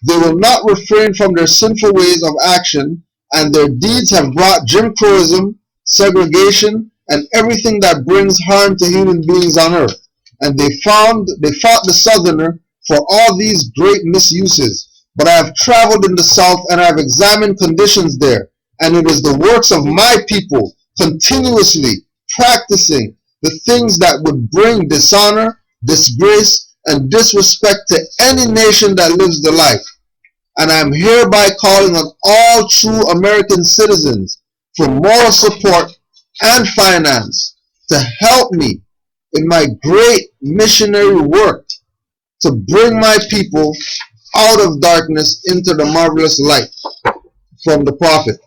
Speaker 1: They will not refrain from their sinful ways of action, and their deeds have brought Jim Crowism, segregation, and everything that brings harm to human beings on earth. And they fought the Southerner for all these great misuses. But I have traveled in the South and I have examined conditions there, and it is the works of my people continuously practicing the things that would bring dishonor, disgrace, and disrespect to any nation that lives the life. And I am hereby calling on all true American citizens for moral support and finance to help me in my great missionary work to bring my people out of darkness into the marvelous light from the prophet.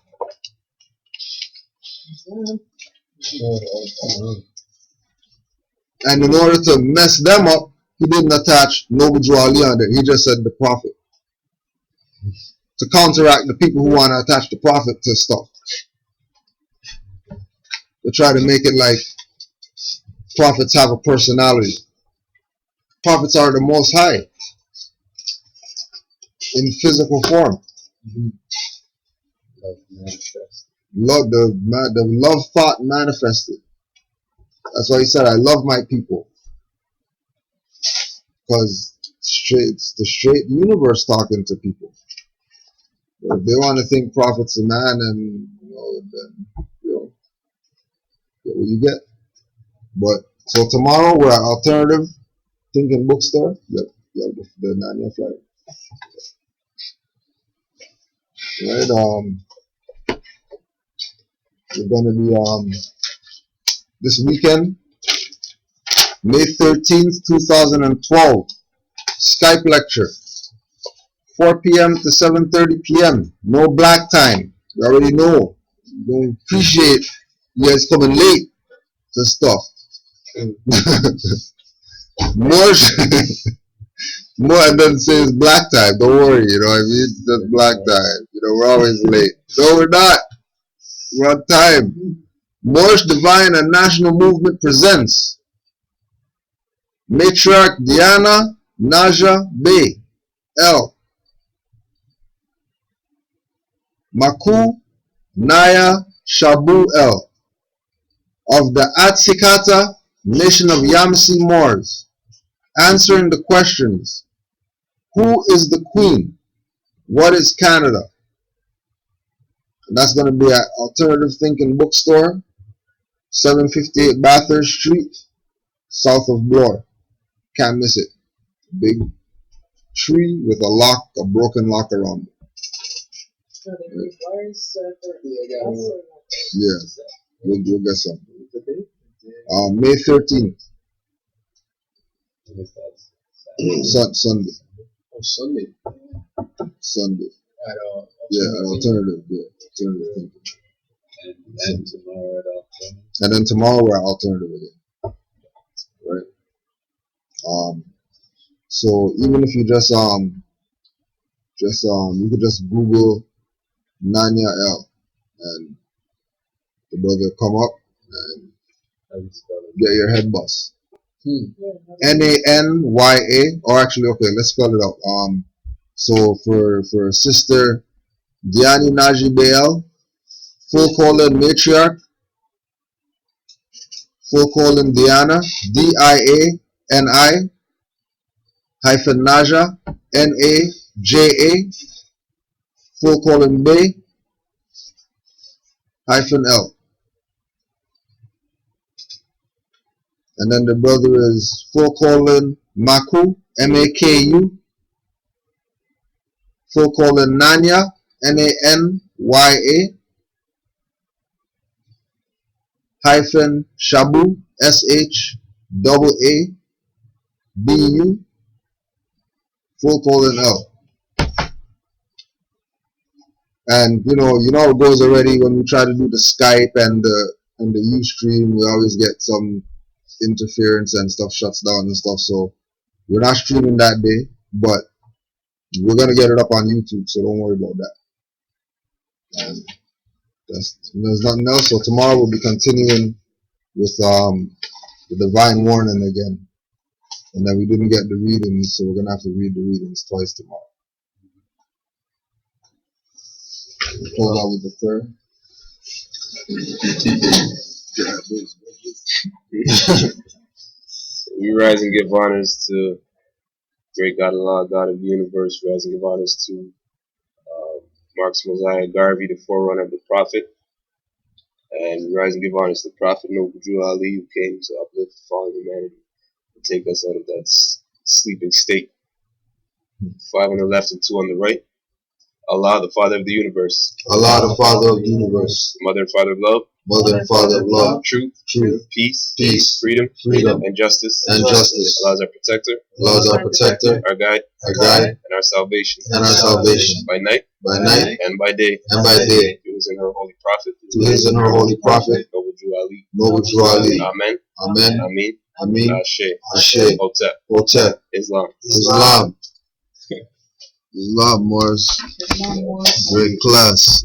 Speaker 1: And in order to mess them up, he didn't attach Noble Drew Ali on there. He just said the prophet. To counteract the people who want to attach the prophet to stuff. They try to make it like prophets have a personality. Prophets are the most high in physical form.
Speaker 4: Love manifest.
Speaker 1: Love, the love thought manifested. That's why he said, I love my people. Because it's the straight universe talking to people. If they want to think prophet's a man, and then get what you get. But so tomorrow we're at Alternative Thinking Bookstore. Yep, the Nanya flyer. Right, we're gonna be this weekend, May 13th, 2012, Skype lecture, 4 p.m. to 7:30 p.m. No black time. You already know. You don't appreciate you guys coming late to stuff. More and then say it's black time. Don't worry, you know what I mean? That's black time. We're always late. No, we're not. We're on time. Moorish Divine and National Movement presents Matriarch Diana Naja Bey L. Maku Naya Shabu L. of the Atsikata Nation of Yamasee Moors, answering the questions: who is the Queen? What is Canada? And that's going to be at Alternative Thinking Bookstore, 758 Bathurst Street, south of Bloor. Can't miss it. Big tree with a broken lock around it. Yeah, we'll get some. May 13th. Sunday.
Speaker 4: Oh, Sunday.
Speaker 1: Sunday.
Speaker 4: At
Speaker 1: Alternative. Yeah, Alternative Thinking.
Speaker 4: And tomorrow at Alternative.
Speaker 1: And then tomorrow we're at Alternative again. Right. So even if you just you could just Google Nanya L and the brother come up and get your head bust. Nanya, or actually, okay, let's spell it out. So for Sister Diani Naji Bale, full : Matriarch, full : Diana, DIANI hyphen Naja, NAJA, full : Bay hyphen L. And then the brother is full : Maku, MAKU, full : Nanya, NANYA, hyphen Shabu, SHAABU, full : L. And you know how it goes already when we try to do the Skype and the Ustream. We always get some interference and stuff shuts down and stuff. So we're not streaming that day, but we're gonna get it up on YouTube. So don't worry about that. And there's nothing else. So tomorrow we'll be continuing with the divine warning again. And then we didn't get the readings, so we're gonna have to read the readings twice tomorrow. We'll close out with the prayer.
Speaker 2: We rise and give honors to great God Allah, God of the universe. We rise and give honors to Marcus Mosiah Garvey, the forerunner of the Prophet. And we rise and give honors to the Prophet Noble Drew Ali, who came to uplift fallen humanity and take us out of that sleeping state. 5 on the left and 2 on the right. Allah, the Father of the universe.
Speaker 1: Allah, the Father of the universe.
Speaker 2: Mother and Father of love.
Speaker 1: Mother and Father of love.
Speaker 2: Truth. Peace.
Speaker 1: Peace.
Speaker 2: Freedom.
Speaker 1: And
Speaker 2: justice.
Speaker 1: justice.
Speaker 2: Allah is our protector.
Speaker 1: Allah is our protector.
Speaker 2: Our guide.
Speaker 1: And
Speaker 2: our salvation. By night. And by day. Through his and her holy prophet. Noble Drew Ali. Amen. Ameen. Ashe. Hotep. Islam.
Speaker 1: Islam was great class.